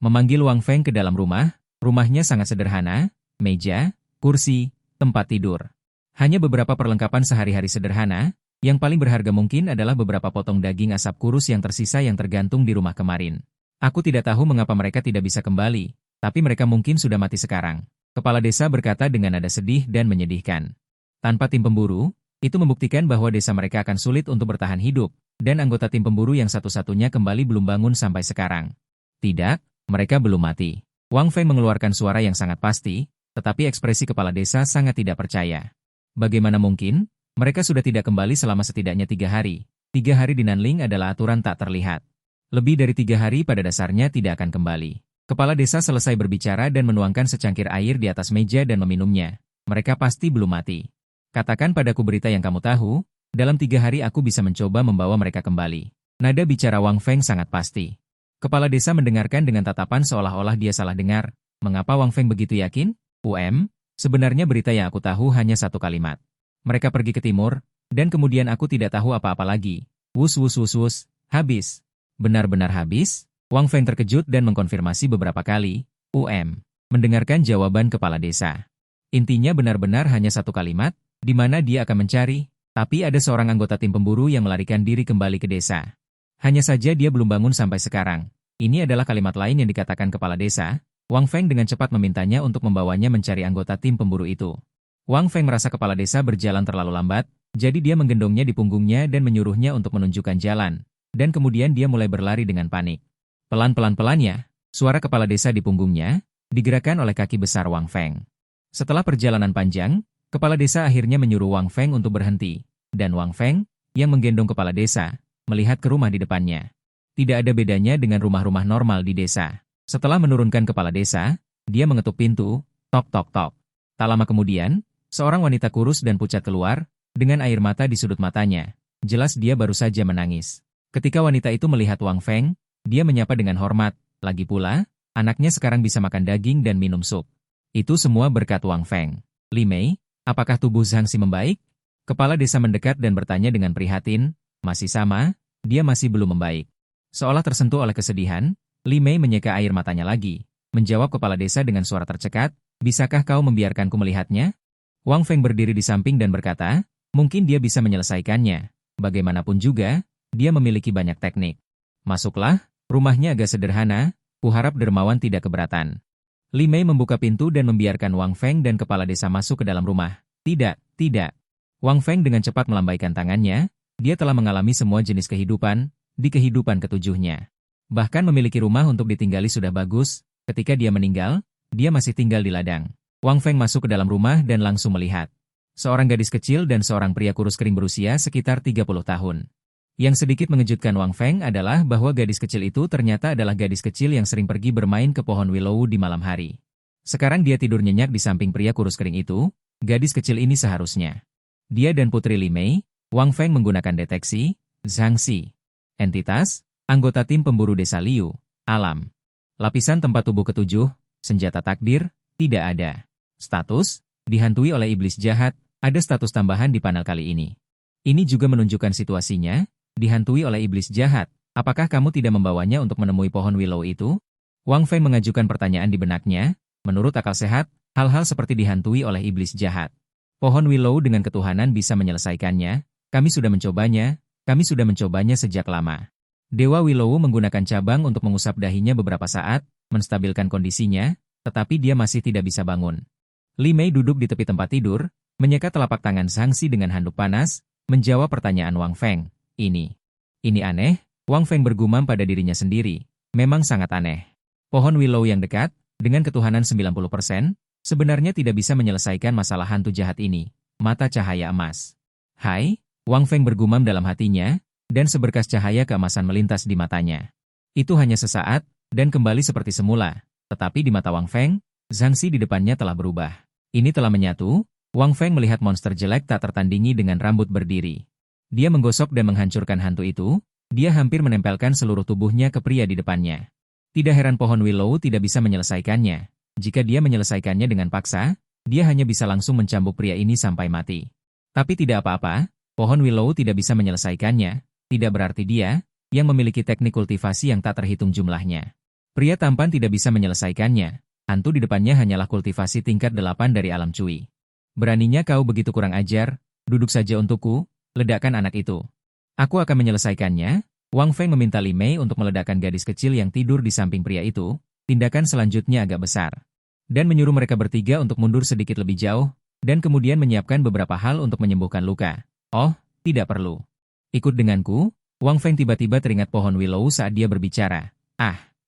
Memanggil Wang Feng ke dalam rumah. Rumahnya sangat sederhana, meja, kursi, tempat tidur. Hanya beberapa perlengkapan sehari-hari sederhana, Yang paling berharga mungkin adalah beberapa potong daging asap kurus yang tersisa yang tergantung di rumah kemarin. Aku tidak tahu mengapa mereka tidak bisa kembali, tapi mereka mungkin sudah mati sekarang. Kepala desa berkata dengan nada sedih dan menyedihkan. Tanpa tim pemburu, itu membuktikan bahwa desa mereka akan sulit untuk bertahan hidup, dan anggota tim pemburu yang satu-satunya kembali belum bangun sampai sekarang. Tidak, mereka belum mati. Wang Feng mengeluarkan suara yang sangat pasti, tetapi ekspresi kepala desa sangat tidak percaya. Bagaimana mungkin? Mereka sudah tidak kembali selama setidaknya 3 hari. 3 hari di Nanling adalah aturan tak terlihat. Lebih dari 3 hari pada dasarnya tidak akan kembali. Kepala desa selesai berbicara dan menuangkan secangkir air di atas meja dan meminumnya. Mereka pasti belum mati. Katakan padaku berita yang kamu tahu, dalam 3 hari aku bisa mencoba membawa mereka kembali. Nada bicara Wang Feng sangat pasti. Kepala desa mendengarkan dengan tatapan seolah-olah dia salah dengar. Mengapa Wang Feng begitu yakin? Sebenarnya berita yang aku tahu hanya satu kalimat. Mereka pergi ke timur, dan kemudian aku tidak tahu apa-apa lagi. Wus wus wus wus, habis. Benar-benar habis? Wang Feng terkejut dan mengkonfirmasi beberapa kali. Mendengarkan jawaban kepala desa. Intinya benar-benar hanya satu kalimat, di mana dia akan mencari, tapi ada seorang anggota tim pemburu yang melarikan diri kembali ke desa. Hanya saja dia belum bangun sampai sekarang. Ini adalah kalimat lain yang dikatakan kepala desa. Wang Feng dengan cepat memintanya untuk membawanya mencari anggota tim pemburu itu. Wang Feng merasa kepala desa berjalan terlalu lambat, jadi dia menggendongnya di punggungnya dan menyuruhnya untuk menunjukkan jalan. Dan kemudian dia mulai berlari dengan panik. Pelan-pelan-pelannya, suara kepala desa di punggungnya, digerakkan oleh kaki besar Wang Feng. Setelah perjalanan panjang, kepala desa akhirnya menyuruh Wang Feng untuk berhenti. Dan Wang Feng, yang menggendong kepala desa, melihat ke rumah di depannya. Tidak ada bedanya dengan rumah-rumah normal di desa. Setelah menurunkan kepala desa, dia mengetuk pintu, tok tok tok. Tak lama kemudian, seorang wanita kurus dan pucat keluar, dengan air mata di sudut matanya. Jelas dia baru saja menangis. Ketika wanita itu melihat Wang Feng, dia menyapa dengan hormat. Lagi pula, anaknya sekarang bisa makan daging dan minum sup. Itu semua berkat Wang Feng. Li Mei, apakah tubuh Zhang Xi membaik? Kepala desa mendekat dan bertanya dengan prihatin. Masih sama, dia masih belum membaik. Seolah tersentuh oleh kesedihan, Li Mei menyeka air matanya lagi. Menjawab kepala desa dengan suara tercekat, bisakah kau membiarkanku melihatnya? Wang Feng berdiri di samping dan berkata, mungkin dia bisa menyelesaikannya. Bagaimanapun juga, dia memiliki banyak teknik. Masuklah, rumahnya agak sederhana, kuharap dermawan tidak keberatan. Li Mei membuka pintu dan membiarkan Wang Feng dan kepala desa masuk ke dalam rumah. Tidak, tidak. Wang Feng dengan cepat melambaikan tangannya, dia telah mengalami semua jenis kehidupan, di kehidupan ketujuhnya. Bahkan memiliki rumah untuk ditinggali sudah bagus, ketika dia meninggal, dia masih tinggal di ladang. Wang Feng masuk ke dalam rumah dan langsung melihat. Seorang gadis kecil dan seorang pria kurus kering berusia sekitar 30 tahun. Yang sedikit mengejutkan Wang Feng adalah bahwa gadis kecil itu ternyata adalah gadis kecil yang sering pergi bermain ke pohon willow di malam hari. Sekarang dia tidur nyenyak di samping pria kurus kering itu, gadis kecil ini seharusnya. Dia dan Putri Li Mei, Wang Feng menggunakan deteksi, Zhang Xi. Entitas, anggota tim pemburu desa Liu, alam. Lapisan tempat tubuh ketujuh, senjata takdir, tidak ada. Status, dihantui oleh iblis jahat, ada status tambahan di panel kali ini. Ini juga menunjukkan situasinya, dihantui oleh iblis jahat. Apakah kamu tidak membawanya untuk menemui pohon willow itu? Wang Feng mengajukan pertanyaan di benaknya. Menurut akal sehat, hal-hal seperti dihantui oleh iblis jahat. Pohon willow dengan ketuhanan bisa menyelesaikannya. Kami sudah mencobanya sejak lama. Dewa Willow menggunakan cabang untuk mengusap dahinya beberapa saat, menstabilkan kondisinya, tetapi dia masih tidak bisa bangun. Li Mei duduk di tepi tempat tidur, menyeka telapak tangan Zhang Xi dengan handuk panas, menjawab pertanyaan Wang Feng. Ini aneh, Wang Feng bergumam pada dirinya sendiri. Memang sangat aneh. Pohon willow yang dekat, dengan ketuhanan 90%, sebenarnya tidak bisa menyelesaikan masalah hantu jahat ini. Mata cahaya emas. Hai, Wang Feng bergumam dalam hatinya, dan seberkas cahaya keemasan melintas di matanya. Itu hanya sesaat, dan kembali seperti semula. Tetapi di mata Wang Feng, Zhang Xi di depannya telah berubah. Ini telah menyatu, Wang Feng melihat monster jelek tak tertandingi dengan rambut berdiri. Dia menggosok dan menghancurkan hantu itu, dia hampir menempelkan seluruh tubuhnya ke pria di depannya. Tidak heran pohon willow tidak bisa menyelesaikannya. Jika dia menyelesaikannya dengan paksa, dia hanya bisa langsung mencambuk pria ini sampai mati. Tapi tidak apa-apa, pohon willow tidak bisa menyelesaikannya, tidak berarti dia, yang memiliki teknik kultivasi yang tak terhitung jumlahnya. Pria tampan tidak bisa menyelesaikannya. Hantu di depannya hanyalah kultivasi tingkat 8 dari alam cui. Beraninya kau begitu kurang ajar, duduk saja untukku, Ledakan anak itu. Aku akan menyelesaikannya. Wang Feng meminta Li Mei untuk meledakkan gadis kecil yang tidur di samping pria itu. Tindakan selanjutnya agak besar. Dan menyuruh mereka bertiga untuk mundur sedikit lebih jauh, dan kemudian menyiapkan beberapa hal untuk menyembuhkan luka. Oh, tidak perlu. Ikut denganku. Wang Feng tiba-tiba teringat pohon willow saat dia berbicara.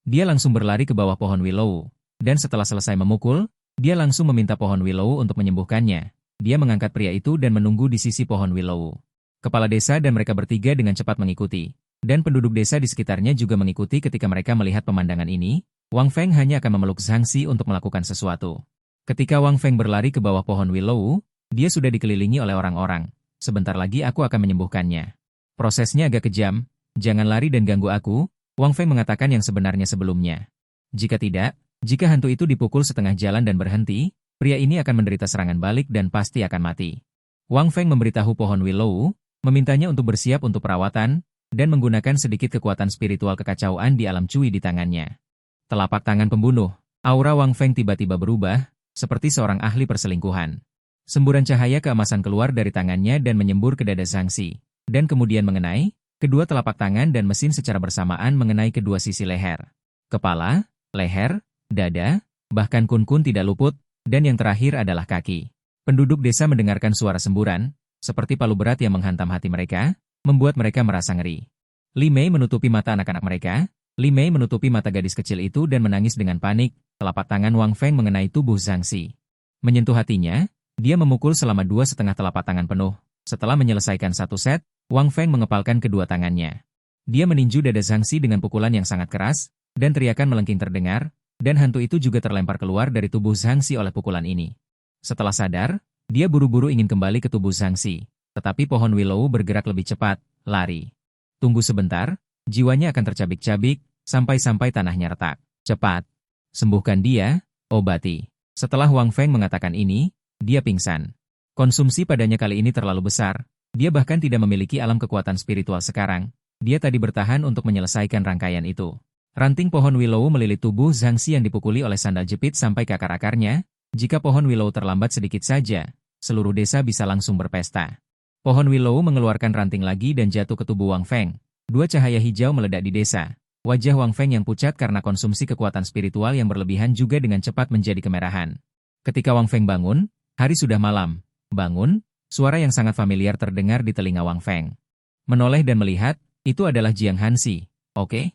Dia langsung berlari ke bawah pohon willow. Dan setelah selesai memukul, dia langsung meminta pohon willow untuk menyembuhkannya. Dia mengangkat pria itu dan menunggu di sisi pohon willow. Kepala desa dan mereka bertiga dengan cepat mengikuti. Dan penduduk desa di sekitarnya juga mengikuti ketika mereka melihat pemandangan ini. Wang Feng hanya akan memeluk Zhang Xi untuk melakukan sesuatu. Ketika Wang Feng berlari ke bawah pohon willow, dia sudah dikelilingi oleh orang-orang. Sebentar lagi aku akan menyembuhkannya. Prosesnya agak kejam. Jangan lari dan ganggu aku, Wang Feng mengatakan yang sebenarnya sebelumnya. Jika tidak, jika hantu itu dipukul setengah jalan dan berhenti, pria ini akan menderita serangan balik dan pasti akan mati. Wang Feng memberitahu pohon willow, memintanya untuk bersiap untuk perawatan, dan menggunakan sedikit kekuatan spiritual kekacauan di alam cui di tangannya. Telapak tangan pembunuh. Aura Wang Feng tiba-tiba berubah, seperti seorang ahli perselingkuhan. Semburan cahaya keemasan keluar dari tangannya dan menyembur ke dada Zhang Xi, dan kemudian mengenai kedua telapak tangan dan mesin secara bersamaan mengenai kedua sisi leher. Kepala, leher, dada, bahkan kun-kun tidak luput, dan yang terakhir adalah kaki. Penduduk desa mendengarkan suara semburan, seperti palu berat yang menghantam hati mereka, membuat mereka merasa ngeri. Li Mei menutupi mata anak-anak mereka. Li Mei menutupi mata gadis kecil itu dan menangis dengan panik. Telapak tangan Wang Feng mengenai tubuh Zhang Xi. Menyentuh hatinya, dia memukul selama 2,5 telapak tangan penuh. Setelah menyelesaikan satu set, Wang Feng mengepalkan kedua tangannya. Dia meninju dada Zhang Xi dengan pukulan yang sangat keras, dan teriakan melengking terdengar, dan hantu itu juga terlempar keluar dari tubuh Zhang Xi oleh pukulan ini. Setelah sadar, dia buru-buru ingin kembali ke tubuh Zhang Xi. Tetapi pohon willow bergerak lebih cepat, lari. Tunggu sebentar, jiwanya akan tercabik-cabik, sampai-sampai tanahnya retak. Cepat. Sembuhkan dia, obati. Setelah Wang Feng mengatakan ini, dia pingsan. Konsumsi padanya kali ini terlalu besar, dia bahkan tidak memiliki alam kekuatan spiritual sekarang. Dia tadi bertahan untuk menyelesaikan rangkaian itu. Ranting pohon willow melilit tubuh Zhang Xi yang dipukuli oleh sandal jepit sampai ke akar-akarnya. Jika pohon willow terlambat sedikit saja, seluruh desa bisa langsung berpesta. Pohon willow mengeluarkan ranting lagi dan jatuh ke tubuh Wang Feng. Dua cahaya hijau meledak di desa. Wajah Wang Feng yang pucat karena konsumsi kekuatan spiritual yang berlebihan juga dengan cepat menjadi kemerahan. Ketika Wang Feng bangun, hari sudah malam. Bangun, suara yang sangat familiar terdengar di telinga Wang Feng. Menoleh dan melihat, itu adalah Jiang Hanxi. Oke?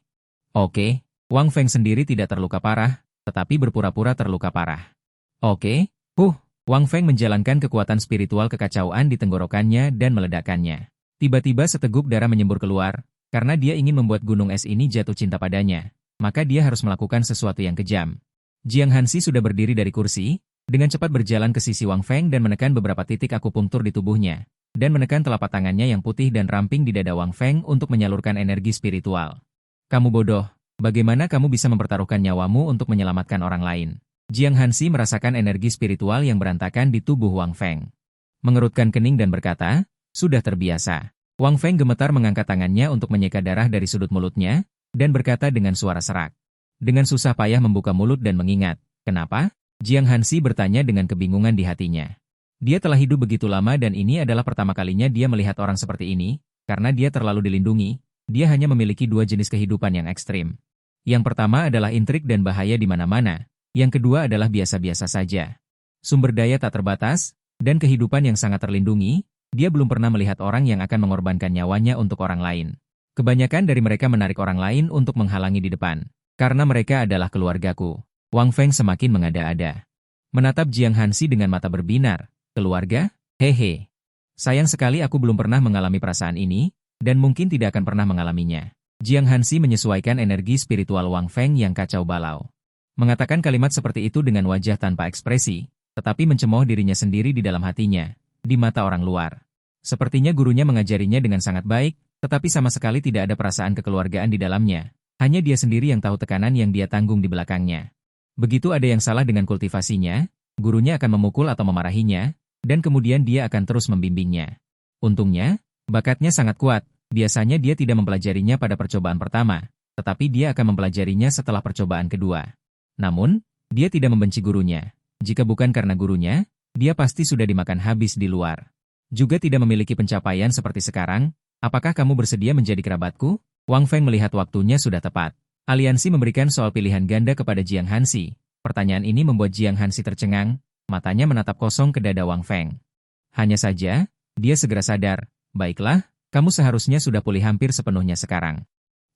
Wang Feng sendiri tidak terluka parah, tetapi berpura-pura terluka parah. Oke? Wang Feng menjalankan kekuatan spiritual kekacauan di tenggorokannya dan meledakkannya. Tiba-tiba seteguk darah menyembur keluar, karena dia ingin membuat gunung es ini jatuh cinta padanya, maka dia harus melakukan sesuatu yang kejam. Jiang Hanxi sudah berdiri dari kursi, dengan cepat berjalan ke sisi Wang Feng dan menekan beberapa titik akupunktur di tubuhnya, dan menekan telapak tangannya yang putih dan ramping di dada Wang Feng untuk menyalurkan energi spiritual. Kamu bodoh, bagaimana kamu bisa mempertaruhkan nyawamu untuk menyelamatkan orang lain? Jiang Hanxi merasakan energi spiritual yang berantakan di tubuh Wang Feng. Mengerutkan kening dan berkata, sudah terbiasa. Wang Feng gemetar mengangkat tangannya untuk menyeka darah dari sudut mulutnya, dan berkata dengan suara serak. Dengan susah payah membuka mulut dan mengingat, kenapa? Jiang Hanxi bertanya dengan kebingungan di hatinya. Dia telah hidup begitu lama dan ini adalah pertama kalinya dia melihat orang seperti ini, karena dia terlalu dilindungi, dia hanya memiliki dua jenis kehidupan yang ekstrim. Yang pertama adalah intrik dan bahaya di mana-mana. Yang kedua adalah biasa-biasa saja. Sumber daya tak terbatas, dan kehidupan yang sangat terlindungi, dia belum pernah melihat orang yang akan mengorbankan nyawanya untuk orang lain. Kebanyakan dari mereka menarik orang lain untuk menghalangi di depan. Karena mereka adalah keluargaku. Wang Feng semakin mengada-ada. Menatap Jiang Hanxi dengan mata berbinar. Keluarga? Hehe. Sayang sekali aku belum pernah mengalami perasaan ini, dan mungkin tidak akan pernah mengalaminya. Jiang Hanxi menyesuaikan energi spiritual Wang Feng yang kacau balau. Mengatakan kalimat seperti itu dengan wajah tanpa ekspresi, tetapi mencemooh dirinya sendiri di dalam hatinya, di mata orang luar. Sepertinya gurunya mengajarinya dengan sangat baik, tetapi sama sekali tidak ada perasaan kekeluargaan di dalamnya. Hanya dia sendiri yang tahu tekanan yang dia tanggung di belakangnya. Begitu ada yang salah dengan kultivasinya, gurunya akan memukul atau memarahinya, dan kemudian dia akan terus membimbingnya. Untungnya, bakatnya sangat kuat, biasanya dia tidak mempelajarinya pada percobaan pertama, tetapi dia akan mempelajarinya setelah percobaan kedua. Namun, dia tidak membenci gurunya. Jika bukan karena gurunya, dia pasti sudah dimakan habis di luar. Juga tidak memiliki pencapaian seperti sekarang, apakah kamu bersedia menjadi kerabatku? Wang Feng melihat waktunya sudah tepat. Aliansi memberikan soal pilihan ganda kepada Jiang Hansi. Pertanyaan ini membuat Jiang Hansi tercengang, matanya menatap kosong ke dada Wang Feng. Hanya saja, dia segera sadar, baiklah, kamu seharusnya sudah pulih hampir sepenuhnya sekarang.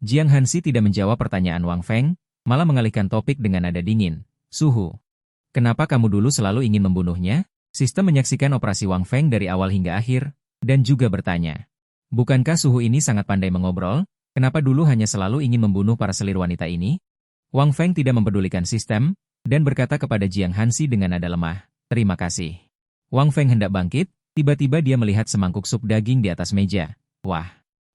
Jiang Hansi tidak menjawab pertanyaan Wang Feng, malah mengalihkan topik dengan nada dingin. Suhu. Kenapa kamu dulu selalu ingin membunuhnya? Sistem menyaksikan operasi Wang Feng dari awal hingga akhir, dan juga bertanya. Bukankah Suhu ini sangat pandai mengobrol? Kenapa dulu hanya selalu ingin membunuh para selir wanita ini? Wang Feng tidak mempedulikan sistem, dan berkata kepada Jiang Hansi dengan nada lemah, terima kasih. Wang Feng hendak bangkit, tiba-tiba dia melihat semangkuk sup daging di atas meja. Wah,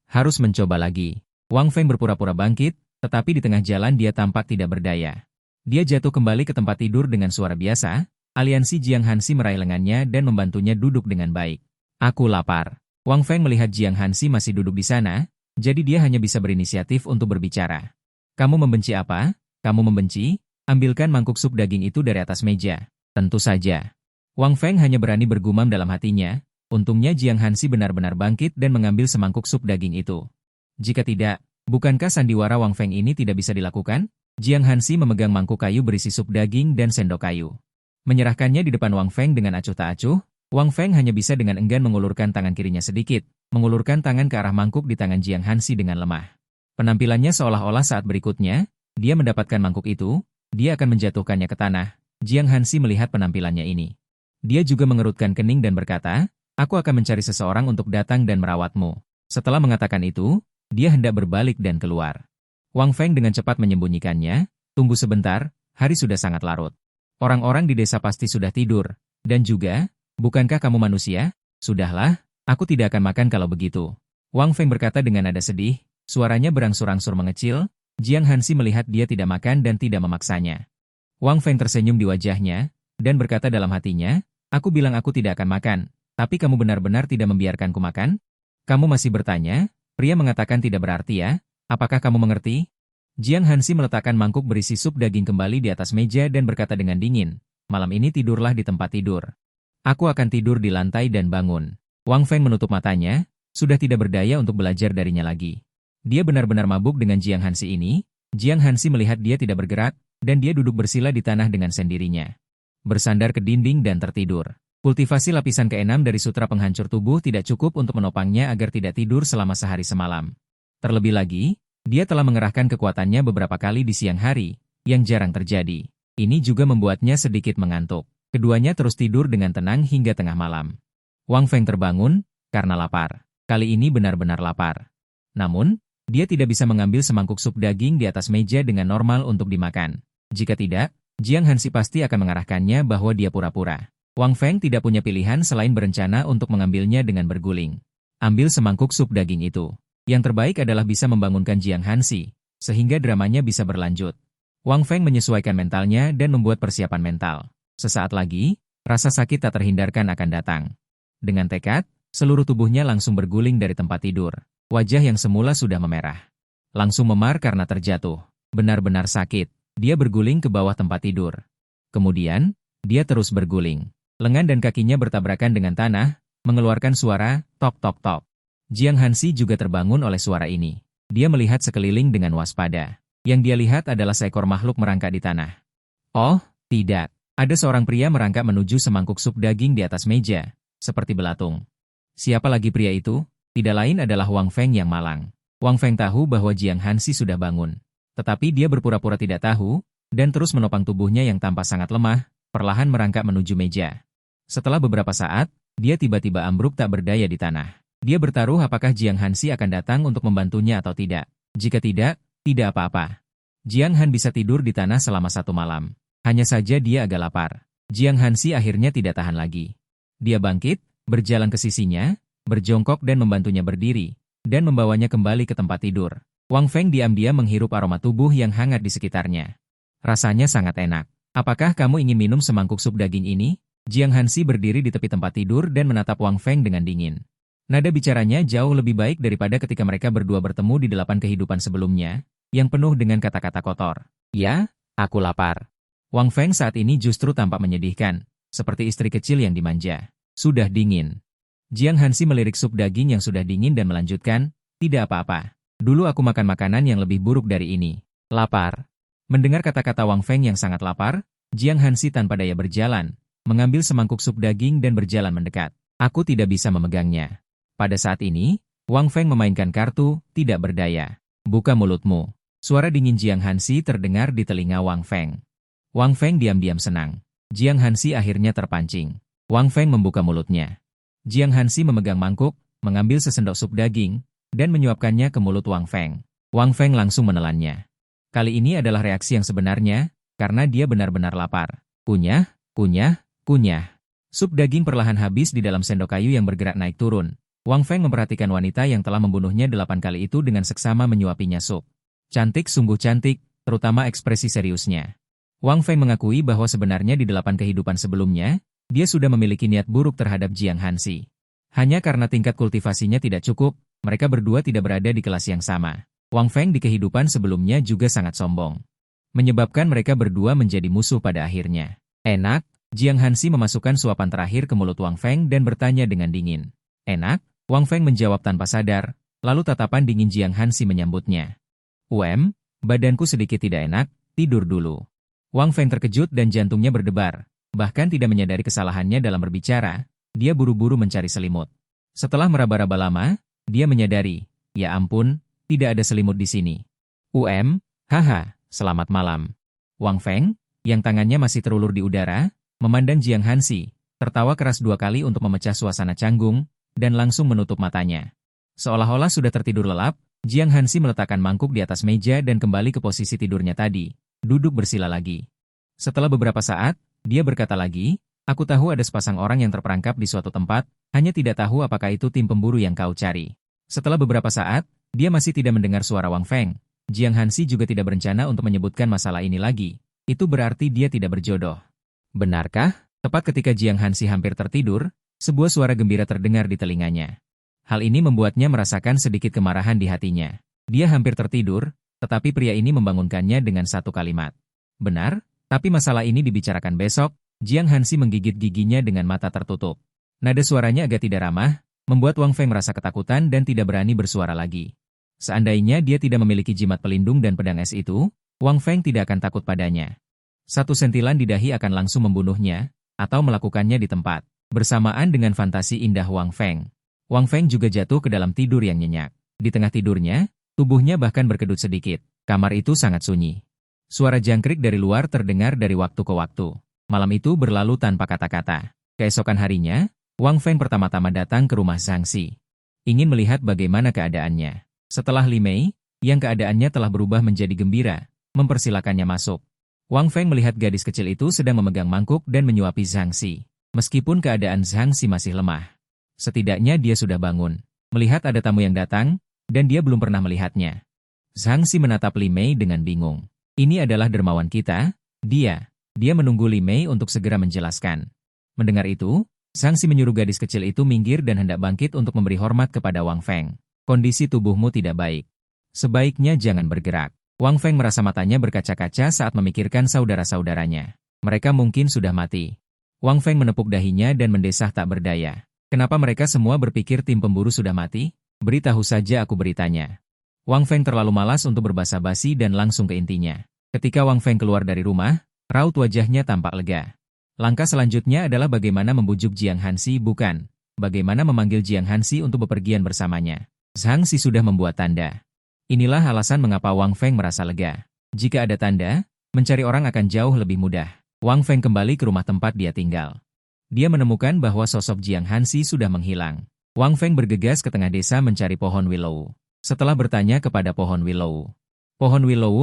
harus mencoba lagi. Wang Feng berpura-pura bangkit, tetapi di tengah jalan dia tampak tidak berdaya. Dia jatuh kembali ke tempat tidur dengan suara biasa, aliansi Jiang Hansi meraih lengannya dan membantunya duduk dengan baik. Aku lapar. Wang Feng melihat Jiang Hansi masih duduk di sana, jadi dia hanya bisa berinisiatif untuk berbicara. Kamu membenci apa? Kamu membenci? Ambilkan mangkuk sup daging itu dari atas meja. Tentu saja. Wang Feng hanya berani bergumam dalam hatinya, untungnya Jiang Hansi benar-benar bangkit dan mengambil semangkuk sup daging itu. Jika tidak, bukankah sandiwara Wang Feng ini tidak bisa dilakukan? Jiang Hansi memegang mangkuk kayu berisi sup daging dan sendok kayu. Menyerahkannya di depan Wang Feng dengan acuh tak acuh, Wang Feng hanya bisa dengan enggan mengulurkan tangan kirinya sedikit, mengulurkan tangan ke arah mangkuk di tangan Jiang Hansi dengan lemah. Penampilannya seolah-olah saat berikutnya, dia mendapatkan mangkuk itu, dia akan menjatuhkannya ke tanah. Jiang Hansi melihat penampilannya ini. Dia juga mengerutkan kening dan berkata, aku akan mencari seseorang untuk datang dan merawatmu. Setelah mengatakan itu, dia hendak berbalik dan keluar. Wang Feng dengan cepat menyembunyikannya, tunggu sebentar, hari sudah sangat larut. Orang-orang di desa pasti sudah tidur, dan juga, bukankah kamu manusia? Sudahlah, aku tidak akan makan kalau begitu. Wang Feng berkata dengan nada sedih, suaranya berangsur-angsur mengecil. Jiang Hansi melihat dia tidak makan dan tidak memaksanya. Wang Feng tersenyum di wajahnya, dan berkata dalam hatinya, aku bilang aku tidak akan makan, tapi kamu benar-benar tidak membiarkanku makan? Kamu masih bertanya? Pria mengatakan tidak berarti ya, apakah kamu mengerti? Jiang Hansi meletakkan mangkuk berisi sup daging kembali di atas meja dan berkata dengan dingin, malam ini tidurlah di tempat tidur. Aku akan tidur di lantai dan bangun. Wang Feng menutup matanya, sudah tidak berdaya untuk belajar darinya lagi. Dia benar-benar mabuk dengan Jiang Hansi ini. Jiang Hansi melihat dia tidak bergerak, dan dia duduk bersila di tanah dengan sendirinya. Bersandar ke dinding dan tertidur. Kultivasi lapisan ke-6 dari sutra penghancur tubuh tidak cukup untuk menopangnya agar tidak tidur selama sehari semalam. Terlebih lagi, dia telah mengerahkan kekuatannya beberapa kali di siang hari, yang jarang terjadi. Ini juga membuatnya sedikit mengantuk. Keduanya terus tidur dengan tenang hingga tengah malam. Wang Feng terbangun, karena lapar. Kali ini benar-benar lapar. Namun, dia tidak bisa mengambil semangkuk sup daging di atas meja dengan normal untuk dimakan. Jika tidak, Jiang Hansi pasti akan mengarahkannya bahwa dia pura-pura. Wang Feng tidak punya pilihan selain berencana untuk mengambilnya dengan berguling. Ambil semangkuk sup daging itu. Yang terbaik adalah bisa membangunkan Jiang Hansi, sehingga dramanya bisa berlanjut. Wang Feng menyesuaikan mentalnya dan membuat persiapan mental. Sesaat lagi, rasa sakit tak terhindarkan akan datang. Dengan tekad, seluruh tubuhnya langsung berguling dari tempat tidur. Wajah yang semula sudah memerah. Langsung memar karena terjatuh. Benar-benar sakit. Dia berguling ke bawah tempat tidur. Kemudian, dia terus berguling. Lengan dan kakinya bertabrakan dengan tanah, mengeluarkan suara, tok-tok-tok. Jiang Hansi juga terbangun oleh suara ini. Dia melihat sekeliling dengan waspada. Yang dia lihat adalah seekor makhluk merangkak di tanah. Oh, tidak. Ada seorang pria merangkak menuju semangkuk sup daging di atas meja, seperti belatung. Siapa lagi pria itu? Tidak lain adalah Wang Feng yang malang. Wang Feng tahu bahwa Jiang Hansi sudah bangun. Tetapi dia berpura-pura tidak tahu, dan terus menopang tubuhnya yang tampak sangat lemah, perlahan merangkak menuju meja. Setelah beberapa saat, dia tiba-tiba ambruk tak berdaya di tanah. Dia bertaruh apakah Jiang Hansi akan datang untuk membantunya atau tidak. Jika tidak, tidak apa-apa. Jiang Han bisa tidur di tanah selama 1 malam. Hanya saja dia agak lapar. Jiang Hansi akhirnya tidak tahan lagi. Dia bangkit, berjalan ke sisinya, berjongkok dan membantunya berdiri, dan membawanya kembali ke tempat tidur. Wang Feng diam-diam menghirup aroma tubuh yang hangat di sekitarnya. Rasanya sangat enak. Apakah kamu ingin minum semangkuk sup daging ini? Jiang Hansi berdiri di tepi tempat tidur dan menatap Wang Feng dengan dingin. Nada bicaranya jauh lebih baik daripada ketika mereka berdua bertemu di 8 kehidupan sebelumnya, yang penuh dengan kata-kata kotor. Ya, aku lapar. Wang Feng saat ini justru tampak menyedihkan, seperti istri kecil yang dimanja. Sudah dingin. Jiang Hansi melirik sup daging yang sudah dingin dan melanjutkan, tidak apa-apa. Dulu aku makan makanan yang lebih buruk dari ini. Lapar. Mendengar kata-kata Wang Feng yang sangat lapar, Jiang Hansi tanpa daya berjalan, mengambil semangkuk sup daging dan berjalan mendekat. Aku tidak bisa memegangnya. Pada saat ini, Wang Feng memainkan kartu, tidak berdaya. Buka mulutmu. Suara dingin Jiang Hansi terdengar di telinga Wang Feng. Wang Feng diam-diam senang. Jiang Hansi akhirnya terpancing. Wang Feng membuka mulutnya. Jiang Hansi memegang mangkuk, mengambil sesendok sup daging, dan menyuapkannya ke mulut Wang Feng. Wang Feng langsung menelannya. Kali ini adalah reaksi yang sebenarnya, karena dia benar-benar lapar. Kunyah, kunyah, kunyah. Sup daging perlahan habis di dalam sendok kayu yang bergerak naik turun. Wang Feng memperhatikan wanita yang telah membunuhnya 8 kali itu dengan seksama menyuapinya sup. Cantik sungguh cantik, terutama ekspresi seriusnya. Wang Feng mengakui bahwa sebenarnya di 8 kehidupan sebelumnya, dia sudah memiliki niat buruk terhadap Jiang Hansi. Hanya karena tingkat kultivasinya tidak cukup, mereka berdua tidak berada di kelas yang sama. Wang Feng di kehidupan sebelumnya juga sangat sombong. Menyebabkan mereka berdua menjadi musuh pada akhirnya. Enak, Jiang Hansi memasukkan suapan terakhir ke mulut Wang Feng dan bertanya dengan dingin. Enak, Wang Feng menjawab tanpa sadar, lalu tatapan dingin Jiang Hansi menyambutnya. Badanku sedikit tidak enak, tidur dulu. Wang Feng terkejut dan jantungnya berdebar. Bahkan tidak menyadari kesalahannya dalam berbicara, dia buru-buru mencari selimut. Setelah meraba-raba lama, dia menyadari, ya ampun, tidak ada selimut di sini. Haha, selamat malam. Wang Feng, yang tangannya masih terulur di udara, memandang Jiang Hansi, tertawa keras 2 kali untuk memecah suasana canggung, dan langsung menutup matanya. Seolah-olah sudah tertidur lelap, Jiang Hansi meletakkan mangkuk di atas meja dan kembali ke posisi tidurnya tadi, duduk bersila lagi. Setelah beberapa saat, dia berkata lagi, aku tahu ada sepasang orang yang terperangkap di suatu tempat, hanya tidak tahu apakah itu tim pemburu yang kau cari. Setelah beberapa saat, dia masih tidak mendengar suara Wang Feng. Jiang Hansi juga tidak berencana untuk menyebutkan masalah ini lagi. Itu berarti dia tidak berjodoh. Benarkah? Tepat ketika Jiang Hansi hampir tertidur, sebuah suara gembira terdengar di telinganya. Hal ini membuatnya merasakan sedikit kemarahan di hatinya. Dia hampir tertidur, tetapi pria ini membangunkannya dengan satu kalimat. Benar? Tapi masalah ini dibicarakan besok. Jiang Hansi menggigit giginya dengan mata tertutup. Nada suaranya agak tidak ramah, membuat Wang Feng merasa ketakutan dan tidak berani bersuara lagi. Seandainya dia tidak memiliki jimat pelindung dan pedang es itu, Wang Feng tidak akan takut padanya. Satu sentilan di dahi akan langsung membunuhnya, atau melakukannya di tempat. Bersamaan dengan fantasi indah Wang Feng. Wang Feng juga jatuh ke dalam tidur yang nyenyak. Di tengah tidurnya, tubuhnya bahkan berkedut sedikit. Kamar itu sangat sunyi. Suara jangkrik dari luar terdengar dari waktu ke waktu. Malam itu berlalu tanpa kata-kata. Keesokan harinya, Wang Feng pertama-tama datang ke rumah Zhang Xi. Ingin melihat bagaimana keadaannya. Setelah Li Mei, yang keadaannya telah berubah menjadi gembira, mempersilakannya masuk. Wang Feng melihat gadis kecil itu sedang memegang mangkuk dan menyuapi Zhang Xi. Meskipun keadaan Zhang Xi masih lemah. Setidaknya dia sudah bangun. Melihat ada tamu yang datang, dan dia belum pernah melihatnya. Zhang Xi menatap Li Mei dengan bingung. Ini adalah dermawan kita, dia menunggu Li Mei untuk segera menjelaskan. Mendengar itu, Zhang Xi menyuruh gadis kecil itu minggir dan hendak bangkit untuk memberi hormat kepada Wang Feng. Kondisi tubuhmu tidak baik. Sebaiknya jangan bergerak. Wang Feng merasa matanya berkaca-kaca saat memikirkan saudara-saudaranya. Mereka mungkin sudah mati. Wang Feng menepuk dahinya dan mendesah tak berdaya. Kenapa mereka semua berpikir tim pemburu sudah mati? Beritahu saja aku beritanya. Wang Feng terlalu malas untuk berbasa-basi dan langsung ke intinya. Ketika Wang Feng keluar dari rumah, raut wajahnya tampak lega. Langkah selanjutnya adalah bagaimana membujuk Jiang Hansi bukan, bagaimana memanggil Jiang Hansi untuk bepergian bersamanya. Zhang Xi sudah membuat tanda. Inilah alasan mengapa Wang Feng merasa lega. Jika ada tanda, mencari orang akan jauh lebih mudah. Wang Feng kembali ke rumah tempat dia tinggal. Dia menemukan bahwa sosok Jiang Hansi sudah menghilang. Wang Feng bergegas ke tengah desa mencari pohon willow. Setelah bertanya kepada pohon willow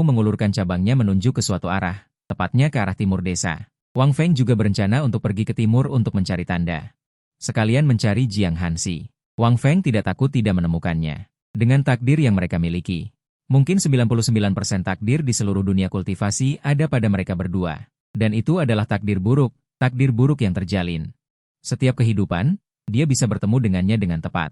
mengulurkan cabangnya menunjuk ke suatu arah, tepatnya ke arah timur desa. Wang Feng juga berencana untuk pergi ke timur untuk mencari tanda. Sekalian mencari Jiang Hansi. Wang Feng tidak takut tidak menemukannya. Dengan takdir yang mereka miliki. Mungkin 99% takdir di seluruh dunia kultivasi ada pada mereka berdua. Dan itu adalah takdir buruk yang terjalin. Setiap kehidupan, dia bisa bertemu dengannya dengan tepat.